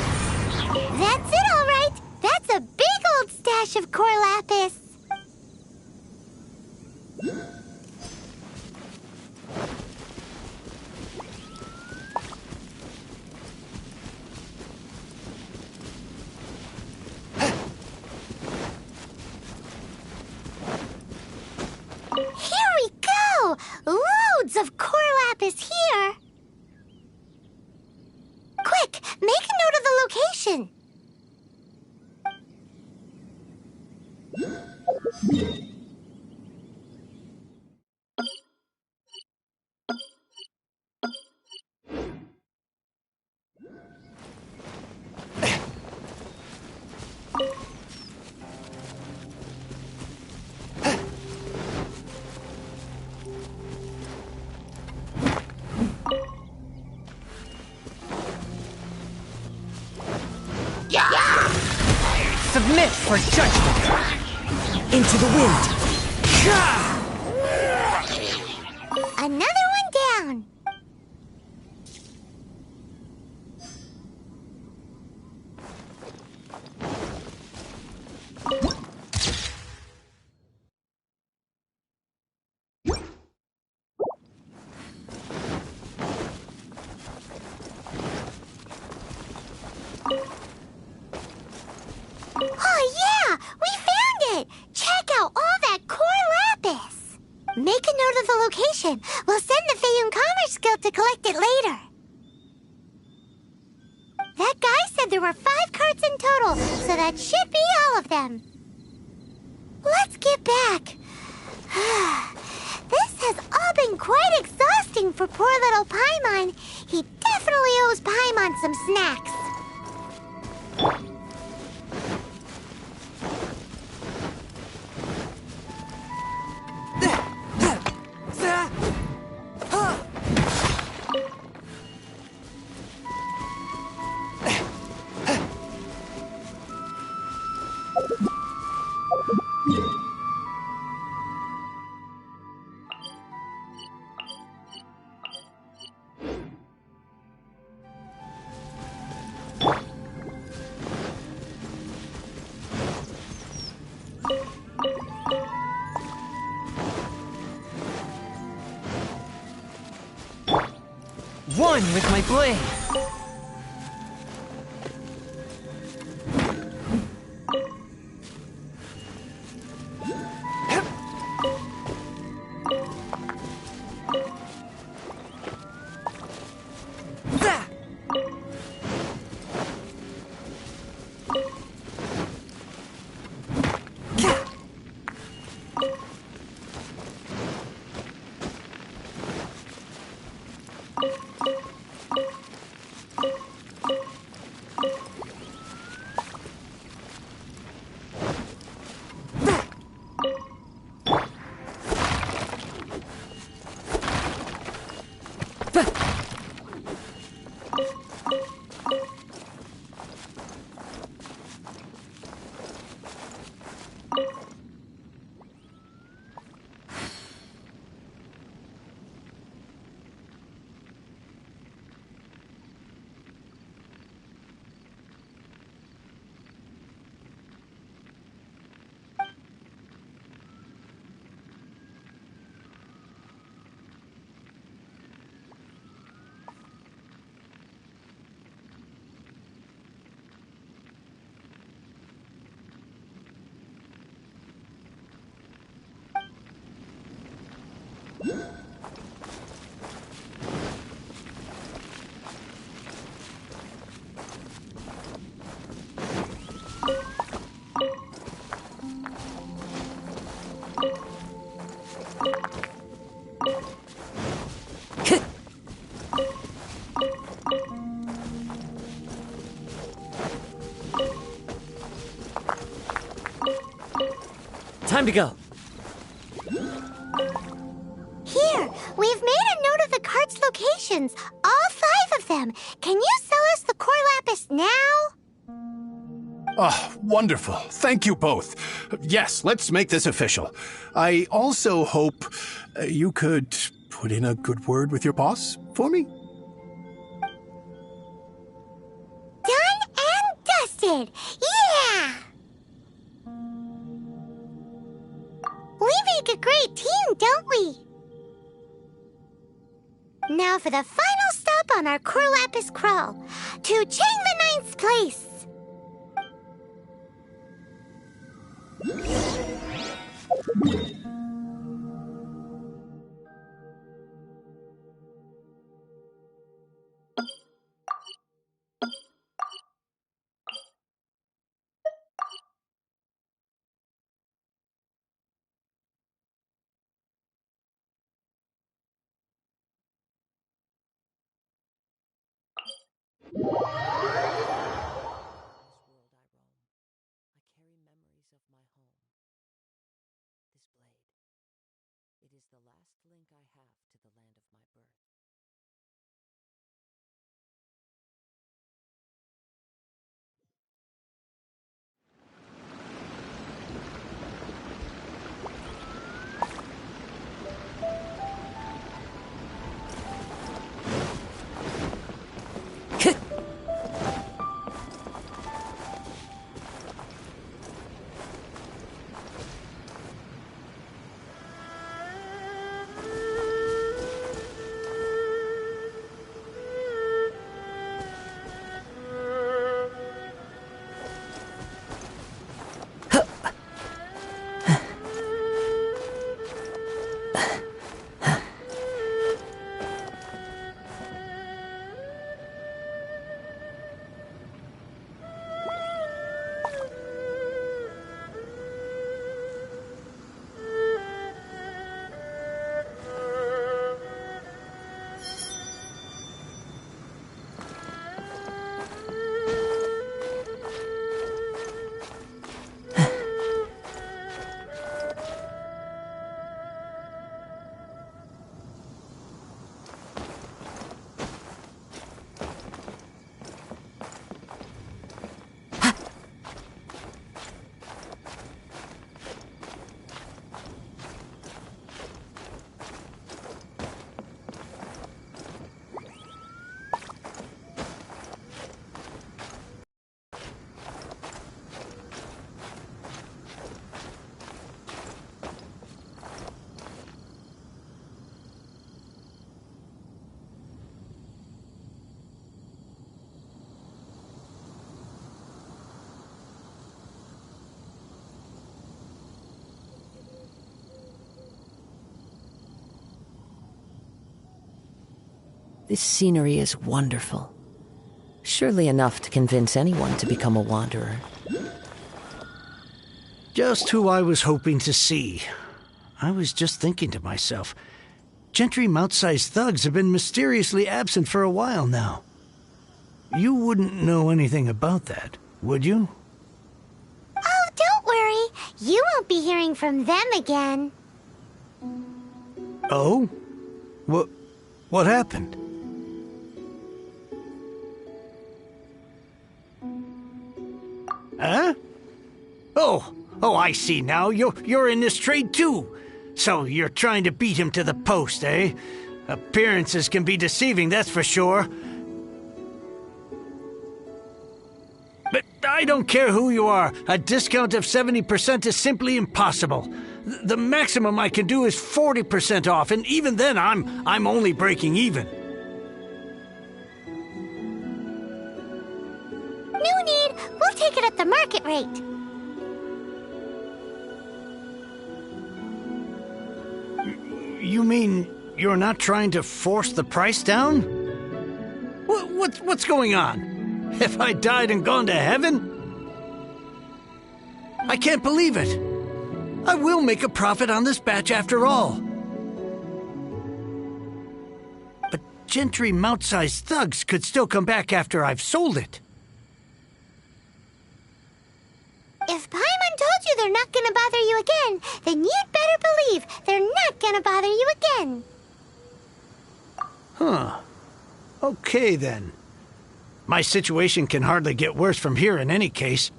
That's it, all right. That's a big old stash of core lapis. Here we go! Loads of core lapis here. Quick, make a note of the location. Submit for judgment! Into the wind. Another one down. Oh yeah, we found it! Check out all that core lapis! Make a note of the location. We'll send the Fayum Commerce Guild to collect it later. That guy said there were 5 carts in total, so that should be all of them. Let's get back. This has all been quite exhausting for poor little Paimon. He definitely owes Paimon some snacks. One with my blade! Time to go. Here, we've made a note of the cart's locations. All 5 of them. Can you sell us the core lapis now? Oh, wonderful. Thank you both. Yes, let's make this official. I also hope you could put in a good word with your boss for me. Done and dusted. Yeah! We make a great team, don't we? Now for the final stop on our core lapis crawl, to Chang the Ninth's place. It is the last link I have to the land of my birth. This scenery is wonderful. Surely enough to convince anyone to become a wanderer. Just who I was hoping to see. I was just thinking to myself, gentry mouth-sized thugs have been mysteriously absent for a while now. You wouldn't know anything about that, would you? Oh, don't worry. You won't be hearing from them again. Oh? What happened? Huh? Oh, I see now. You're in this trade too. So you're trying to beat him to the post, eh? Appearances can be deceiving, that's for sure. But I don't care who you are. A discount of 70% is simply impossible. The maximum I can do is 40% off, and even then I'm only breaking even. No need. We'll take it at the market rate. You mean you're not trying to force the price down? What's going on? Have I died and gone to heaven? I can't believe it. I will make a profit on this batch after all. But gentry mouth-sized thugs could still come back after I've sold it. If Paimon told you they're not gonna bother you again, then you'd better believe they're not gonna bother you again. Huh. Okay, then. My situation can hardly get worse from here in any case.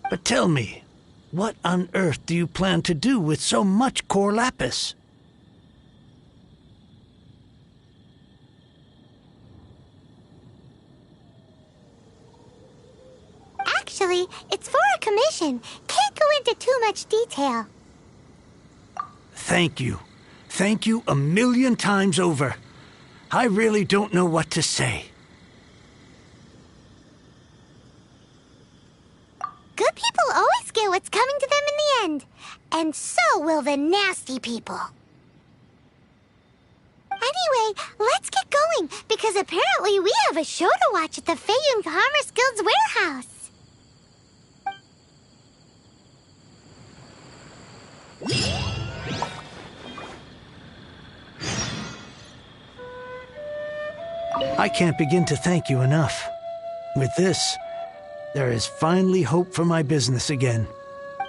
But tell me, what on earth do you plan to do with so much core lapis? Actually, it's for a commission. Can't go into too much detail. Thank you. Thank you 1,000,000 times over. I really don't know what to say. Good people always get what's coming to them in the end. And so will the nasty people. Anyway, let's get going, because apparently we have a show to watch at the Feiyun Commerce Guild's warehouse. I can't begin to thank you enough. With this, there is finally hope for my business again.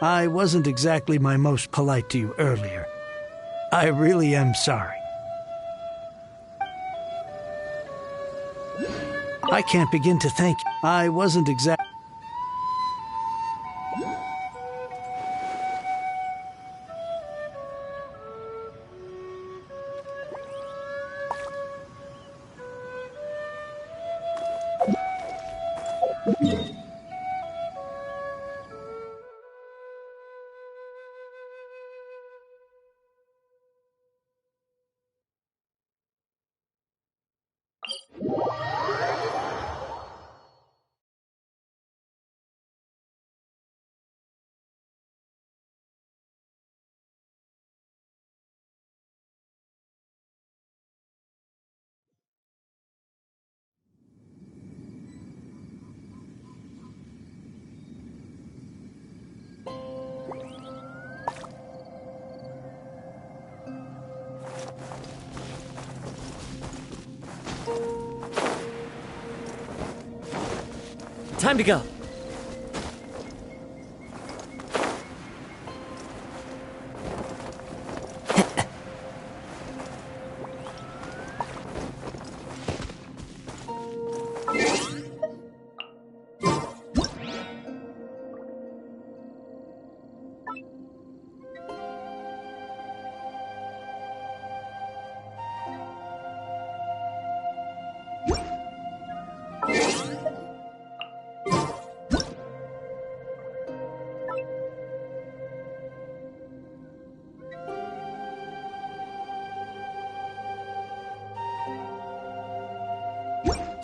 I wasn't exactly my most polite to you earlier. I really am sorry. I can't begin to thank you. I wasn't exactly... Time to go.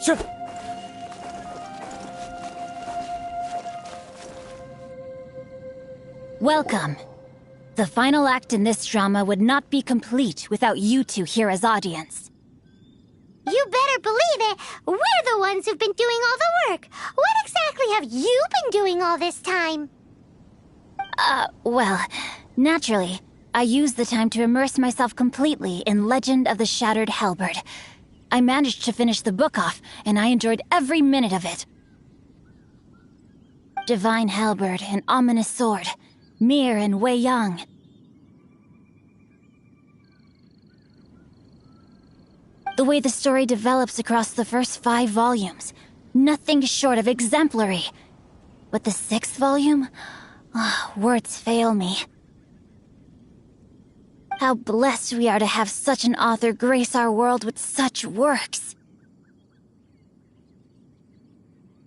Sure. Welcome. The final act in this drama would not be complete without you two here as audience. You better believe it. We're the ones who've been doing all the work. What exactly have you been doing all this time? Well, naturally, I used the time to immerse myself completely in Legend of the Shattered Halberd. I managed to finish the book off, and I enjoyed every minute of it. Divine Halberd, an ominous sword. Mir and Wei Yang. The way the story develops across the first 5 volumes, nothing short of exemplary. But the 6th volume? Words fail me. How blessed we are to have such an author grace our world with such works.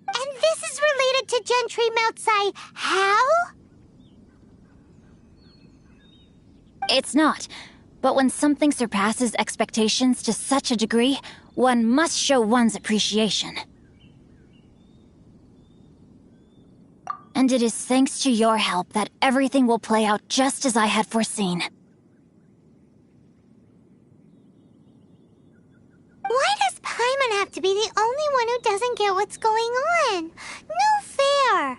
And this is related to Gentry Moutsai. How? It's not. But when something surpasses expectations to such a degree, one must show one's appreciation. And it is thanks to your help that everything will play out just as I had foreseen. Why does Paimon have to be the only one who doesn't get what's going on? No fair.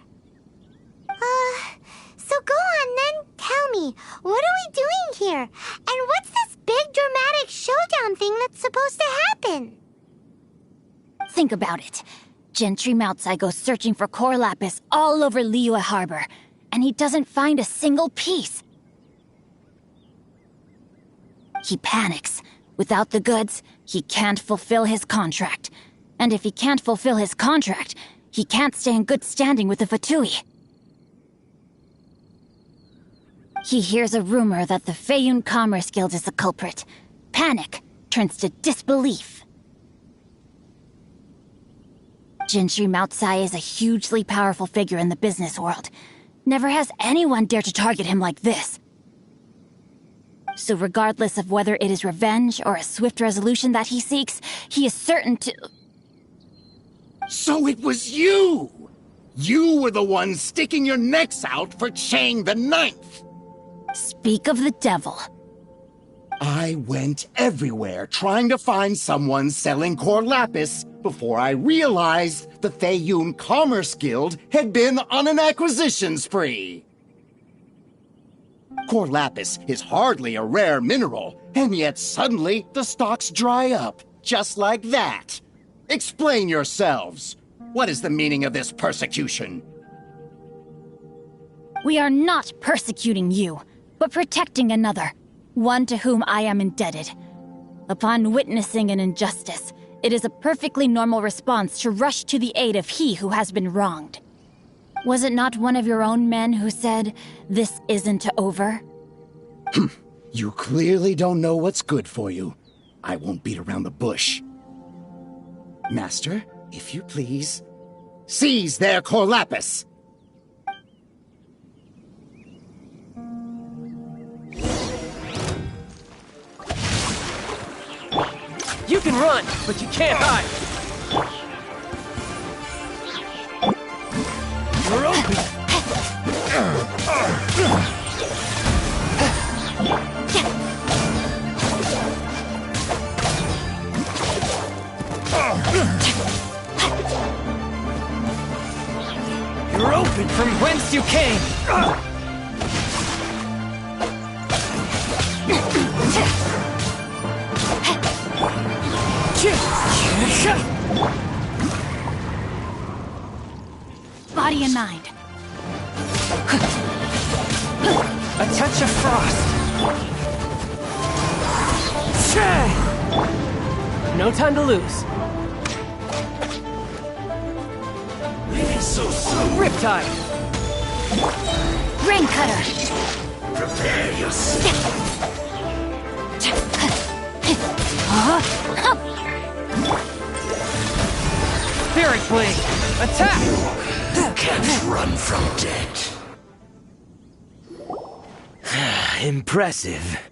So go on then, tell me, what are we doing here? And what's this big dramatic showdown thing that's supposed to happen? Think about it. Gentry Moutsai goes searching for core lapis all over Liyue Harbor. and he doesn't find a single piece. He panics. Without the goods, he can't fulfill his contract. And if he can't fulfill his contract, he can't stay in good standing with the Fatui. He hears a rumor that the Feiyun Commerce Guild is the culprit. Panic turns to disbelief. Gentry Moutsai is a hugely powerful figure in the business world. Never has anyone dared to target him like this. So regardless of whether it is revenge or a swift resolution that he seeks, he is certain to... So it was you! You were the one sticking your necks out for Chang the Ninth! Speak of the devil. I went everywhere trying to find someone selling core lapis before I realized the Feiyun Commerce Guild had been on an acquisition spree. Core lapis is hardly a rare mineral, and yet suddenly the stocks dry up, just like that. Explain yourselves. What is the meaning of this persecution? We are not persecuting you, but protecting another, one to whom I am indebted. Upon witnessing an injustice, it is a perfectly normal response to rush to the aid of he who has been wronged. Was it not one of your own men who said, "This isn't over"? You clearly don't know what's good for you. I won't beat around the bush. Master, if you please, seize their core lapis! You can run, but you can't hide. You're open. You're open from whence you came. Body and mind. A touch of frost. No time to lose. So soon. Riptide. Rain cutter. Prepare yourself. Spirit Blade. Attack! You can't run from death. Impressive.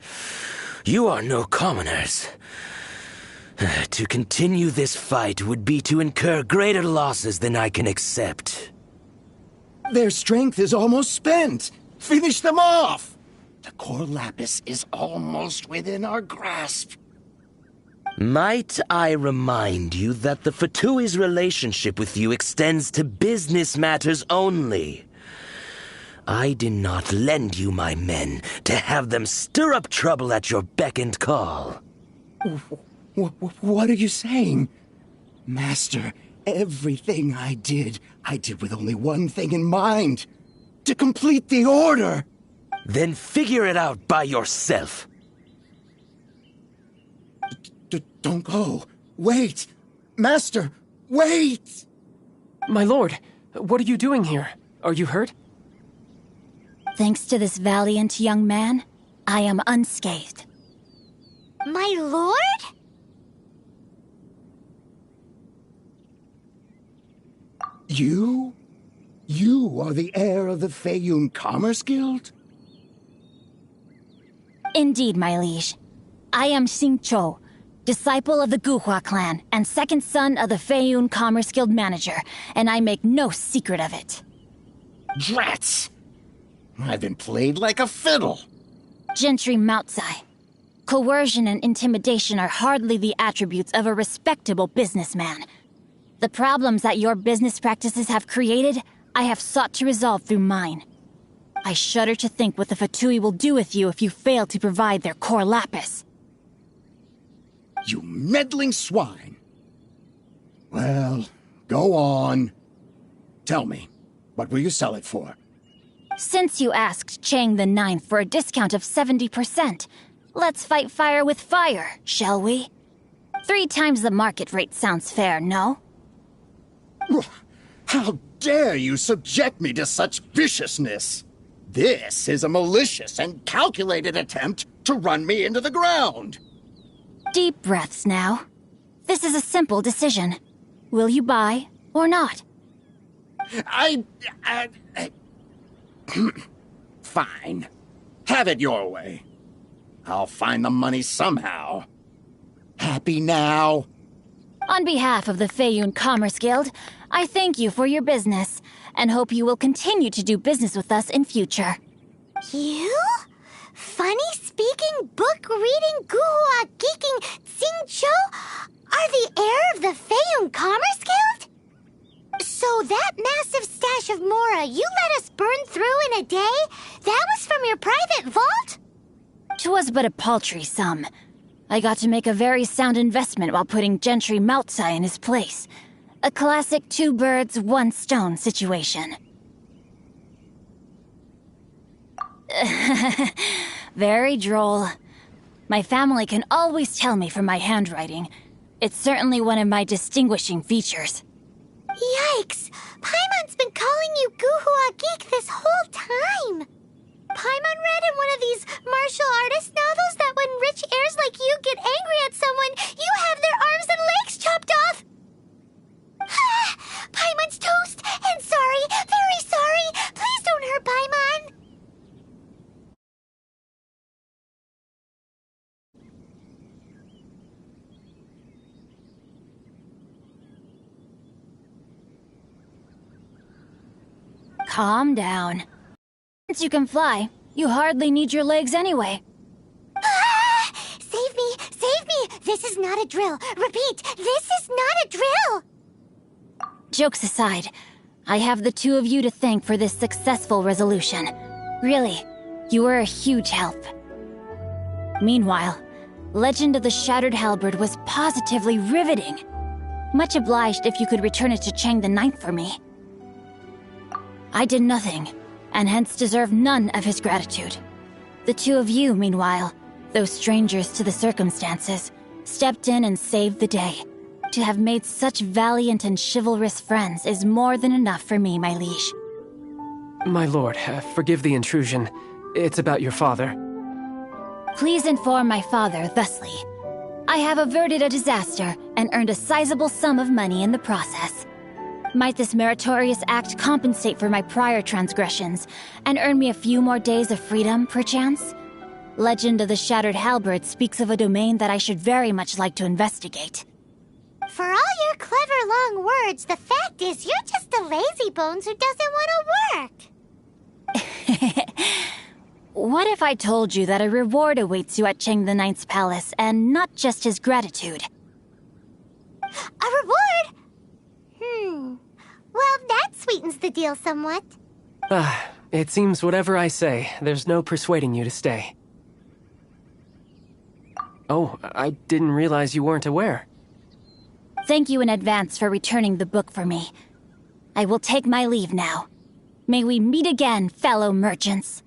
You are no commoners. To continue this fight would be to incur greater losses than I can accept. Their strength is almost spent. Finish them off! The core lapis is almost within our grasp. Might I remind you that the Fatui's relationship with you extends to business matters only? I did not lend you my men to have them stir up trouble at your beck and call. What are you saying? Master, everything I did with only one thing in mind. To complete the order! Then figure it out by yourself. Don't go. Wait! Master, wait! My lord, what are you doing here? Are you hurt? Thanks to this valiant young man, I am unscathed. My lord? You? You are the heir of the Feiyun Commerce Guild? Indeed, my liege. I am Xing Chou, disciple of the Guhua clan and second son of the Feiyun Commerce Guild manager, and I make no secret of it. Drats! I've been played like a fiddle. Gentry Moutsai. Coercion and intimidation are hardly the attributes of a respectable businessman. The problems that your business practices have created, I have sought to resolve through mine. I shudder to think what the Fatui will do with you if you fail to provide their core lapis. You meddling swine! Well, go on. Tell me, what will you sell it for? Since you asked Chang the Ninth for a discount of 70%, let's fight fire with fire, shall we? 3 times the market rate sounds fair, no? How dare you subject me to such viciousness? This is a malicious and calculated attempt to run me into the ground. Deep breaths now. This is a simple decision. Will you buy or not? Fine. Have it your way. I'll find the money somehow. Happy now? On behalf of the Feiyun Commerce Guild, I thank you for your business, and hope you will continue to do business with us in future. You? Funny-speaking, book-reading, guhua geeking Xingqiu are the heir of the Feiyun Commerce Guild? So that massive stash of Mora you let us burn through in a day, that was from your private vault? 'Twas but a paltry sum. I got to make a very sound investment while putting Gentry Maltsai in his place. A classic 2 birds, 1 stone situation. Very droll. My family can always tell me from my handwriting. It's certainly one of my distinguishing features. Yikes! Paimon's been calling you Guhua Geek this whole time! Paimon read in one of these martial artist novels that when rich heirs like you get angry at someone, you have their arms and legs chopped off! Paimon's toast! And sorry, very sorry! Please don't hurt Paimon! Calm down. Since you can fly, you hardly need your legs anyway. Save me! Save me! This is not a drill! Repeat, this is not a drill! Jokes aside, I have the 2 of you to thank for this successful resolution. Really, you were a huge help. Meanwhile, Legend of the Shattered Halberd was positively riveting. Much obliged if you could return it to Chang the Ninth for me. I did nothing, and hence deserve none of his gratitude. The 2 of you, meanwhile, though strangers to the circumstances, stepped in and saved the day. To have made such valiant and chivalrous friends is more than enough for me, my liege. My lord, forgive the intrusion. It's about your father. Please inform my father thusly. I have averted a disaster and earned a sizable sum of money in the process. Might this meritorious act compensate for my prior transgressions and earn me a few more days of freedom, perchance? Legend of the Shattered Halberd speaks of a domain that I should very much like to investigate. For all your clever long words, the fact is you're just a lazy bones who doesn't want to work. What if I told you that a reward awaits you at Chang the Ninth's palace, and not just his gratitude? A reward? Well, that sweetens the deal somewhat. It seems whatever I say, there's no persuading you to stay. Oh, I didn't realize you weren't aware. Thank you in advance for returning the book for me. I will take my leave now. May we meet again, fellow merchants.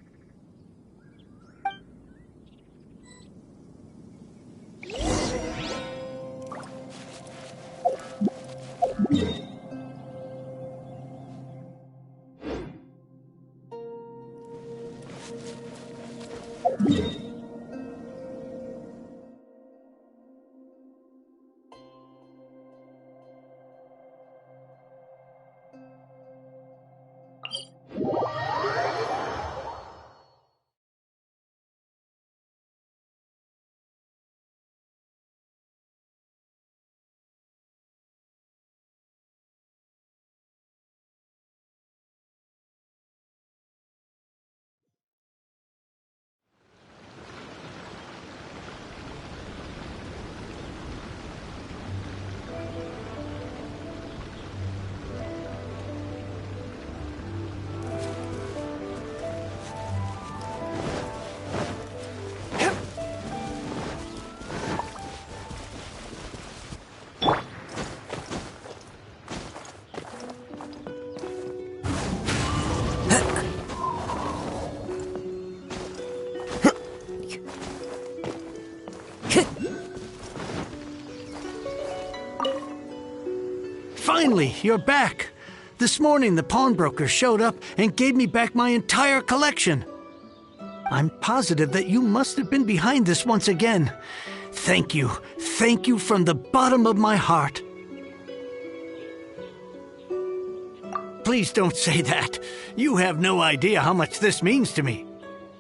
Finally, you're back. This morning, the pawnbroker showed up and gave me back my entire collection. I'm positive that you must have been behind this once again. Thank you. Thank you from the bottom of my heart. Please don't say that. You have no idea how much this means to me.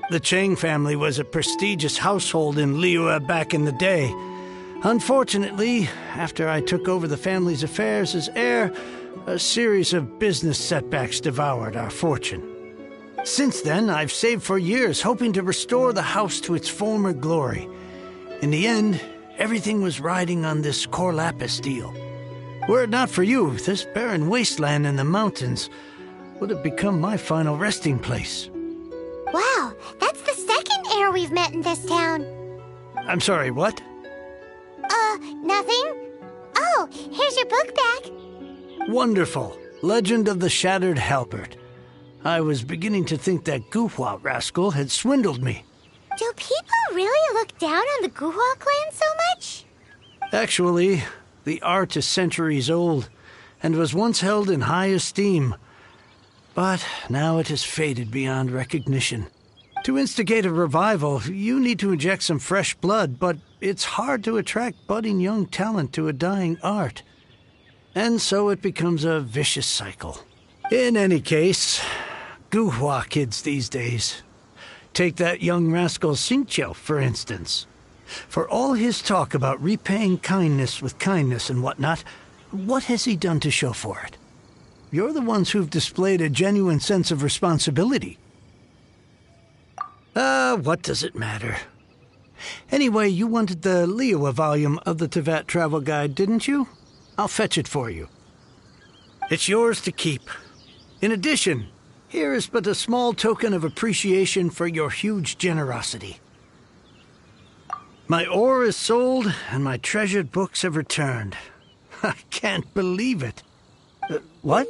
The Chang family was a prestigious household in Liyue back in the day. Unfortunately, after I took over the family's affairs as heir, a series of business setbacks devoured our fortune. Since then, I've saved for years, hoping to restore the house to its former glory. In the end, everything was riding on this core lapis deal. Were it not for you, this barren wasteland in the mountains would have become my final resting place. Wow, that's the second heir we've met in this town. I'm sorry, what? Nothing. Oh, here's your book back. Wonderful. Legend of the Shattered Halberd. I was beginning to think that Guhua rascal had swindled me. Do people really look down on the Guhua clan so much? Actually, the art is centuries old and was once held in high esteem. But now it has faded beyond recognition. To instigate a revival, you need to inject some fresh blood, but it's hard to attract budding young talent to a dying art. And so it becomes a vicious cycle. In any case, Guhua kids these days. Take that young rascal Xingqiu, for instance. For all his talk about repaying kindness with kindness and whatnot, what has he done to show for it? You're the ones who've displayed a genuine sense of responsibility. What does it matter? Anyway, you wanted the Liyue volume of the Tevat Travel Guide, didn't you? I'll fetch it for you. It's yours to keep. In addition, here is but a small token of appreciation for your huge generosity. My ore is sold, and my treasured books have returned. I can't believe it. What?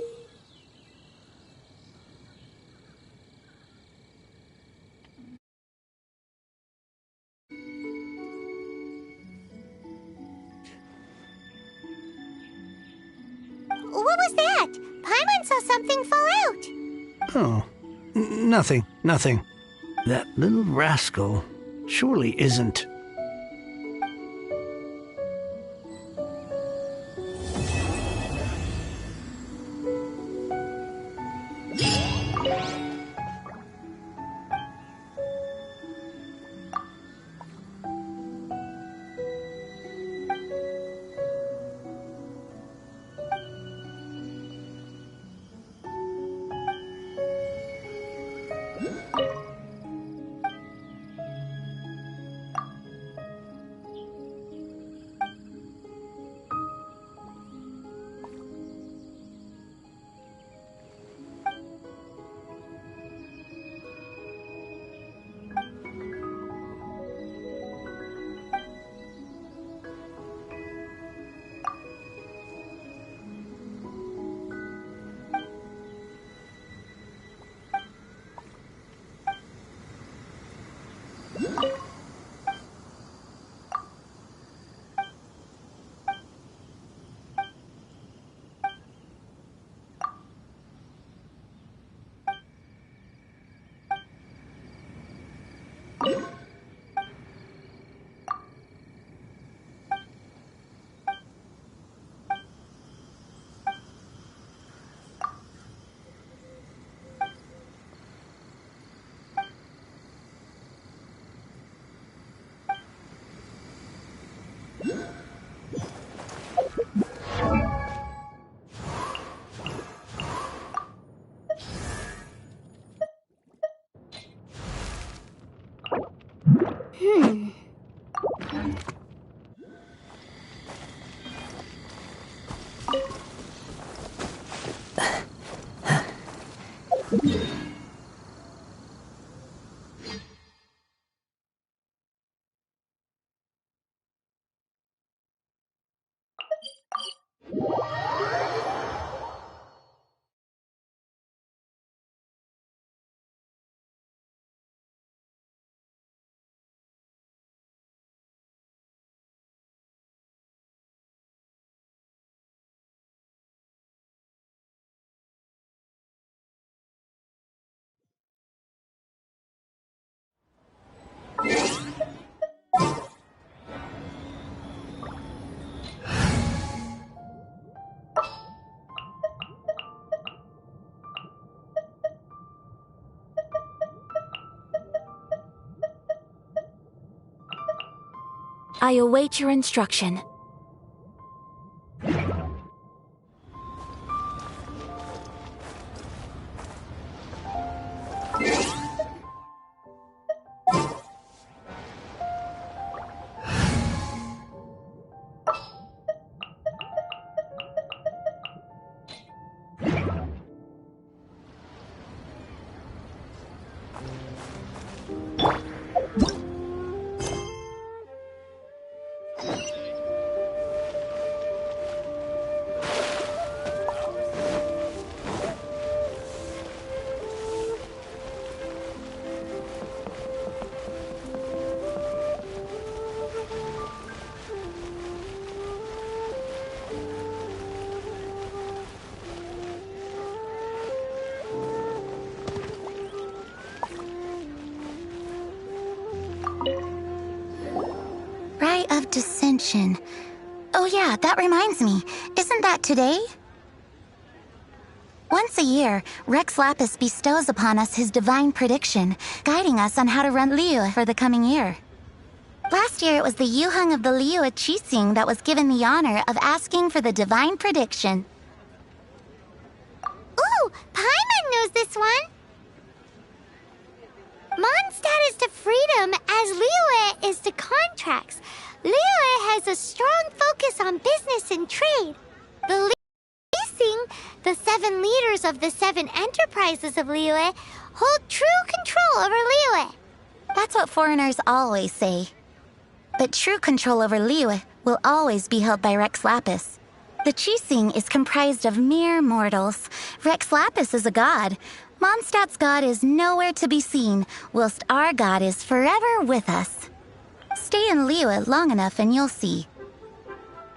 What was that? Paimon saw something fall out. Oh, nothing. That little rascal surely isn't. I await your instruction. Rite of Dissension. Oh yeah, that reminds me. Isn't that today? Once a year, Rex Lapis bestows upon us his divine prediction, guiding us on how to run Liyue for the coming year. Last year it was the Yuheng of the Liyue Qixing that was given the honor of asking for the divine prediction. Ooh, Paimon knows this one! Mondstadt is to freedom as Liyue is to contracts. Liyue has a strong focus on business and trade. The Leasing, the 7 leaders of the 7 enterprises of Liyue, hold true control over Liyue. That's what foreigners always say. But true control over Liyue will always be held by Rex Lapis. The Qixing is comprised of mere mortals. Rex Lapis is a god. Mondstadt's god is nowhere to be seen, whilst our god is forever with us. Stay in Liyue long enough and you'll see.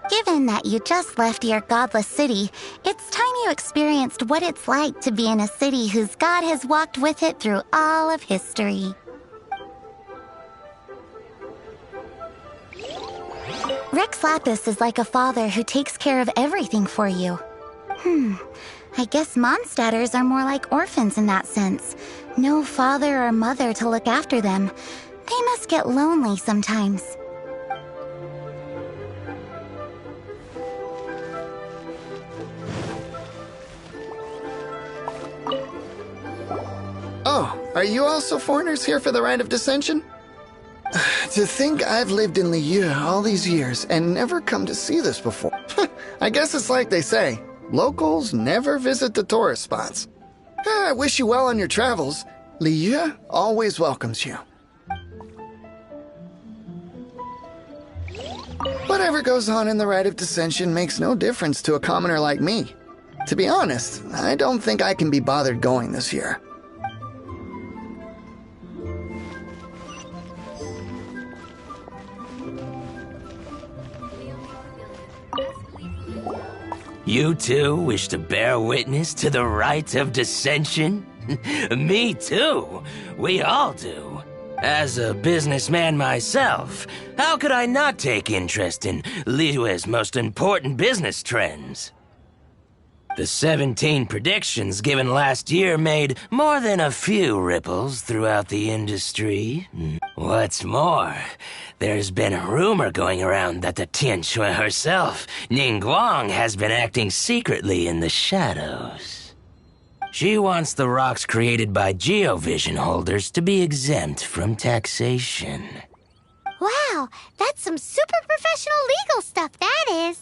Given that you just left your godless city, it's time you experienced what it's like to be in a city whose god has walked with it through all of history. Rex Lapis is like a father who takes care of everything for you. I guess Mondstadters are more like orphans in that sense. No father or mother to look after them. They must get lonely sometimes. Oh, are you also foreigners here for the Rite of Dissension? To think I've lived in Liyue all these years and never come to see this before. I guess it's like they say, locals never visit the tourist spots. I wish you well on your travels. Liyue always welcomes you. Whatever goes on in the Rite of Dissension makes no difference to a commoner like me. To be honest, I don't think I can be bothered going this year. You too wish to bear witness to the Rite of Dissension? Me too. We all do. As a businessman myself, how could I not take interest in Liyue's most important business trends? The 17 predictions given last year made more than a few ripples throughout the industry. What's more, there's been a rumor going around that the Tianshui herself, Ningguang, has been acting secretly in the shadows. She wants the rocks created by Geovision holders to be exempt from taxation. Wow, that's some super professional legal stuff, that is.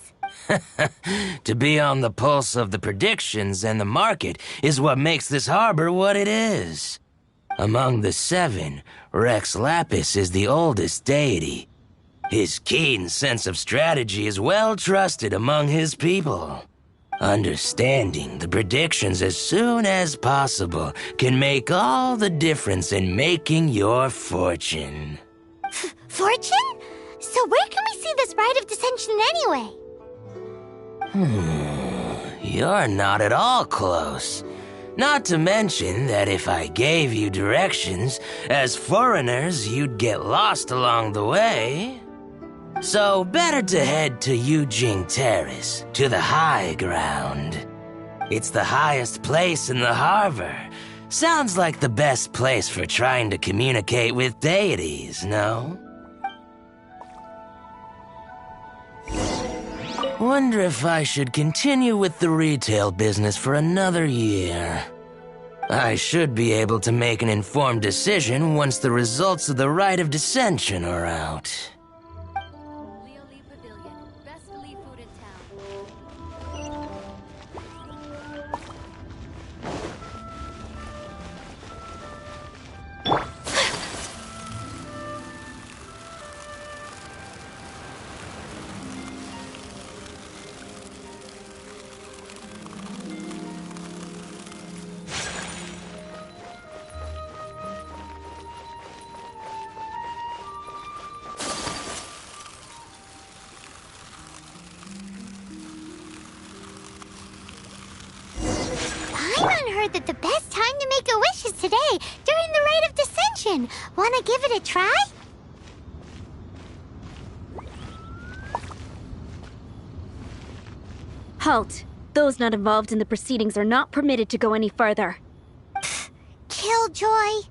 To be on the pulse of the predictions and the market is what makes this harbor what it is. Among the 7, Rex Lapis is the oldest deity. His keen sense of strategy is well trusted among his people. Understanding the predictions as soon as possible can make all the difference in making your fortune. Fortune? So where can we see this Rite of Dissension anyway? You're not at all close. Not to mention that if I gave you directions, as foreigners, you'd get lost along the way. So better to head to Yujing Terrace, to the high ground. It's the highest place in the harbor. Sounds like the best place for trying to communicate with deities, no? Wonder if I should continue with the retail business for another year. I should be able to make an informed decision once the results of the Rite of Dissension are out. Paimon heard that the best time to make a wish is today, during the Rite of Dissension. Wanna give it a try? Halt! Those not involved in the proceedings are not permitted to go any further. Killjoy.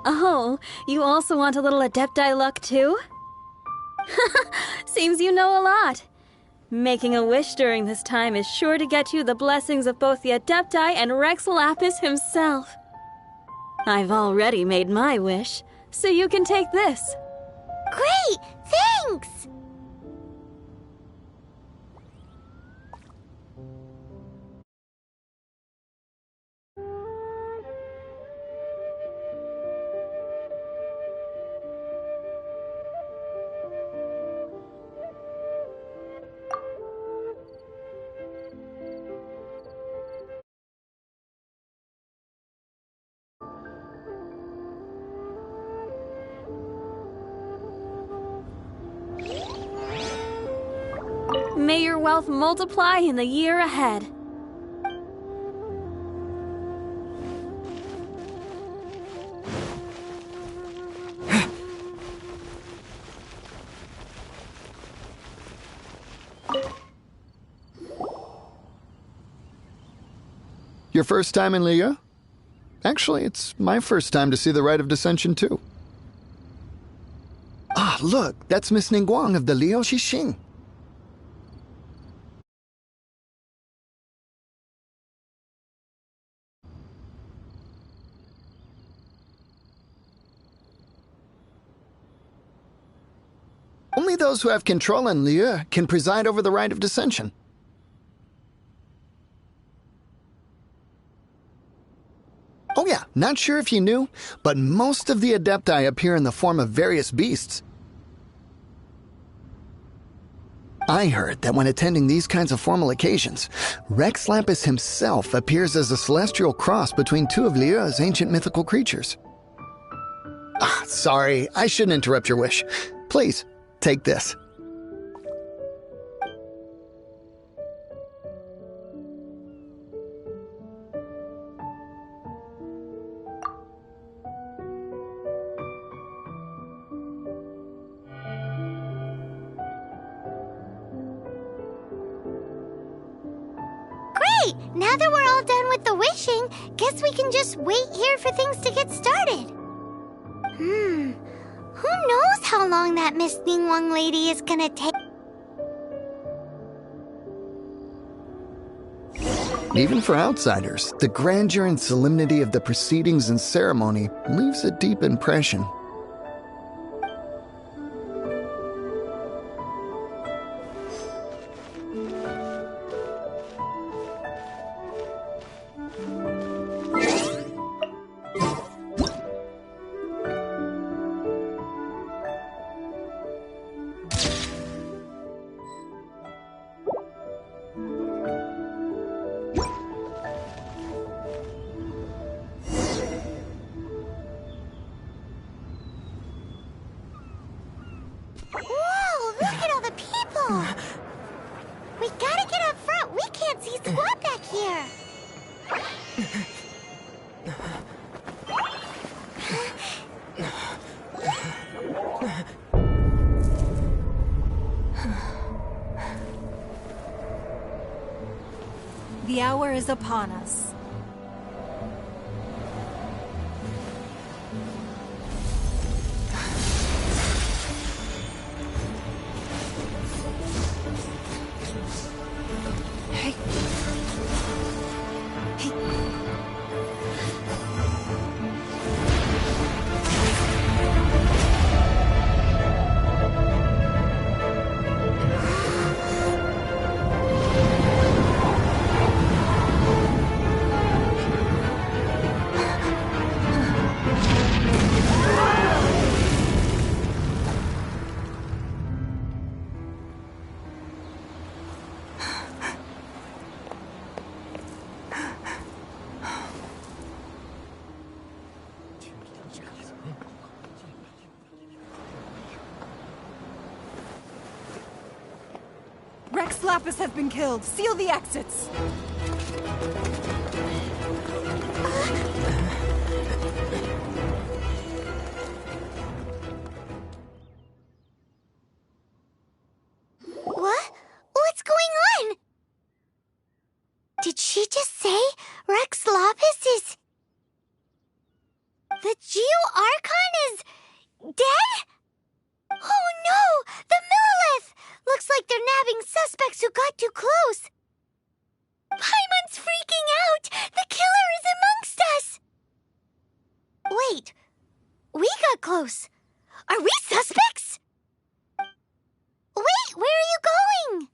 Oh, you also want a little Adepti luck too? Seems you know a lot. Making a wish during this time is sure to get you the blessings of both the Adepti and Rex Lapis himself. I've already made my wish, so you can take this. Great! Thanks! May your wealth multiply in the year ahead. Your first time in Liyue? Actually, it's my first time to see the Rite of Dissension, too. Ah, look, that's Miss Ningguang of the Liu Xixing. Only those who have control in Liyue can preside over the Rite of Dissension. Oh yeah, not sure if you knew, but most of the Adepti appear in the form of various beasts. I heard that when attending these kinds of formal occasions, Rex Lapis himself appears as a celestial cross between two of Liyue's ancient mythical creatures. Ah, sorry, I shouldn't interrupt your wish. Please, take this. Great! Now that we're all done with the wishing, guess we can just wait here for things to get started. Who knows how long that Miss Ningguang lady is gonna take? Even for outsiders, the grandeur and solemnity of the proceedings and ceremony leaves a deep impression. back here? The hour is upon us. Rex Lapis has been killed. Seal the exits. What? What's going on? Did she just say Rex Lapis is... The Geo-Archon is... dead? Oh no! The Millilith! Looks like they're nabbing suspects who got too close. Paimon's freaking out! The killer is amongst us! Wait. We got close. Are we suspects? Wait, where are you going?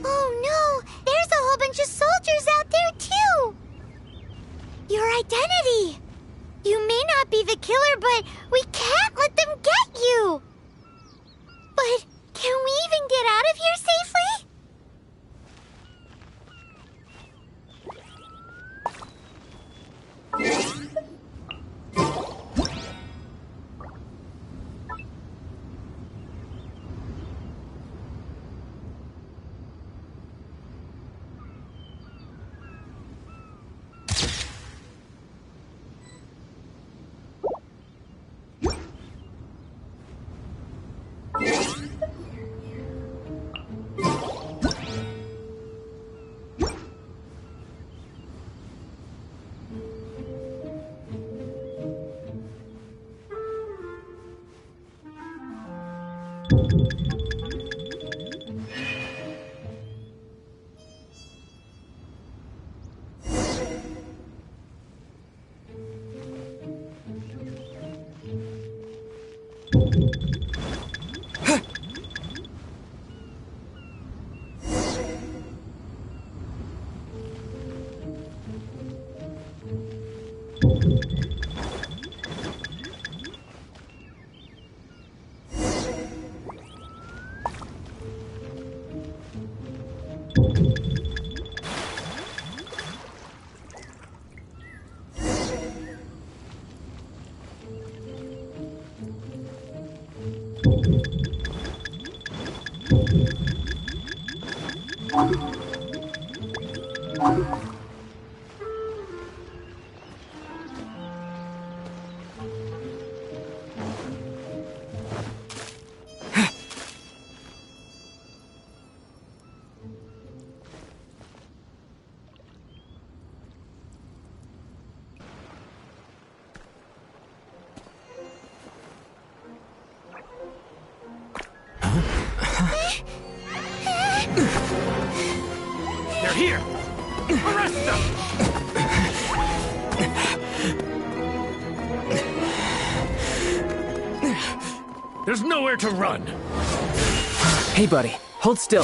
Oh no! There's a whole bunch of soldiers out there too! Your identity! You may not be the killer, but we can't let them get you! But can we even get out of here safely? They're here! Arrest them! There's nowhere to run! Hey, buddy. Hold still.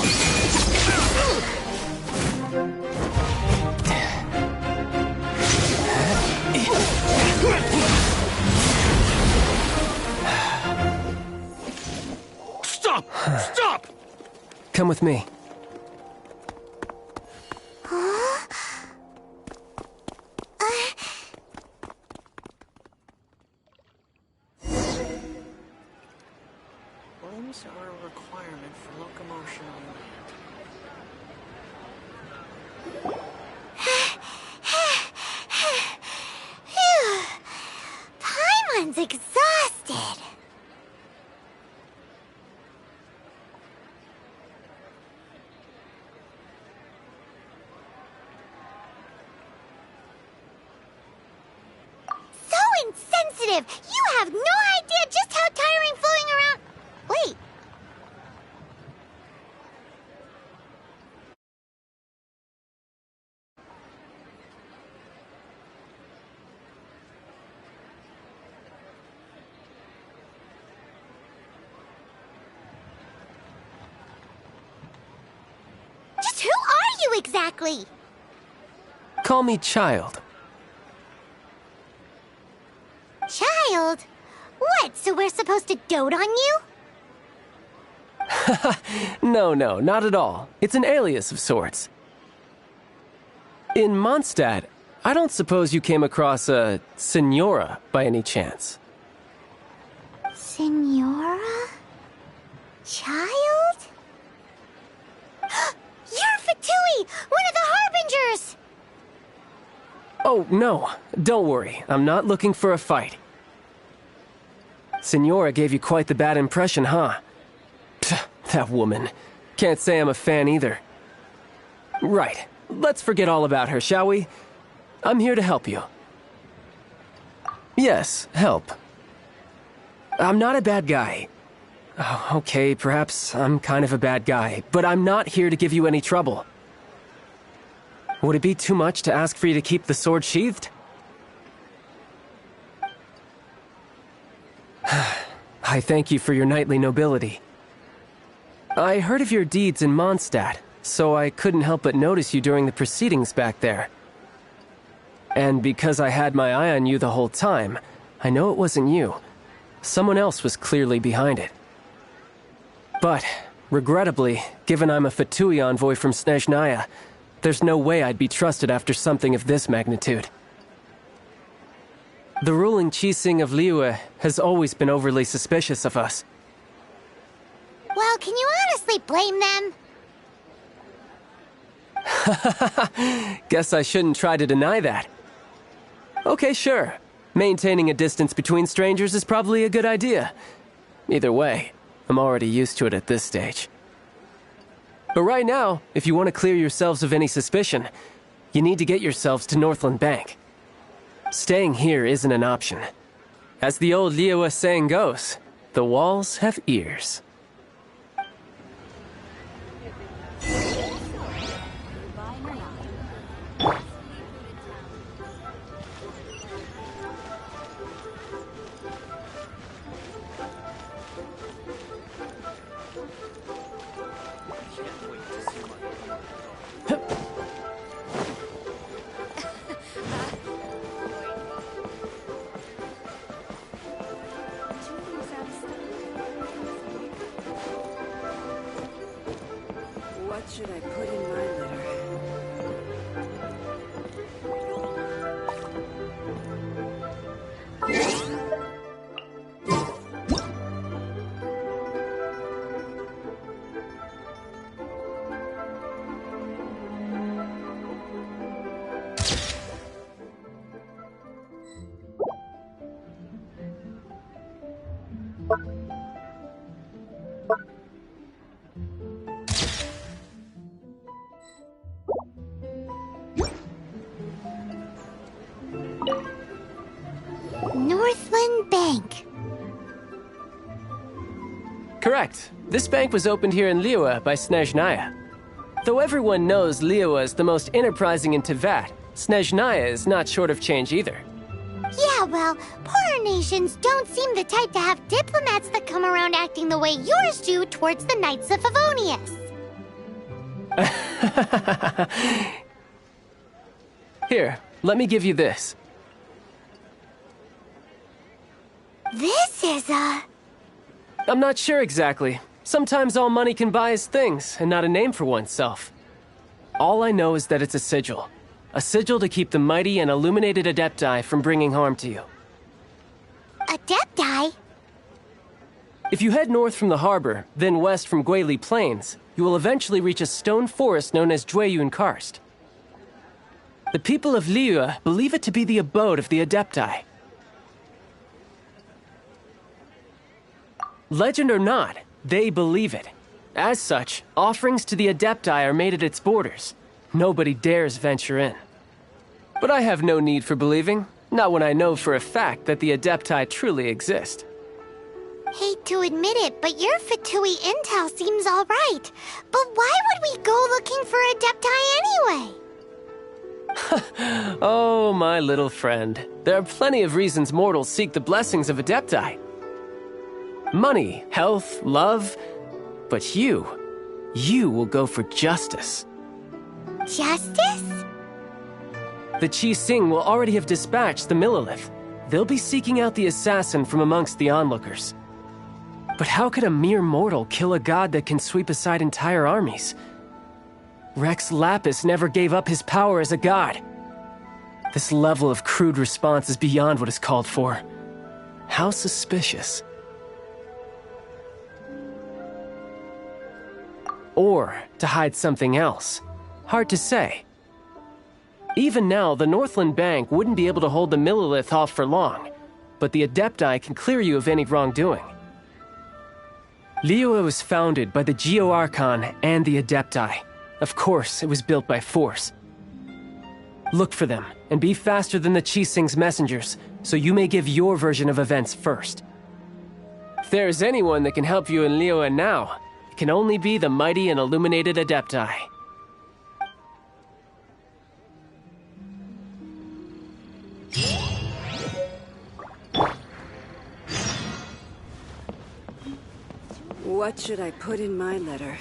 Stop! Stop! Come with me. Phew. Paimon's exhausted. So insensitive! You have no idea just how tiring floating around... Wait. Just who are you exactly? Call me Child. Child? What, so we're supposed to dote on you? No, not at all. It's an alias of sorts. In Mondstadt, I don't suppose you came across a Senora by any chance. Senora? Child? You're Fatui, one of the Harbingers! Oh, no. Don't worry. I'm not looking for a fight. Senora gave you quite the bad impression, huh? Pfft, that woman. Can't say I'm a fan either. Right. Let's forget all about her, shall we? I'm here to help you. Yes, help. I'm not a bad guy. Oh, okay, perhaps I'm kind of a bad guy, but I'm not here to give you any trouble. Would it be too much to ask for you to keep the sword sheathed? I thank you for your knightly nobility. I heard of your deeds in Mondstadt, so I couldn't help but notice you during the proceedings back there. And because I had my eye on you the whole time, I know it wasn't you. Someone else was clearly behind it. But, regrettably, given I'm a Fatui envoy from Snezhnaya, there's no way I'd be trusted after something of this magnitude. The ruling Qixing of Liyue has always been overly suspicious of us. Well, can you honestly blame them? Guess I shouldn't try to deny that. Okay, sure. Maintaining a distance between strangers is probably a good idea. Either way, I'm already used to it at this stage. But right now, if you want to clear yourselves of any suspicion, you need to get yourselves to Northland Bank. Staying here isn't an option. As the old Liyue saying goes, the walls have ears. What should I put in my Northland Bank. Correct. This bank was opened here in Liyue by Snezhnaya. Though everyone knows Liyue is the most enterprising in Teyvat, Snezhnaya is not short of change either. Yeah, well, poorer nations don't seem the type to have diplomats that come around acting the way yours do towards the Knights of Favonius. Here, let me give you this. This is a... I'm not sure exactly. Sometimes all money can buy is things, and not a name for oneself. All I know is that it's a sigil. A sigil to keep the mighty and illuminated Adepti from bringing harm to you. Adepti? If you head north from the harbor, then west from Guili Plains, you will eventually reach a stone forest known as Jueyun Karst. The people of Liyue believe it to be the abode of the Adepti. Legend or not, they believe it. As such, offerings to the Adepti are made at its borders. Nobody dares venture in. But I have no need for believing, not when I know for a fact that the Adepti truly exist. Hate to admit it, but your Fatui intel seems alright. But why would we go looking for Adepti anyway? Oh, my little friend. There are plenty of reasons mortals seek the blessings of Adepti. Money, health, love. But you will go for justice. Justice? The Qi Sing will already have dispatched the Millilith. They'll be seeking out the assassin from amongst the onlookers. But how could a mere mortal kill a god that can sweep aside entire armies? Rex Lapis never gave up his power as a god. This level of crude response is beyond what is called for. How suspicious. Or to hide something else. Hard to say. Even now, the Northland Bank wouldn't be able to hold the Millilith off for long, but the Adepti can clear you of any wrongdoing. Liyue was founded by the Geo Archon and the Adepti. Of course, it was built by force. Look for them, and be faster than the Qi Sing's messengers, so you may give your version of events first. If there is anyone that can help you in Liyue now, it can only be the mighty and illuminated Adepti. What should I put in my letter?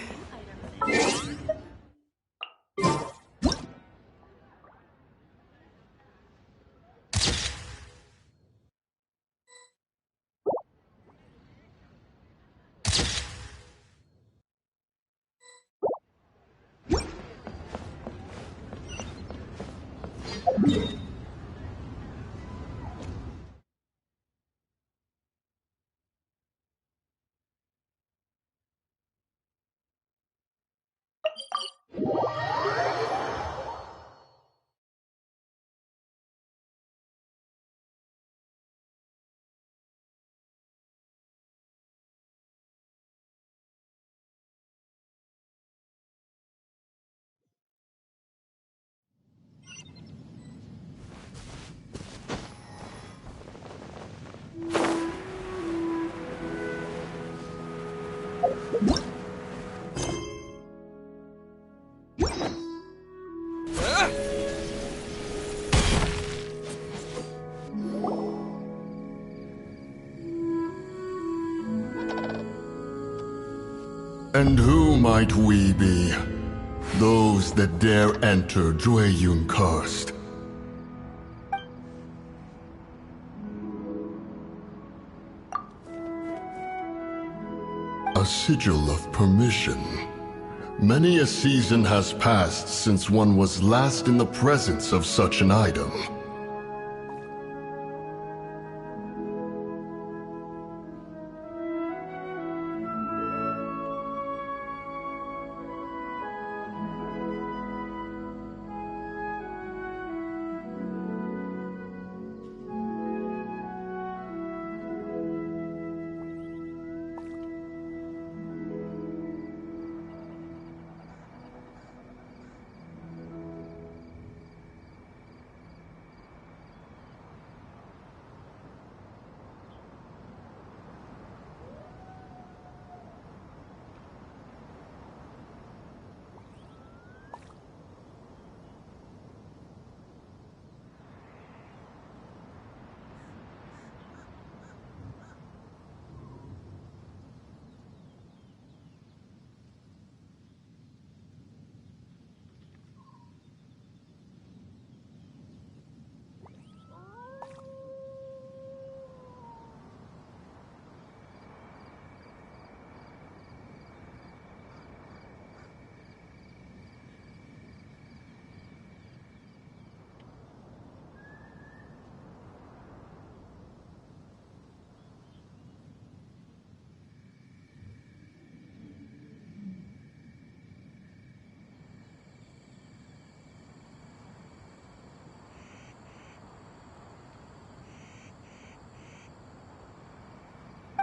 And who might we be? Those that dare enter Jueyun Karst. A sigil of permission. Many a season has passed since one was last in the presence of such an item.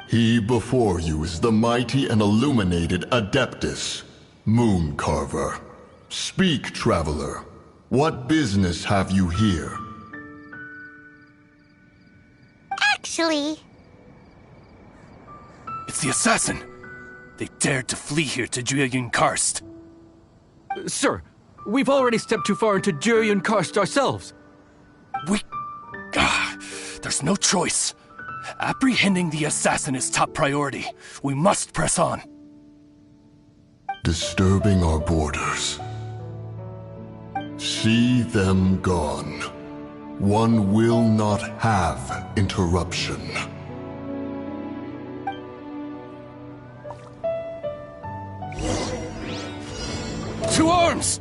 He before you is the mighty and illuminated Adeptus, Mooncarver. Speak, traveler. What business have you here? Actually... It's the assassin! They dared to flee here to Jueyun Karst. Sir, we've already stepped too far into Jueyun Karst ourselves. There's no choice. Apprehending the assassin is top priority. We must press on. Disturbing our borders. See them gone. One will not have interruption. To arms!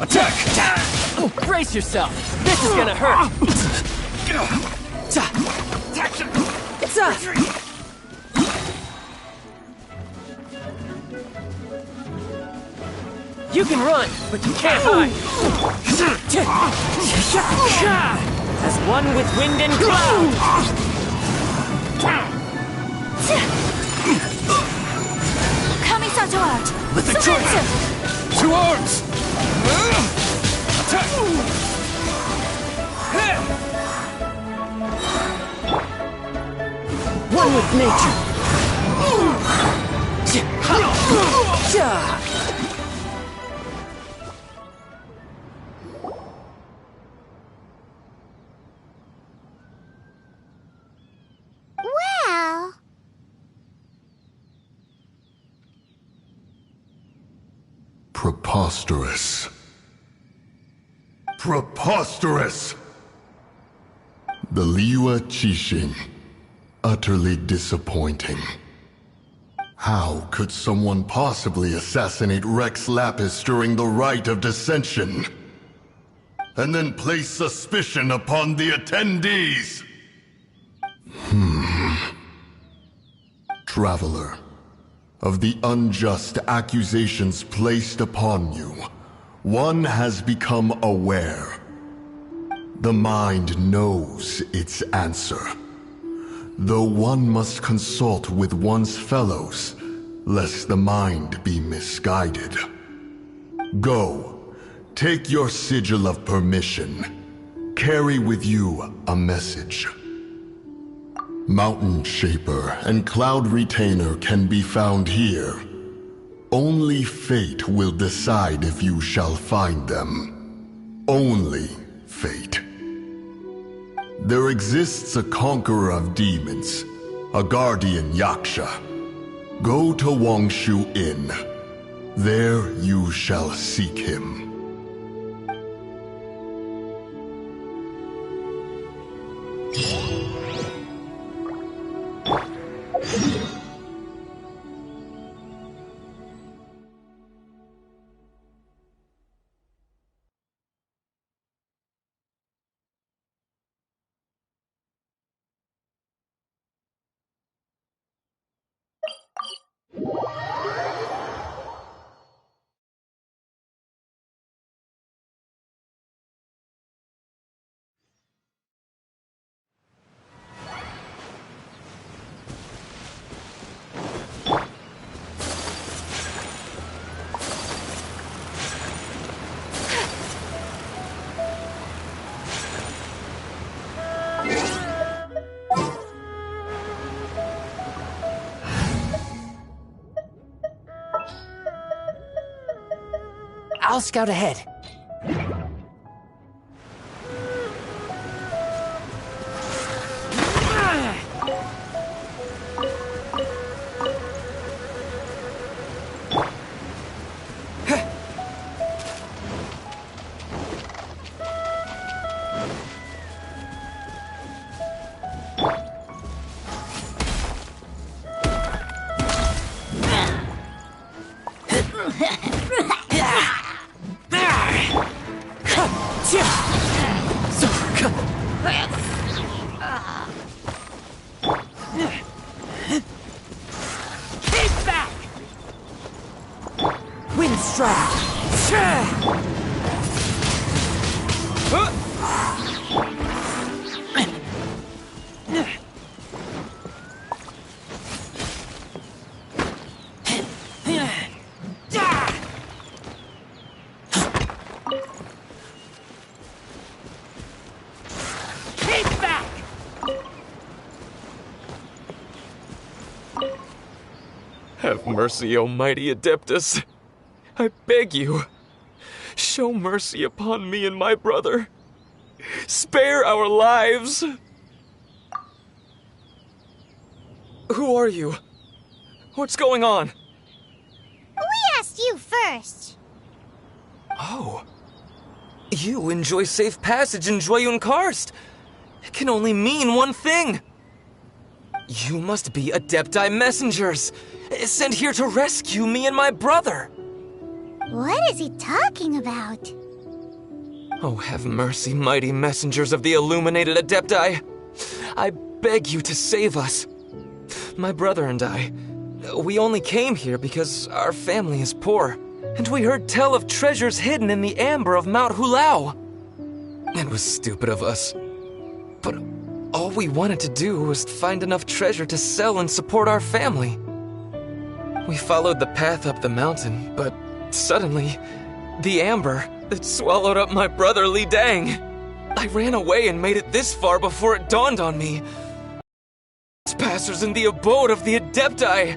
Attack! Oh, brace yourself! This is gonna hurt! You can run, but you can't hide! As one with wind and cloud! Kamisato out! With the choice! To arms! Attack! One with nature! Well... Preposterous. Preposterous! The Liyue Qixing. Utterly disappointing. How could someone possibly assassinate Rex Lapis during the Rite of Dissension? And then place suspicion upon the attendees? Traveler, of the unjust accusations placed upon you, one has become aware. The mind knows its answer. Though one must consult with one's fellows, lest the mind be misguided. Go, take your sigil of permission. Carry with you a message. Mountain Shaper and Cloud Retainer can be found here. Only fate will decide if you shall find them. Only fate. There exists a conqueror of demons, a guardian Yaksha. Go to Wangshu Inn. There you shall seek him. I'll scout ahead. Have mercy, O mighty Adeptus. I beg you, show mercy upon me and my brother. Spare our lives. Who are you? What's going on? We asked you first. Oh. You enjoy safe passage in Jueyun Karst. It can only mean one thing. You must be Adepti messengers, sent here to rescue me and my brother. What is he talking about? Oh, have mercy, mighty messengers of the illuminated Adepti. I beg you to save us. My brother and I, we only came here because our family is poor, and we heard tell of treasures hidden in the amber of Mount Hulao. It was stupid of us, but all we wanted to do was find enough treasure to sell and support our family. We followed the path up the mountain, but suddenly, the amber, it swallowed up my brother Li Dang. I ran away and made it this far before it dawned on me. Trespassers in the abode of the Adepti,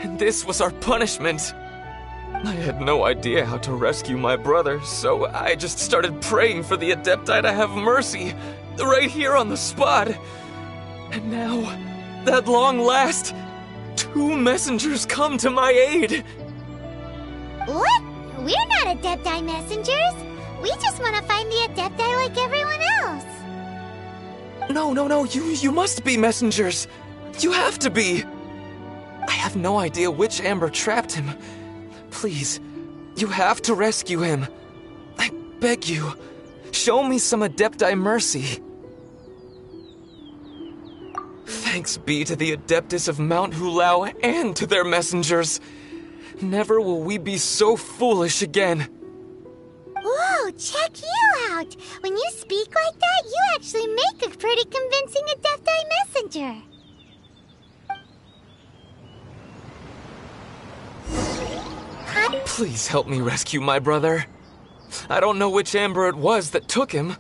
and this was our punishment. I had no idea how to rescue my brother, so I just started praying for the Adepti to have mercy, right here on the spot. And now, at long last, 2 messengers come to my aid. What? We're not Adepti messengers. We just want to find the Adepti like everyone else. No, you must be messengers. You have to be. I have no idea which amber trapped him. Please, you have to rescue him. I beg you, show me some Adepti mercy. Thanks be to the Adeptus of Mount Hulao and to their messengers. Never will we be so foolish again. Whoa, check you out! When you speak like that, you actually make a pretty convincing Adepti messenger. Please help me rescue my brother. I don't know which amber it was that took him.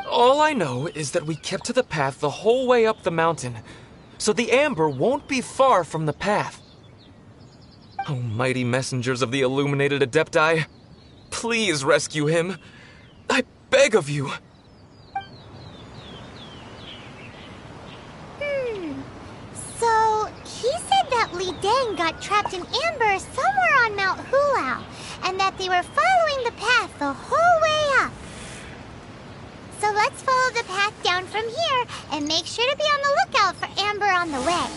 All I know is that we kept to the path the whole way up the mountain, so the amber won't be far from the path. Oh, mighty messengers of the illuminated Adepti, please rescue him. I beg of you. So, he said that Li Dang got trapped in amber somewhere on Mount Hulao, and that they were following the path the whole way up. So let's follow the path down from here, and make sure to be on the lookout for amber on the way.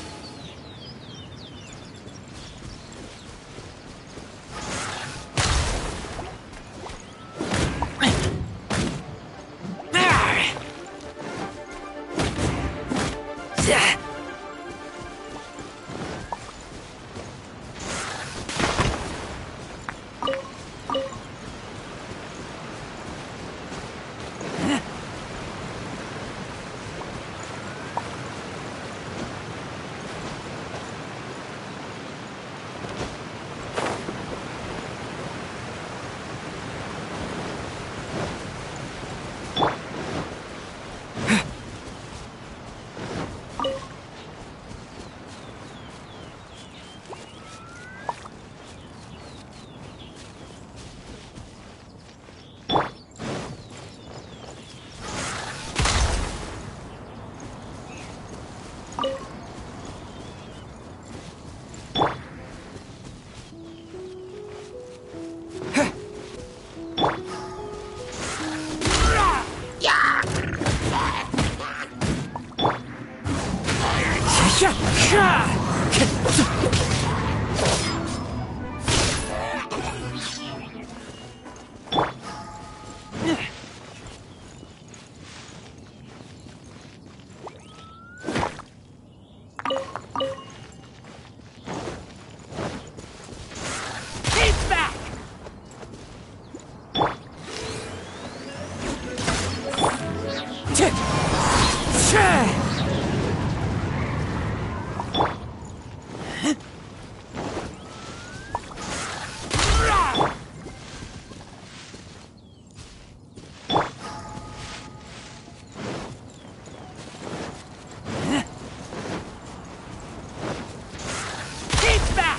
Keep back!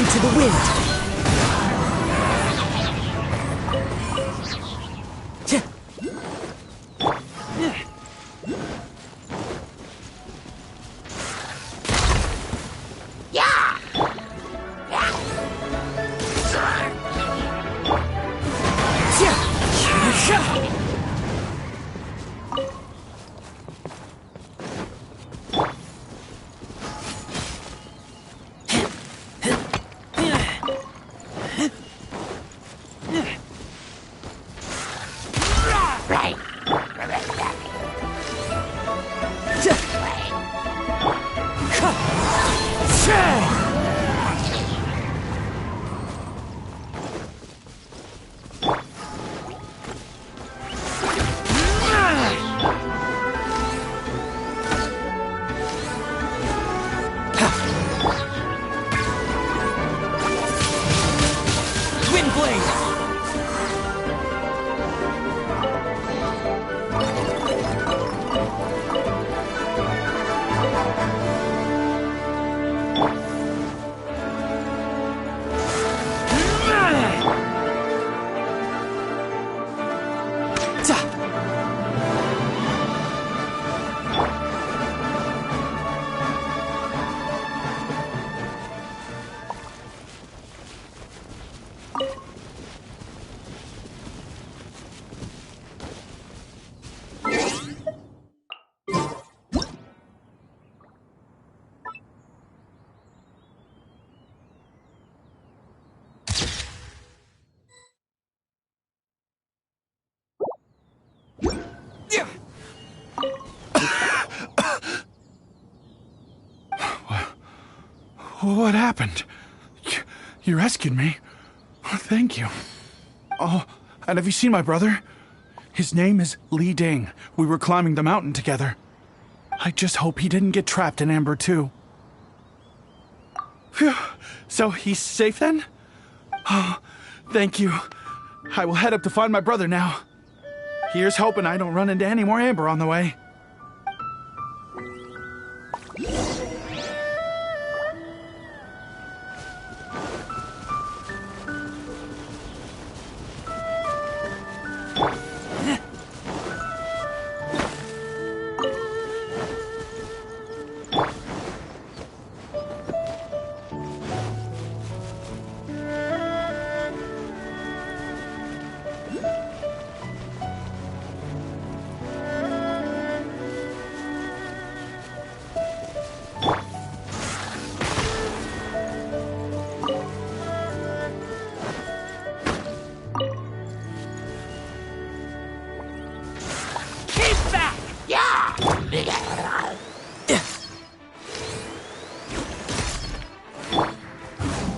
into the wind. What happened? You rescued me. Thank you. Oh, and have you seen my brother? His name is Li Ding. We were climbing the mountain together. I just hope he didn't get trapped in Amber too. Phew. So he's safe then? Oh, thank you. I will head up to find my brother now. Here's hoping I don't run into any more Amber on the way.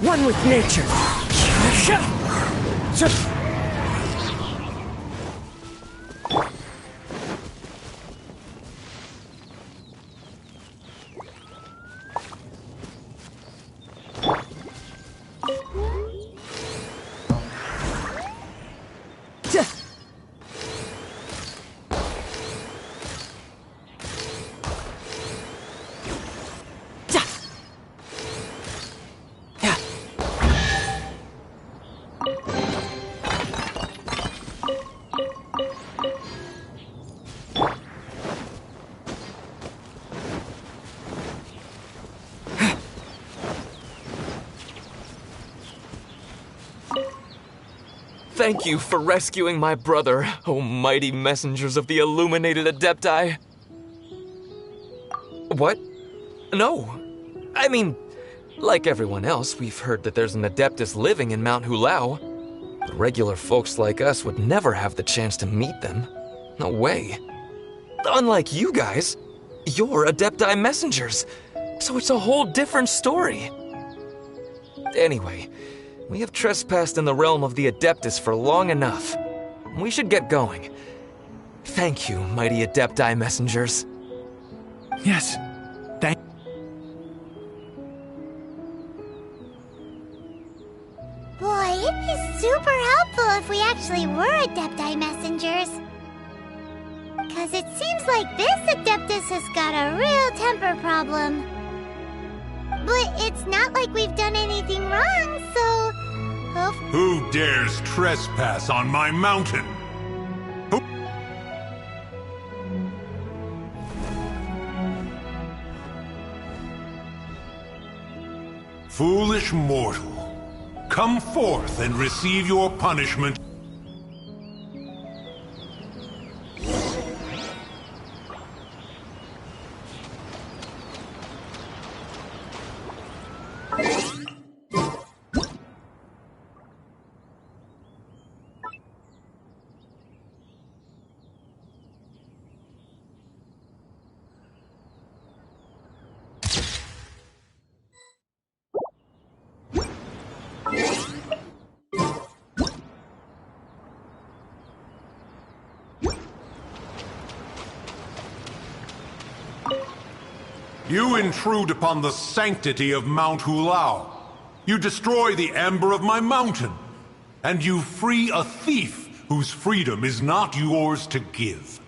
One with nature. Thank you for rescuing my brother, O mighty messengers of the illuminated Adepti. What? No. I mean, like everyone else, we've heard that there's an Adeptus living in Mount Hulao. But regular folks like us would never have the chance to meet them. No way. Unlike you guys, you're Adepti messengers, so it's a whole different story. Anyway, we have trespassed in the realm of the Adeptus for long enough. We should get going. Thank you, mighty Adepti messengers. Yes, thank... Boy, it'd be super helpful if we actually were Adepti messengers. 'Cause it seems like this Adeptus has got a real temper problem. But it's not like we've done anything wrong, so... Who dares trespass on my mountain? Foolish mortal, come forth and receive your punishment. You intrude upon the sanctity of Mount Hulao. You destroy the amber of my mountain. And you free a thief whose freedom is not yours to give.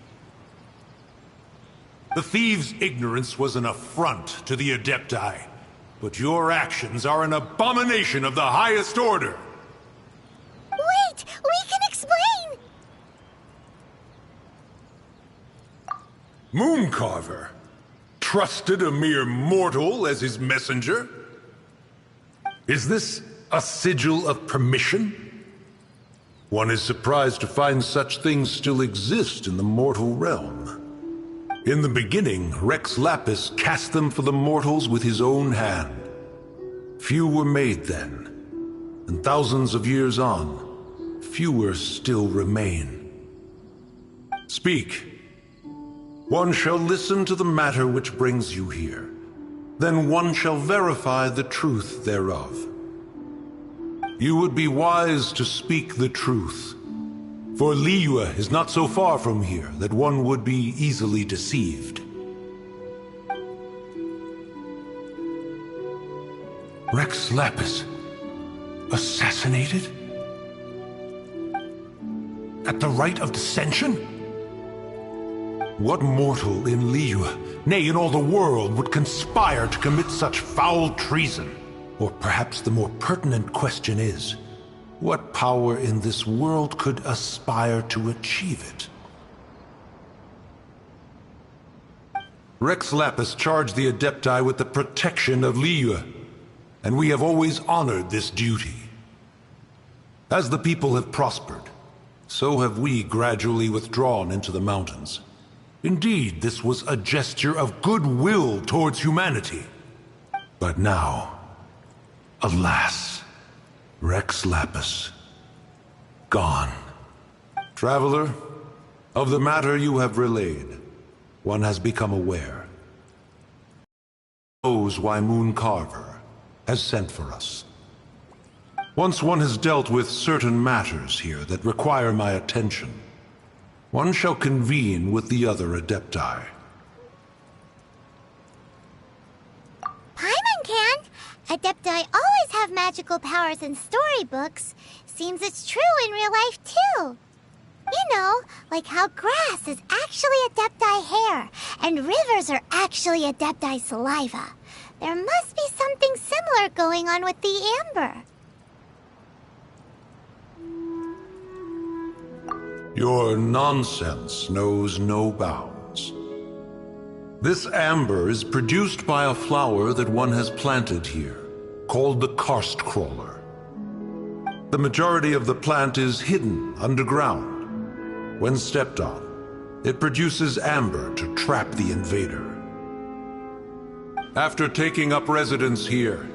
The thief's ignorance was an affront to the Adepti, but your actions are an abomination of the highest order. Wait! We can explain! Mooncarver trusted a mere mortal as his messenger? Is this a sigil of permission? One is surprised to find such things still exist in the mortal realm. In the beginning, Rex Lapis cast them for the mortals with his own hand. Few were made then, and thousands of years on, fewer still remain. Speak. One shall listen to the matter which brings you here. Then one shall verify the truth thereof. You would be wise to speak the truth. For Liyue is not so far from here that one would be easily deceived. Rex Lapis assassinated? At the rite of dissension? What mortal in Liyue, nay, in all the world, would conspire to commit such foul treason? Or perhaps the more pertinent question is, what power in this world could aspire to achieve it? Rex Lapis charged the Adepti with the protection of Liyue, and we have always honored this duty. As the people have prospered, so have we gradually withdrawn into the mountains. Indeed, this was a gesture of goodwill towards humanity. But now, alas, Rex Lapis, gone. Traveler, of the matter you have relayed, one has become aware. Knows why Mooncarver has sent for us. Once one has dealt with certain matters here that require my attention, one shall convene with the other Adepti. Paimon can! Adepti always have magical powers in storybooks. Seems it's true in real life, too. You know, like how grass is actually Adepti hair, and rivers are actually Adepti saliva. There must be something similar going on with the amber. Your nonsense knows no bounds. This amber is produced by a flower that one has planted here, called the karst crawler. The majority of the plant is hidden underground. When stepped on, it produces amber to trap the invader. After taking up residence here,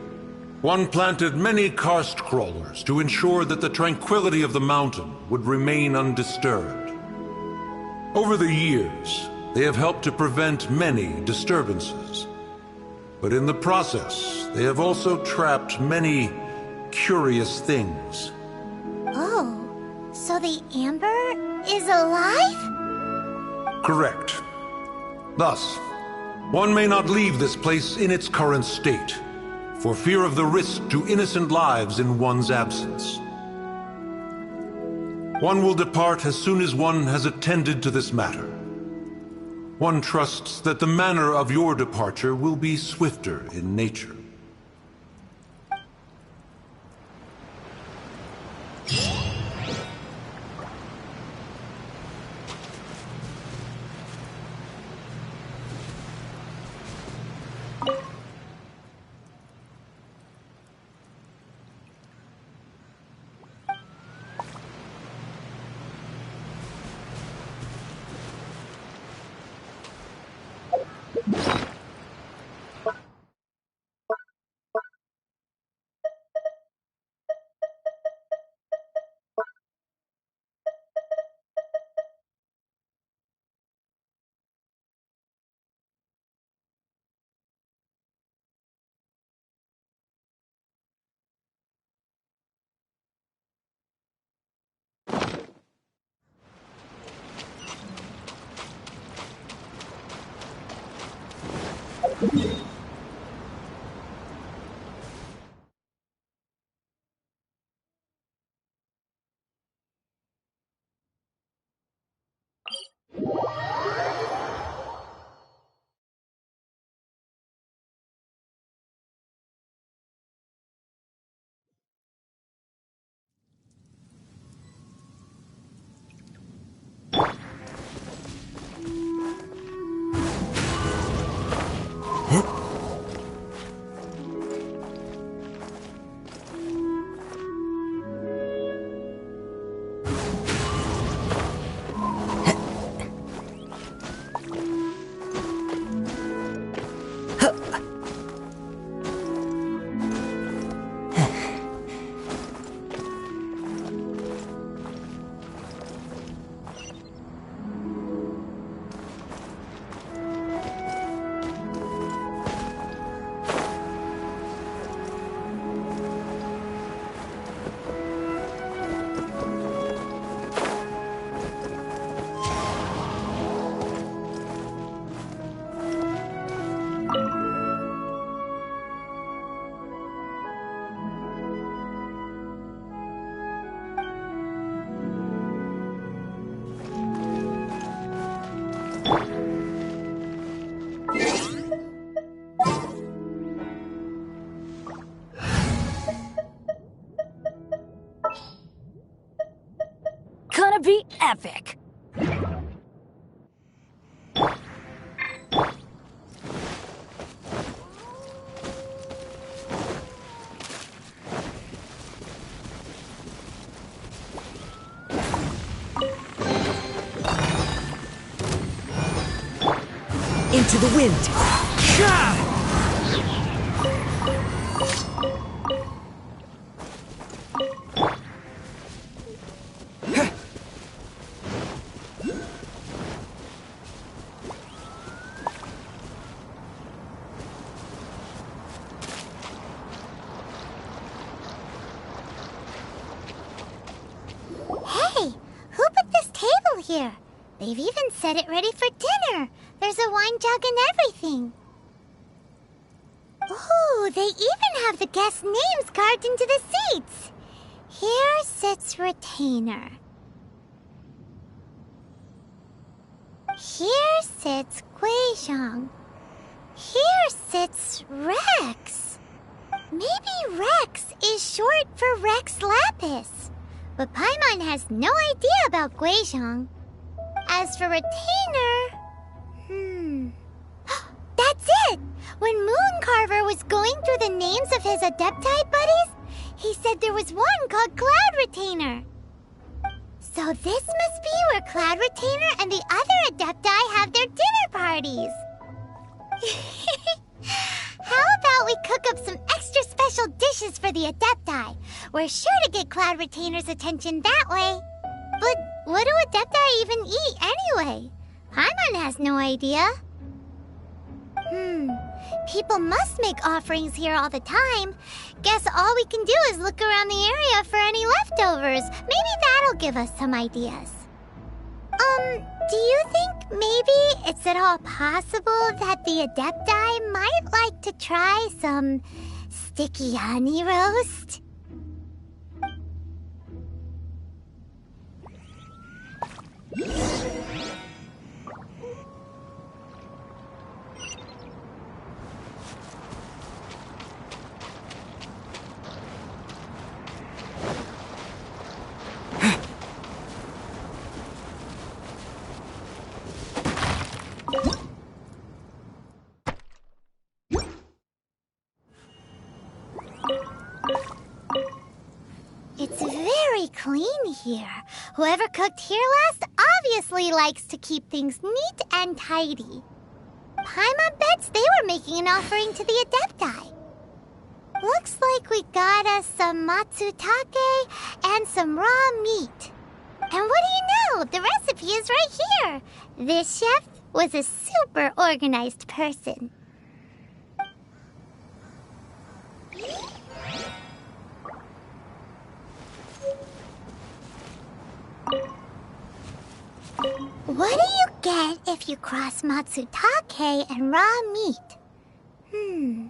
one planted many karst crawlers to ensure that the tranquility of the mountain would remain undisturbed. Over the years, they have helped to prevent many disturbances. But in the process, they have also trapped many curious things. Oh, so the amber is alive? Correct. Thus, one may not leave this place in its current state, for fear of the risk to innocent lives in one's absence. One will depart as soon as one has attended to this matter. One trusts that the manner of your departure will be swifter in nature. Gonna be epic. Into the wind. Hey, who put this table here? They've even set it ready for dinner. There's a wine jug and everything. Ooh, they even have the guests' names carved into the seats. Here sits Retainer. Here sits Guizhong. Here sits Rex. Maybe Rex is short for Rex Lapis. But Paimon has no idea about Guizhong. As for Retainer... That's it! When Mooncarver was going through the names of his Adepti buddies, he said there was one called Cloud Retainer. So this must be where Cloud Retainer and the other Adepti have their dinner parties. How about we cook up some extra special dishes for the Adepti? We're sure to get Cloud Retainer's attention that way. But what do Adepti even eat anyway? Paimon has no idea. People must make offerings here all the time. Guess all we can do is look around the area for any leftovers. Maybe that'll give us some ideas. Do you think maybe it's at all possible that the Adepti might like to try some sticky honey roast? It's very clean here. Whoever cooked here last obviously likes to keep things neat and tidy. Paimon bets they were making an offering to the Adepti. Looks like we got us some matsutake and some raw meat. And what do you know? The recipe is right here. This chef was a super organized person. What do you get if you cross matsutake and raw meat? Hmm.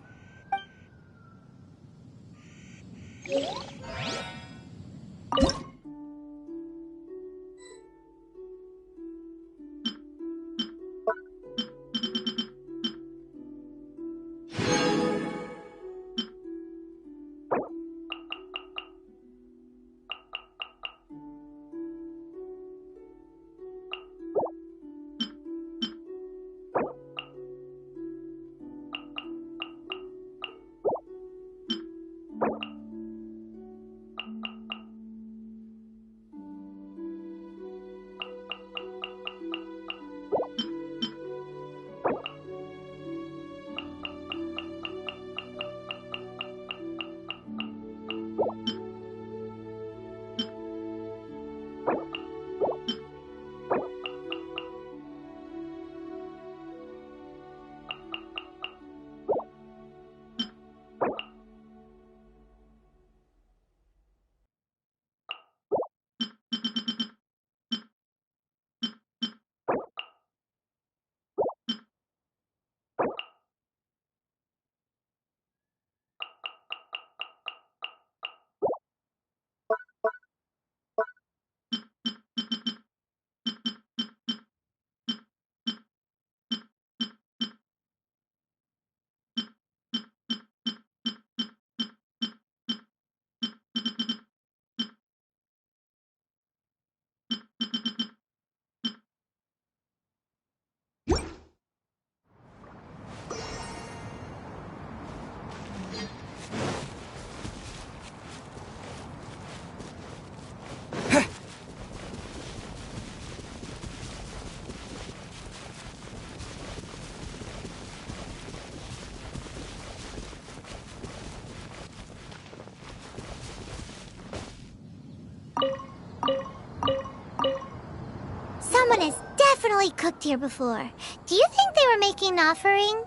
Someone has definitely cooked here before. Do you think they were making an offering?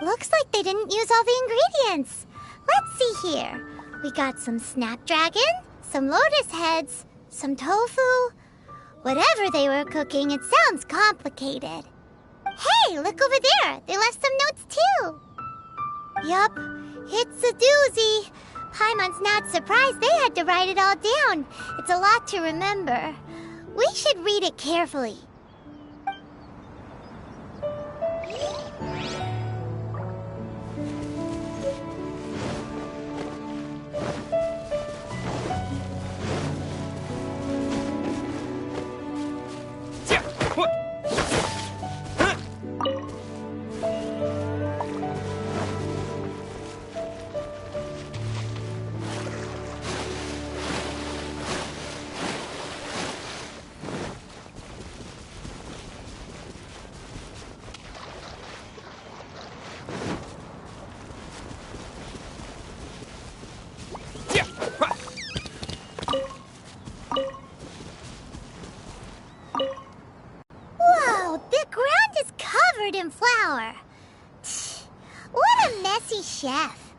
Looks like they didn't use all the ingredients. Let's see here. We got some snapdragon, some lotus heads, some tofu. Whatever they were cooking, it sounds complicated. Hey, look over there. They left some notes too. Yup, it's a doozy. Paimon's not surprised they had to write it all down. It's a lot to remember. We should read it carefully. Whoa, the ground is covered in flour. What a messy chef.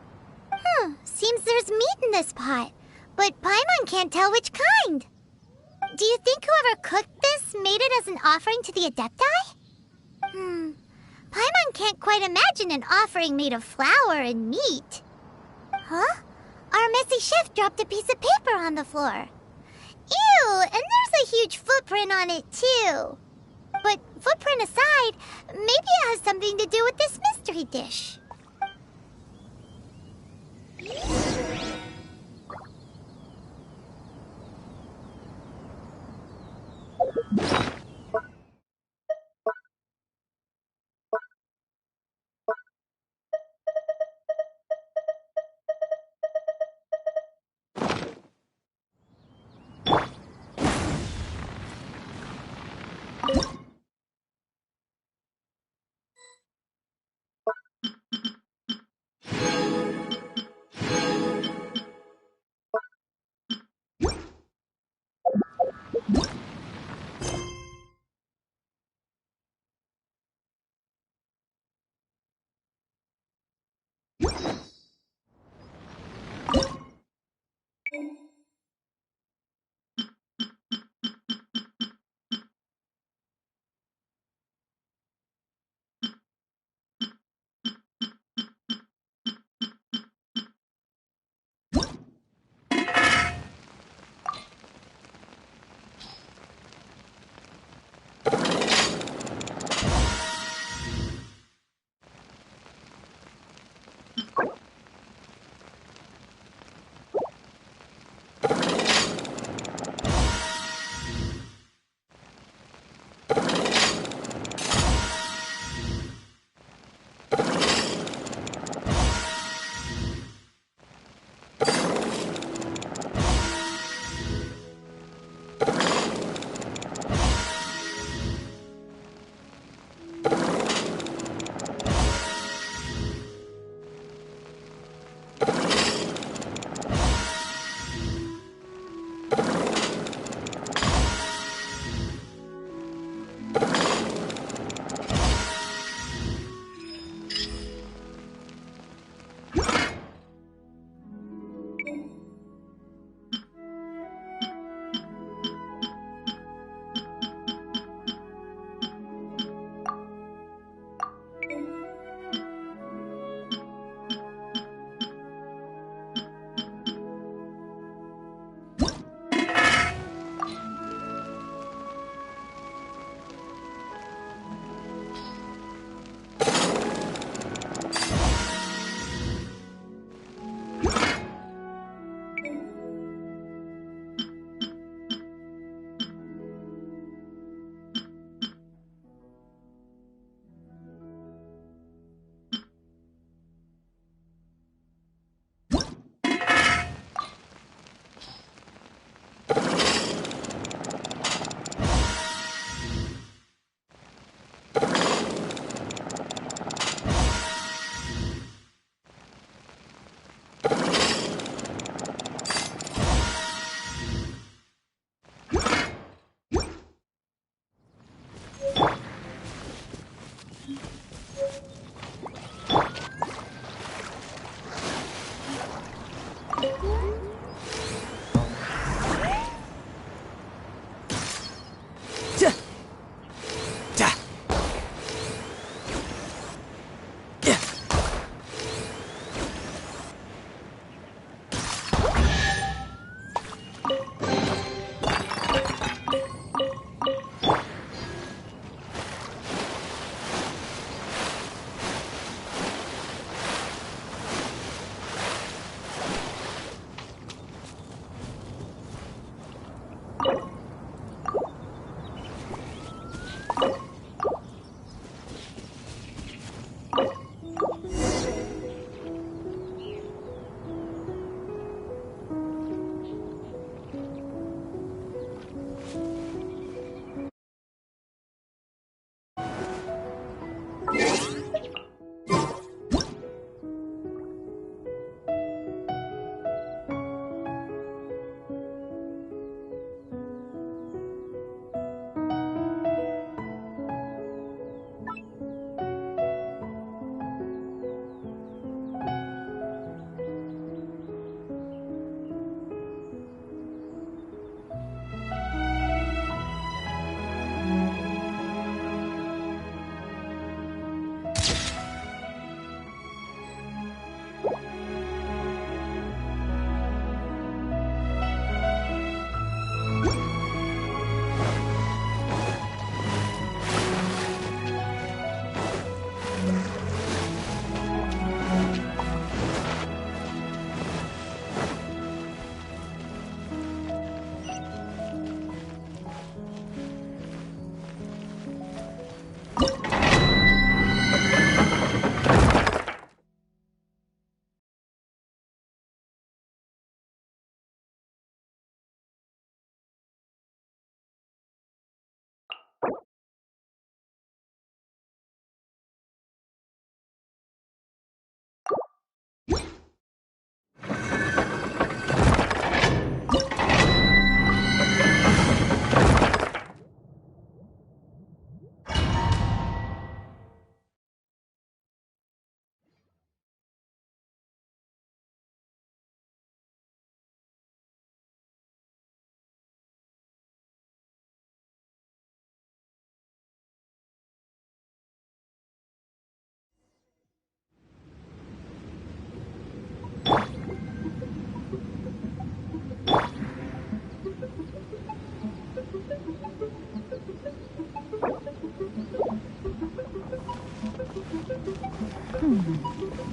Seems there's meat in this pot, but Paimon can't tell which kind. Do you think whoever cooked this made it as an offering to the Adepti? Paimon can't quite imagine an offering made of flour and meat. Huh? Our messy chef dropped a piece of paper on the floor. Ew, and there's a huge footprint on it too. But footprint aside, maybe it has something to do with this mystery dish.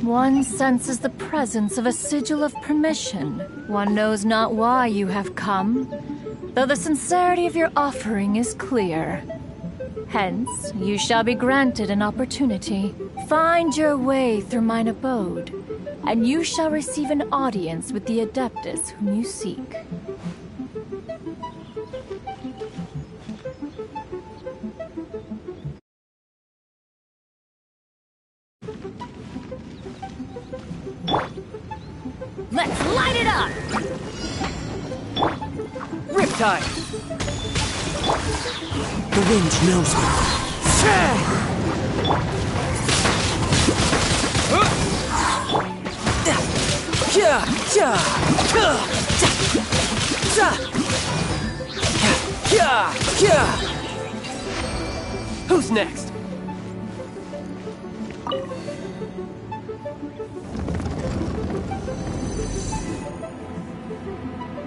One senses the presence of a sigil of permission. One knows not why you have come, though the sincerity of your offering is clear. Hence, you shall be granted an opportunity. Find your way through mine abode, and you shall receive an audience with the Adeptus whom you seek. Let's light it up! Riptide! The wind knows me. Who's next?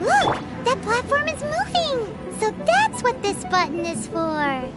Look! That platform is moving! So that's what this button is for!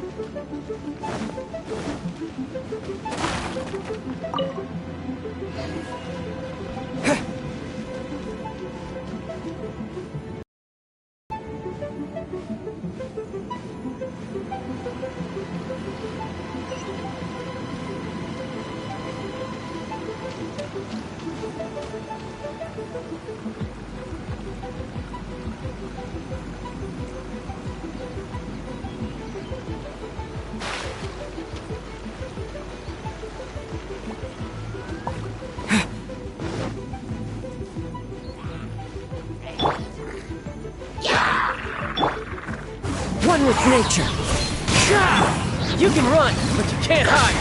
One with nature. You can run, but you can't hide.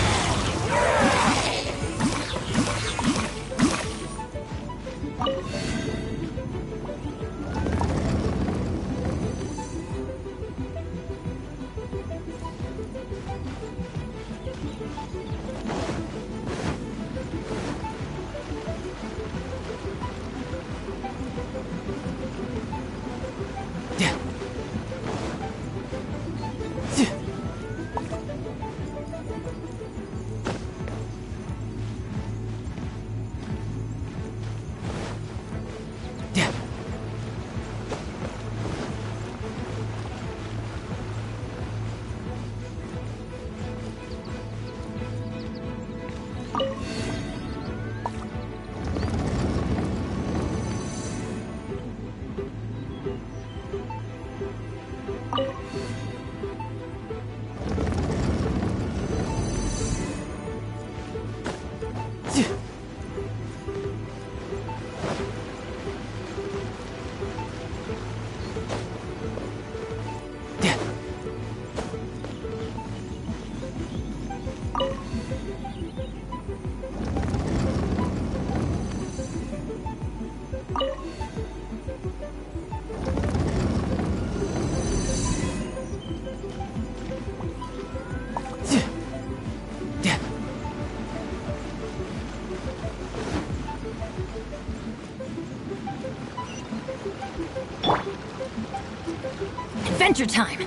Adventure time!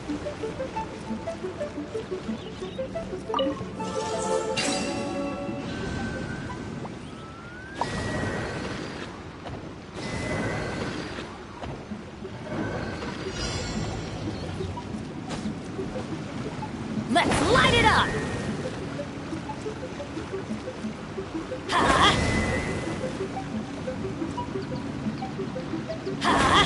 Let's light it up! Ha! Ha!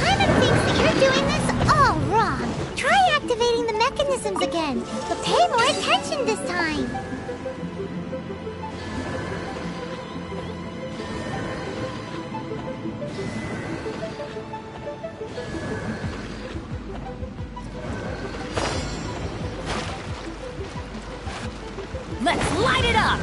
Paimon thinks that you're doing this all wrong. Try activating the mechanisms again, but pay more attention this time. Let's light it up!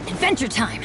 Adventure time!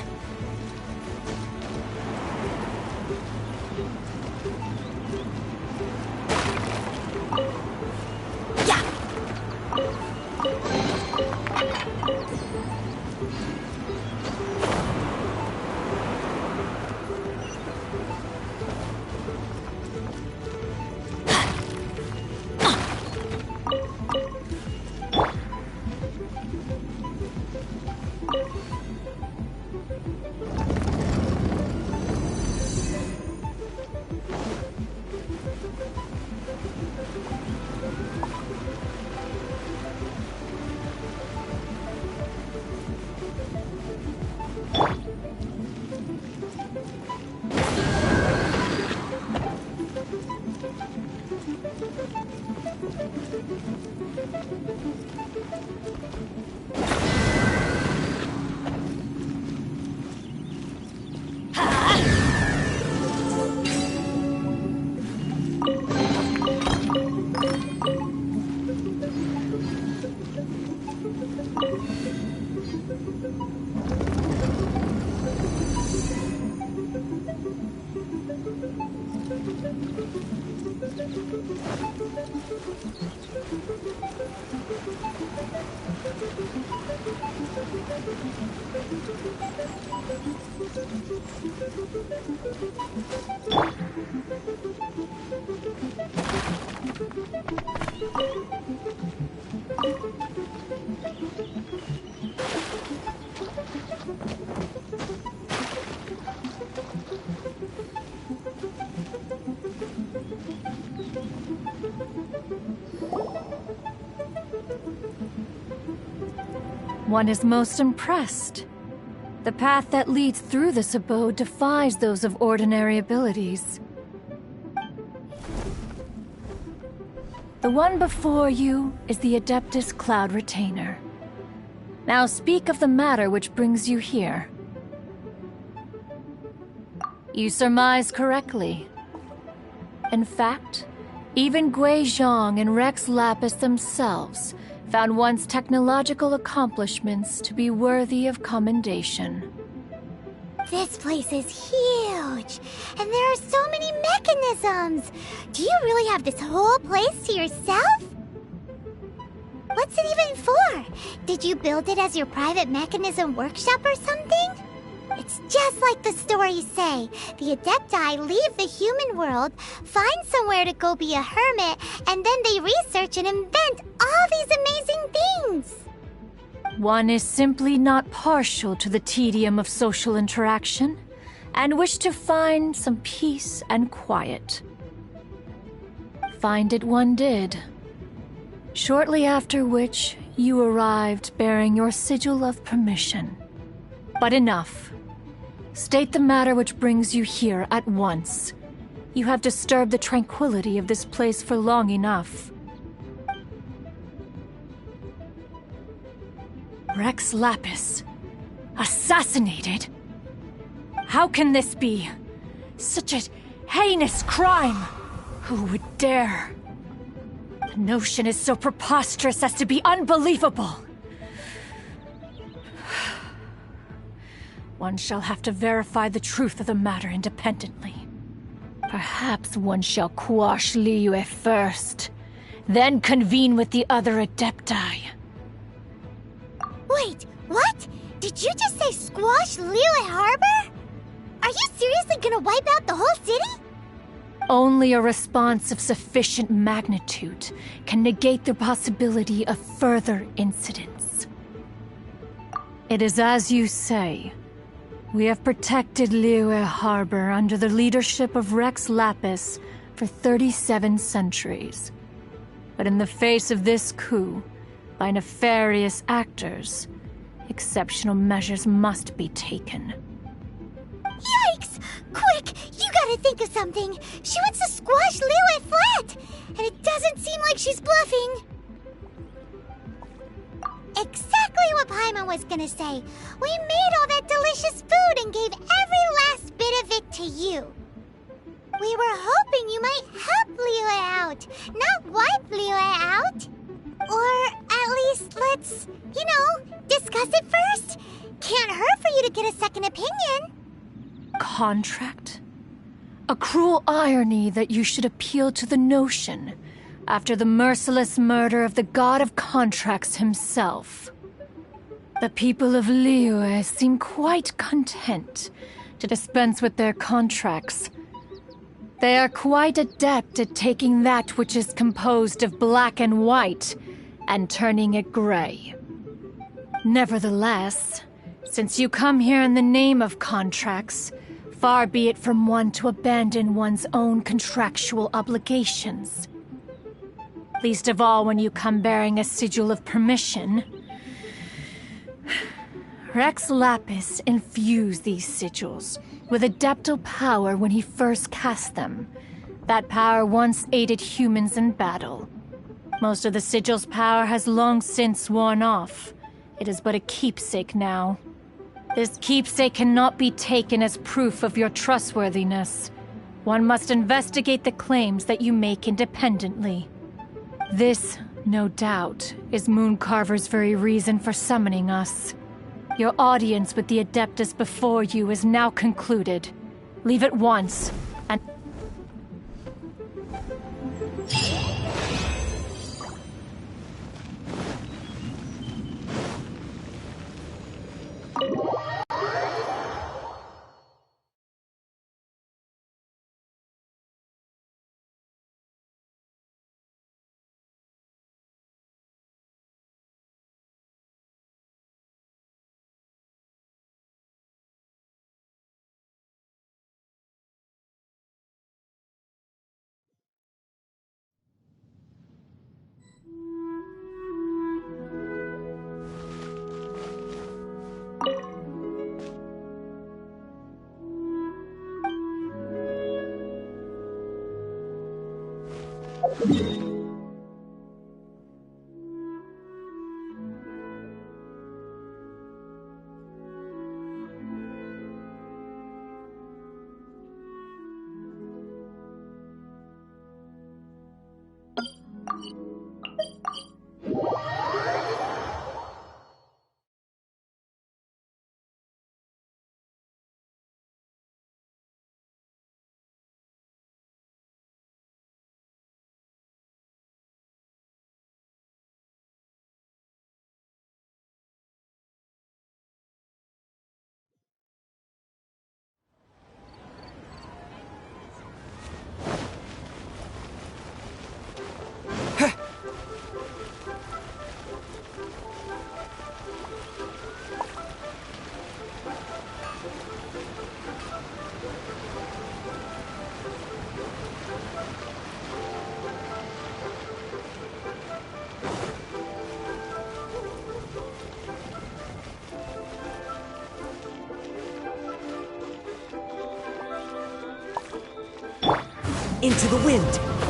One is most impressed. The path that leads through this abode defies those of ordinary abilities. The one before you is the Adeptus Cloud Retainer. Now speak of the matter which brings you here. You surmise correctly. In fact, even Gui Zhang and Rex Lapis themselves found one's technological accomplishments to be worthy of commendation. This place is huge, and there are so many mechanisms. Do you really have this whole place to yourself? What's it even for? Did you build it as your private mechanism workshop or something? It's just like the stories say. The Adepti leave the human world, find somewhere to go be a hermit, and then they research and invent all these amazing things. One is simply not partial to the tedium of social interaction, and wish to find some peace and quiet. Find it one did. Shortly after which, you arrived bearing your sigil of permission. But enough. State the matter which brings you here at once. You have disturbed the tranquility of this place for long enough. Rex Lapis. Assassinated? How can this be? Such a heinous crime! Who would dare? The notion is so preposterous as to be unbelievable. One shall have to verify the truth of the matter independently. Perhaps one shall quash Liyue first, then convene with the other Adepti. Wait, what? Did you just say squash Liyue Harbor? Are you seriously gonna wipe out the whole city? Only a response of sufficient magnitude can negate the possibility of further incidents. It is as you say. We have protected Liyue Harbor under the leadership of Rex Lapis for 37 centuries. But in the face of this coup, by nefarious actors, exceptional measures must be taken. Yikes! Quick, you gotta think of something. She wants to squash Liyue flat, and it doesn't seem like she's bluffing. Exactly what Paimon was gonna say. We made all that delicious food and gave every last bit of it to you. We were hoping you might help Liyue out, not wipe Liyue out. Or at least let's, discuss it first. Can't hurt for you to get a second opinion. Contract? A cruel irony that you should appeal to the notion after the merciless murder of the god of contracts himself. The people of Liyue seem quite content to dispense with their contracts. They are quite adept at taking that which is composed of black and white and turning it gray. Nevertheless, since you come here in the name of contracts, far be it from one to abandon one's own contractual obligations. Least of all when you come bearing a sigil of permission. Rex Lapis infused these sigils with adeptal power when he first cast them. That power once aided humans in battle. Most of the sigil's power has long since worn off. It is but a keepsake now. This keepsake cannot be taken as proof of your trustworthiness. One must investigate the claims that you make independently. This, no doubt, is Mooncarver's very reason for summoning us. Your audience with the Adeptus before you is now concluded. Leave at once, and... Into the wind!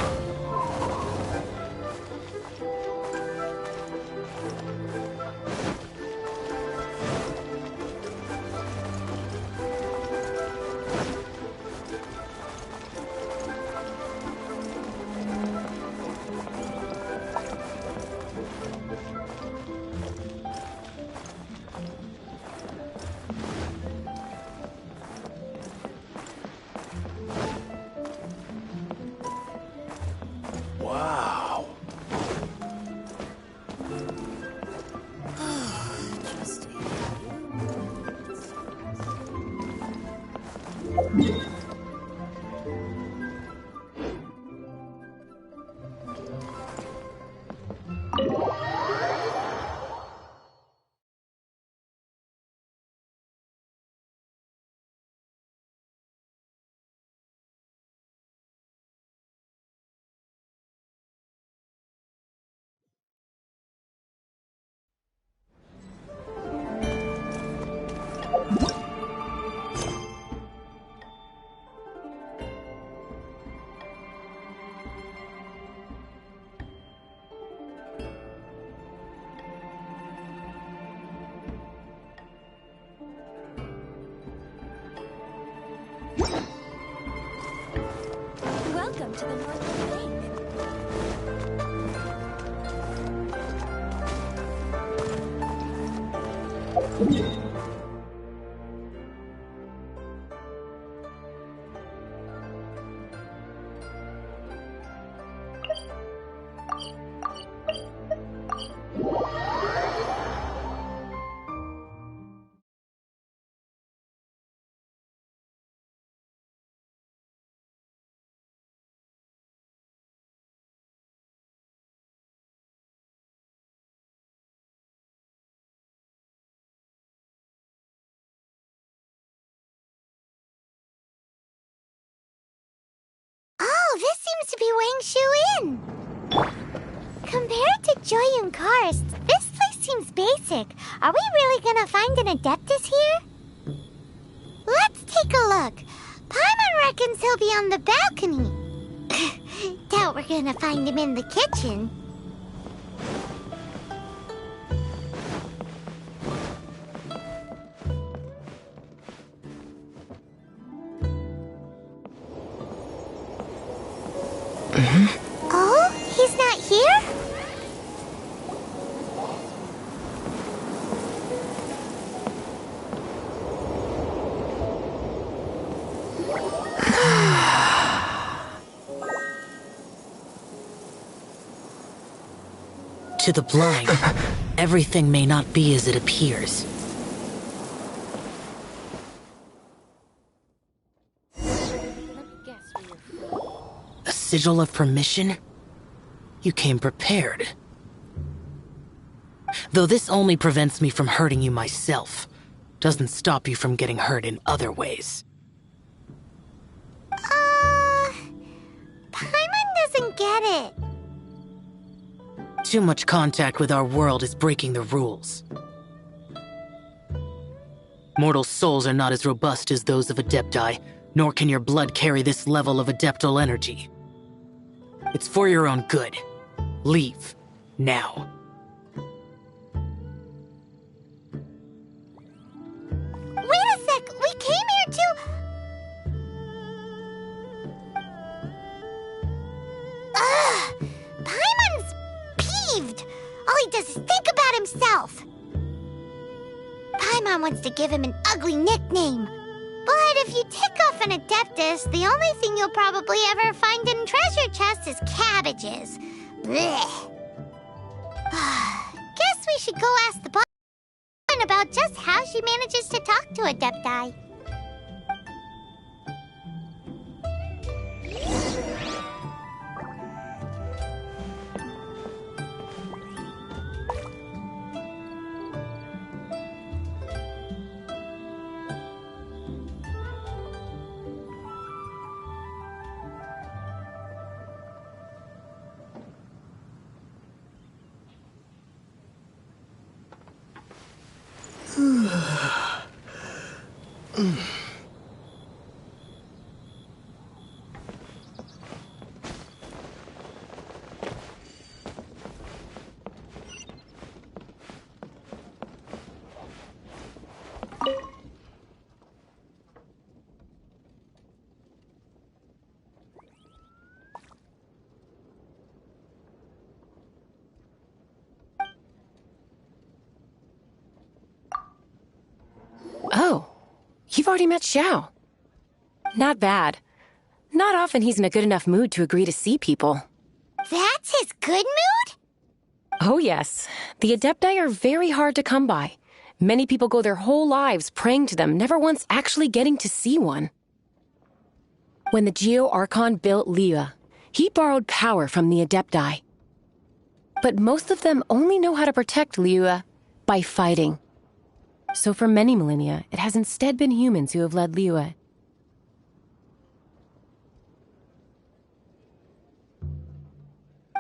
Welcome to the North Lake. Oh, this seems to be Wang Shu Inn. Compared to Joyun Karst, this place seems basic. Are we really gonna find an Adeptus here? Let's take a look. Paimon reckons he'll be on the balcony. Doubt we're gonna find him in the kitchen. Oh, he's not here? To the blind, everything may not be as it appears. A sigil of permission? You came prepared. Though this only prevents me from hurting you myself, doesn't stop you from getting hurt in other ways. Paimon doesn't get it. Too much contact with our world is breaking the rules. Mortal souls are not as robust as those of Adepti, nor can your blood carry this level of adeptal energy. It's for your own good. Leave. Now. Wait a sec, we came here to... Ugh! Paimon's peeved! All he does is think about himself! Paimon wants to give him an ugly nickname. But if you tick off an Adeptus, the only thing you'll probably ever find in treasure chests is cabbages. Blech. Guess we should go ask the boss about just how she manages to talk to Adepti. Oh, you've already met Xiao. Not bad. Not often he's in a good enough mood to agree to see people. That's his good mood? Oh yes. The Adepti are very hard to come by. Many people go their whole lives praying to them, never once actually getting to see one. When the Geo-Archon built Liyue, he borrowed power from the Adepti. But most of them only know how to protect Liyue by fighting. So for many millennia, it has instead been humans who have led Liyue.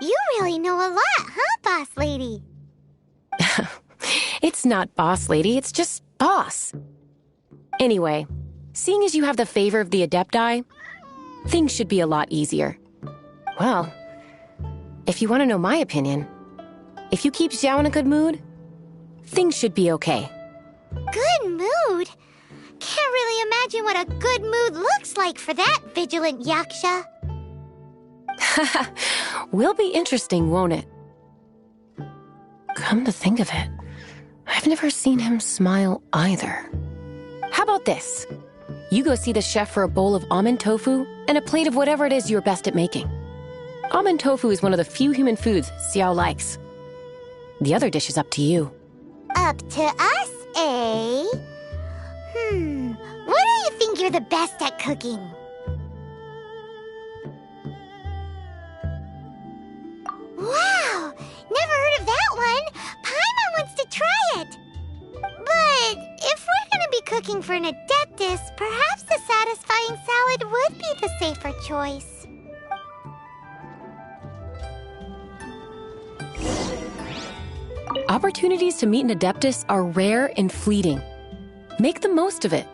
You really know a lot, huh, boss lady? It's not boss lady, it's just boss. Anyway, seeing as you have the favor of the Adepti, things should be a lot easier. Well, if you want to know my opinion, if you keep Xiao in a good mood, things should be okay. Good mood? Can't really imagine what a good mood looks like for that vigilant yaksha. Will be interesting, won't it? Come to think of it, I've never seen him smile either. How about this? You go see the chef for a bowl of almond tofu and a plate of whatever it is you're best at making. Almond tofu is one of the few human foods Xiao likes. The other dish is up to you. Up to us, eh? What do you think you're the best at cooking? Wow! Never heard of that one! Paimon wants to try it! But if we're gonna be cooking for an Adeptus, perhaps the satisfying salad would be the safer choice. Opportunities to meet an Adeptus are rare and fleeting. Make the most of it.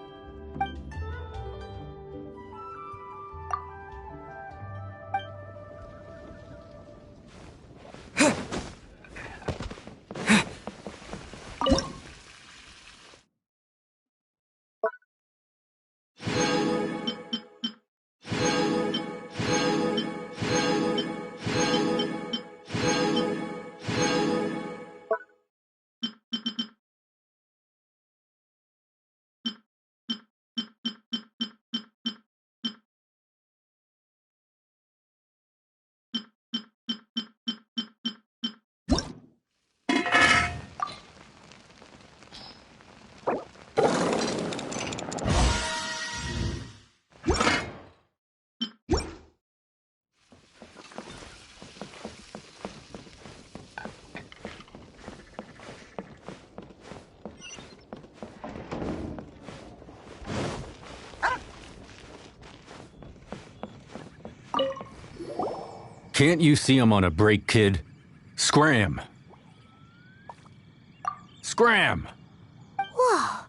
Can't you see I'm on a break, kid? Scram! Scram! Whoa,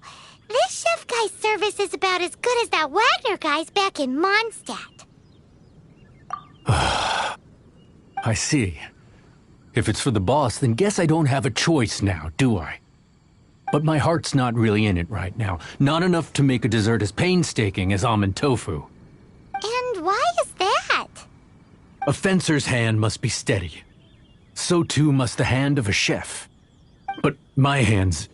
this chef guy's service is about as good as that Wagner guy's back in Mondstadt. I see. If it's for the boss, then guess I don't have a choice now, do I? But my heart's not really in it right now. Not enough to make a dessert as painstaking as almond tofu. And why is that? A fencer's hand must be steady. So too must the hand of a chef. But my hands,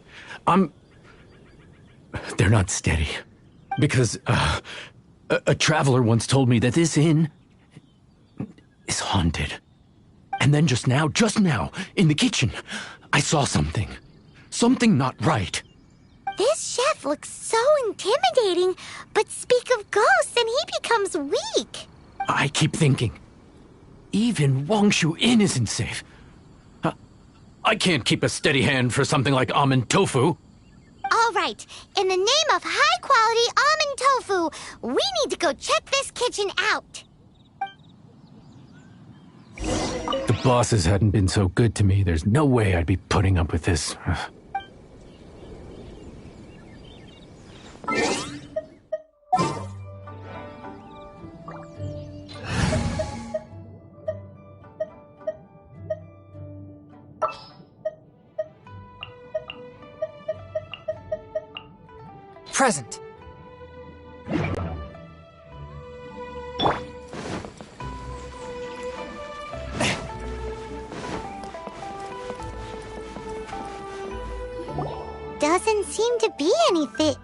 they're not steady. Because, a traveler once told me that this inn is haunted. And then just now, in the kitchen, I saw something. Something not right. This chef looks so intimidating, but speak of ghosts and he becomes weak. I keep thinking, even Wangshu Inn isn't safe. I can't keep a steady hand for something like almond tofu. All right, in the name of high-quality almond tofu, we need to go check this kitchen out. If the bosses hadn't been so good to me, there's no way I'd be putting up with this. Present. Doesn't seem to be anything.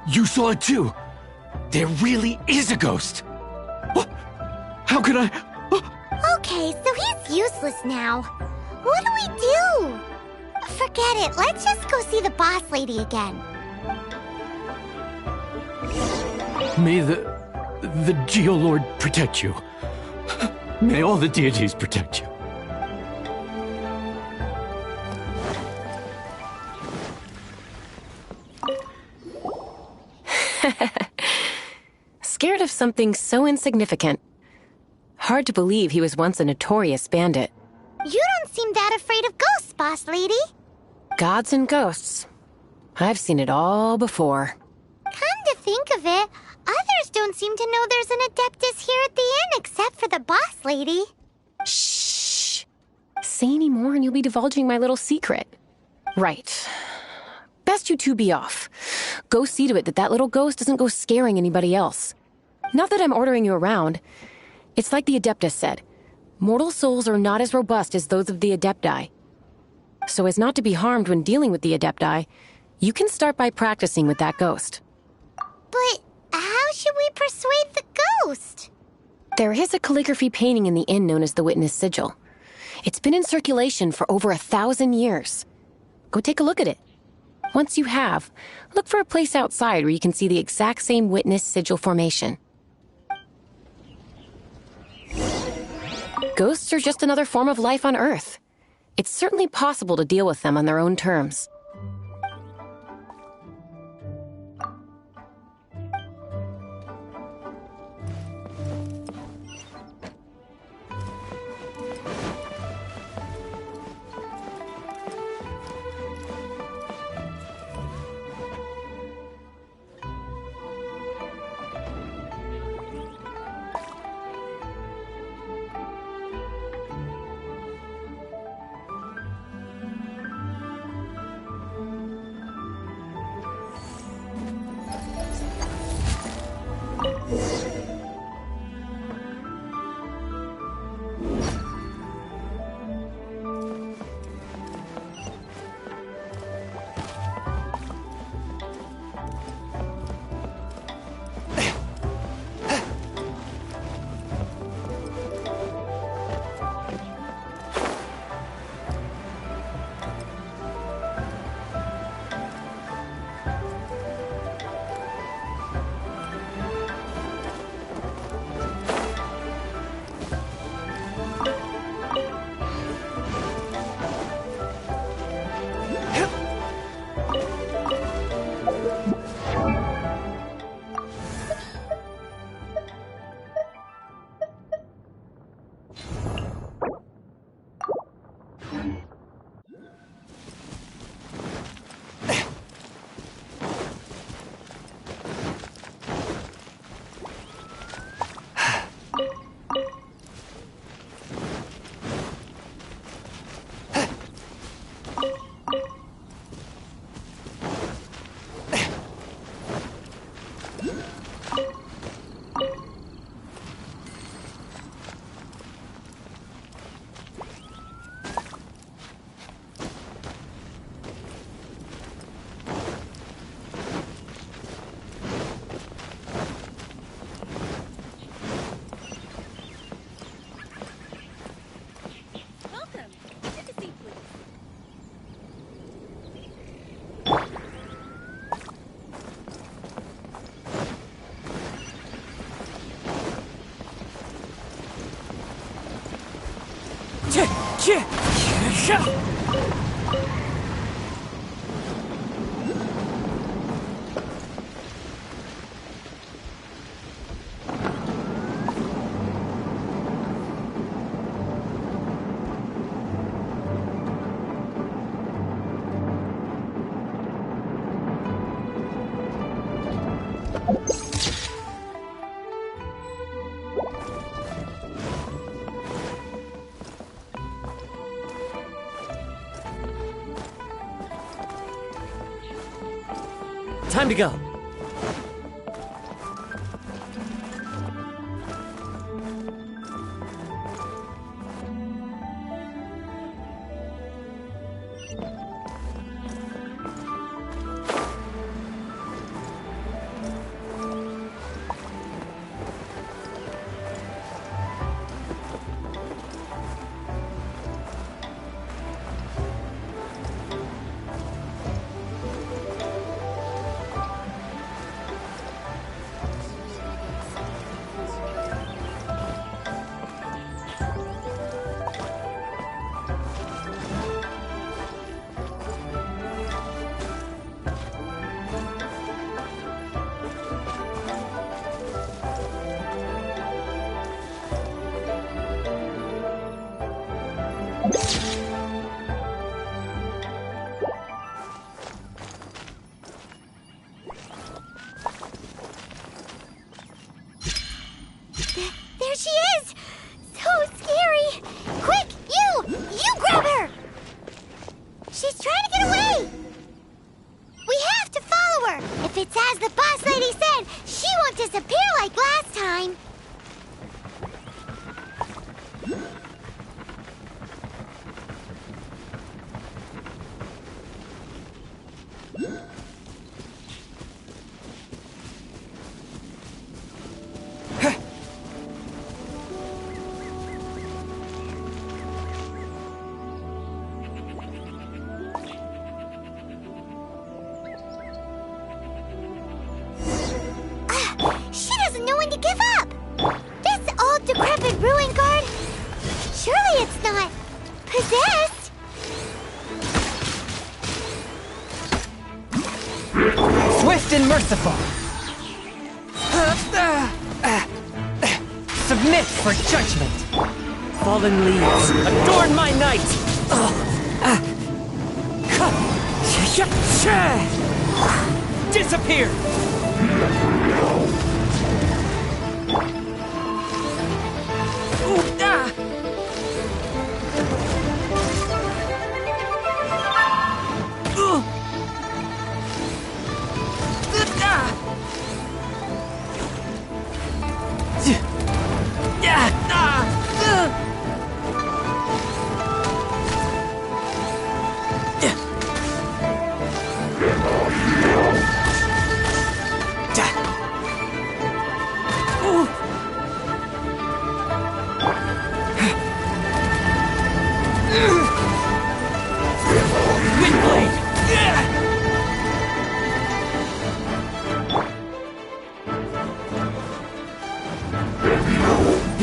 You saw it too! There really is a ghost! What? How could I... Okay, so he's useless now. What do we do? Forget it. Let's just go see the boss lady again. May the Geolord protect you. May all the deities protect you. Scared of something so insignificant. Hard to believe he was once a notorious bandit. You don't seem that afraid of ghosts, boss lady. Gods and ghosts. I've seen it all before. Come to think of it, others don't seem to know there's an Adeptus here at the inn except for the boss lady. Shh. Say any more and you'll be divulging my little secret. Right. Best you two be off. Go see to it that little ghost doesn't go scaring anybody else. Not that I'm ordering you around. It's like the Adeptus said. Mortal souls are not as robust as those of the Adepti. So as not to be harmed when dealing with the Adepti, you can start by practicing with that ghost. But how should we persuade the ghost? There is a calligraphy painting in the inn known as the Witness Sigil. It's been in circulation for over 1,000 years. Go take a look at it. Once you have, look for a place outside where you can see the exact same Witness Sigil formation. Ghosts are just another form of life on Earth. It's certainly possible to deal with them on their own terms. Time to go. it's as the boss lady said, she won't disappear like last time. She doesn't know when to give up. This old decrepit ruin guard, surely it's not possessed. Swift and merciful. Submit for judgment. Fallen leaves, adorn my night. Disappear.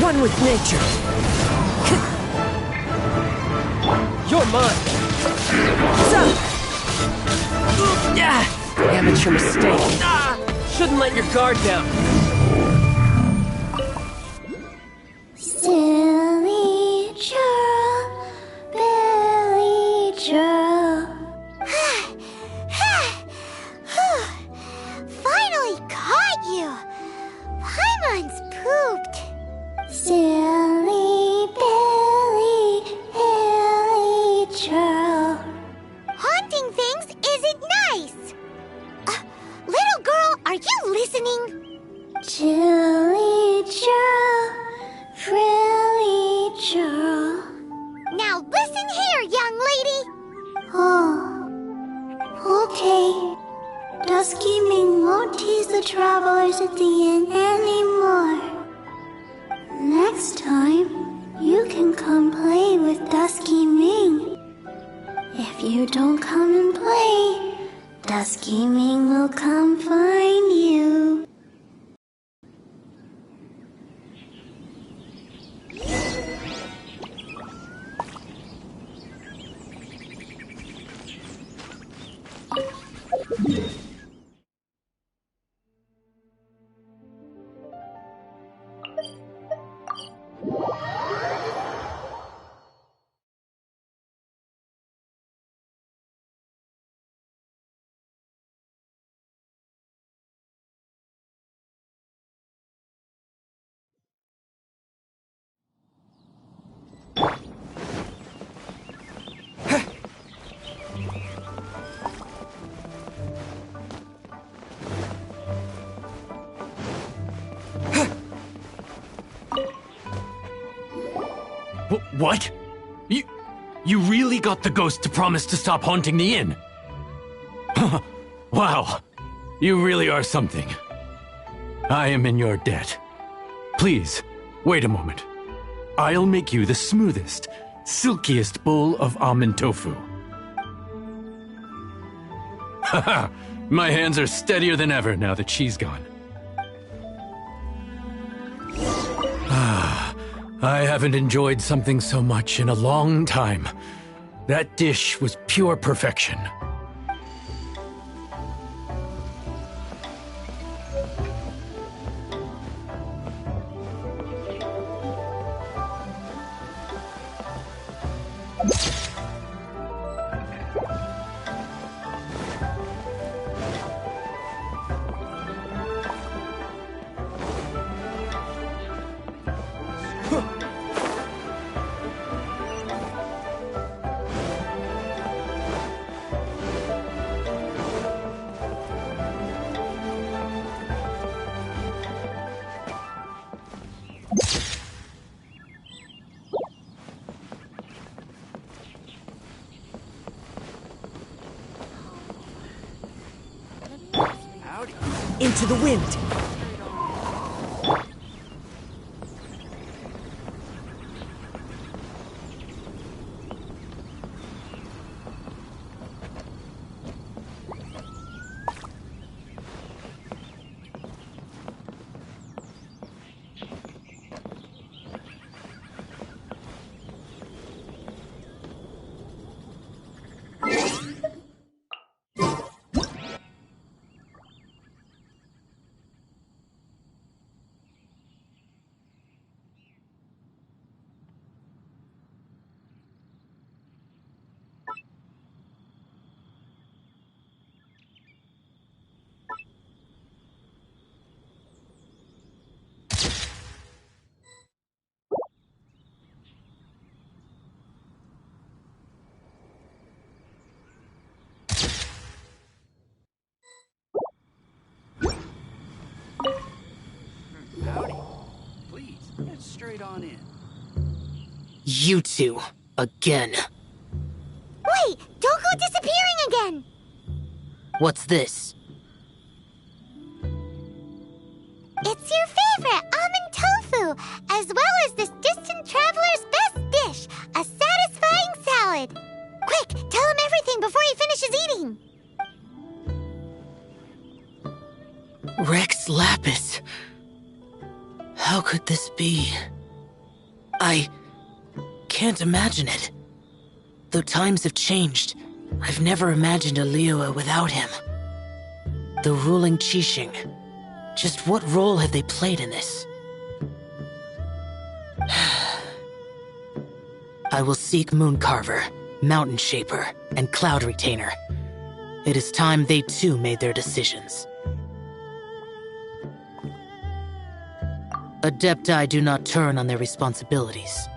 One with nature. You're mine. Amateur mistake. Shouldn't let your guard down. Silly churl, Billy churl. Finally caught you. Paimon's pooped. Silly Billy, Billy churl. Haunting things isn't nice. Little girl, are you listening? Chilly churl, frilly churl. Now listen here, young lady. Oh, okay. Dusky Ming won't tease the travelers at the inn anymore. Next time, you can come play with Dusky Ming. If you don't come and play, Dusky Ming will come find you. What? You really got the ghost to promise to stop haunting the inn? Wow, you really are something. I am in your debt. Please, wait a moment. I'll make you the smoothest, silkiest bowl of almond tofu. Haha, my hands are steadier than ever now that she's gone. I haven't enjoyed something so much in a long time. That dish was pure perfection. Into the wind! Howdy. Please, get straight on in. You two, again. Wait! Don't go disappearing again! What's this? It's your favorite, almond tofu, as well as this distant traveler's best dish, a satisfying salad. Quick, tell him everything before he finishes eating. Rex Lapis. How could this be? I can't imagine it. Though times have changed, I've never imagined a Liyue without him. The ruling Qixing. Just what role have they played in this? I will seek Mooncarver, Mountain Shaper, and Cloud Retainer. It is time they too made their decisions. Adepti do not turn on their responsibilities.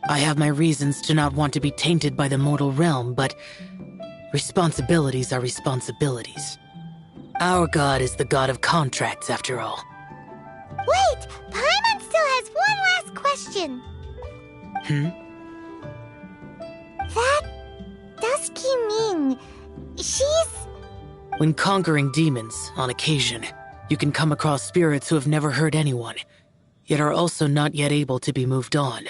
I have my reasons to not want to be tainted by the mortal realm, but responsibilities are responsibilities. Our god is the god of contracts, after all. Wait! Paimon still has one last question. That Dusky Ming, she's... When conquering demons, on occasion, you can come across spirits who have never hurt anyone, yet are also not yet able to be moved on.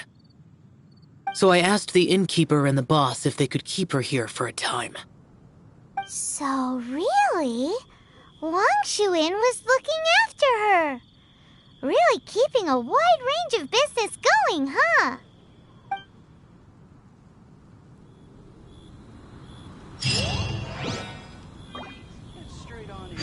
So I asked the innkeeper and the boss if they could keep her here for a time. So really, Wang Shuin was looking after her. Really keeping a wide range of business going, huh? Straight on in.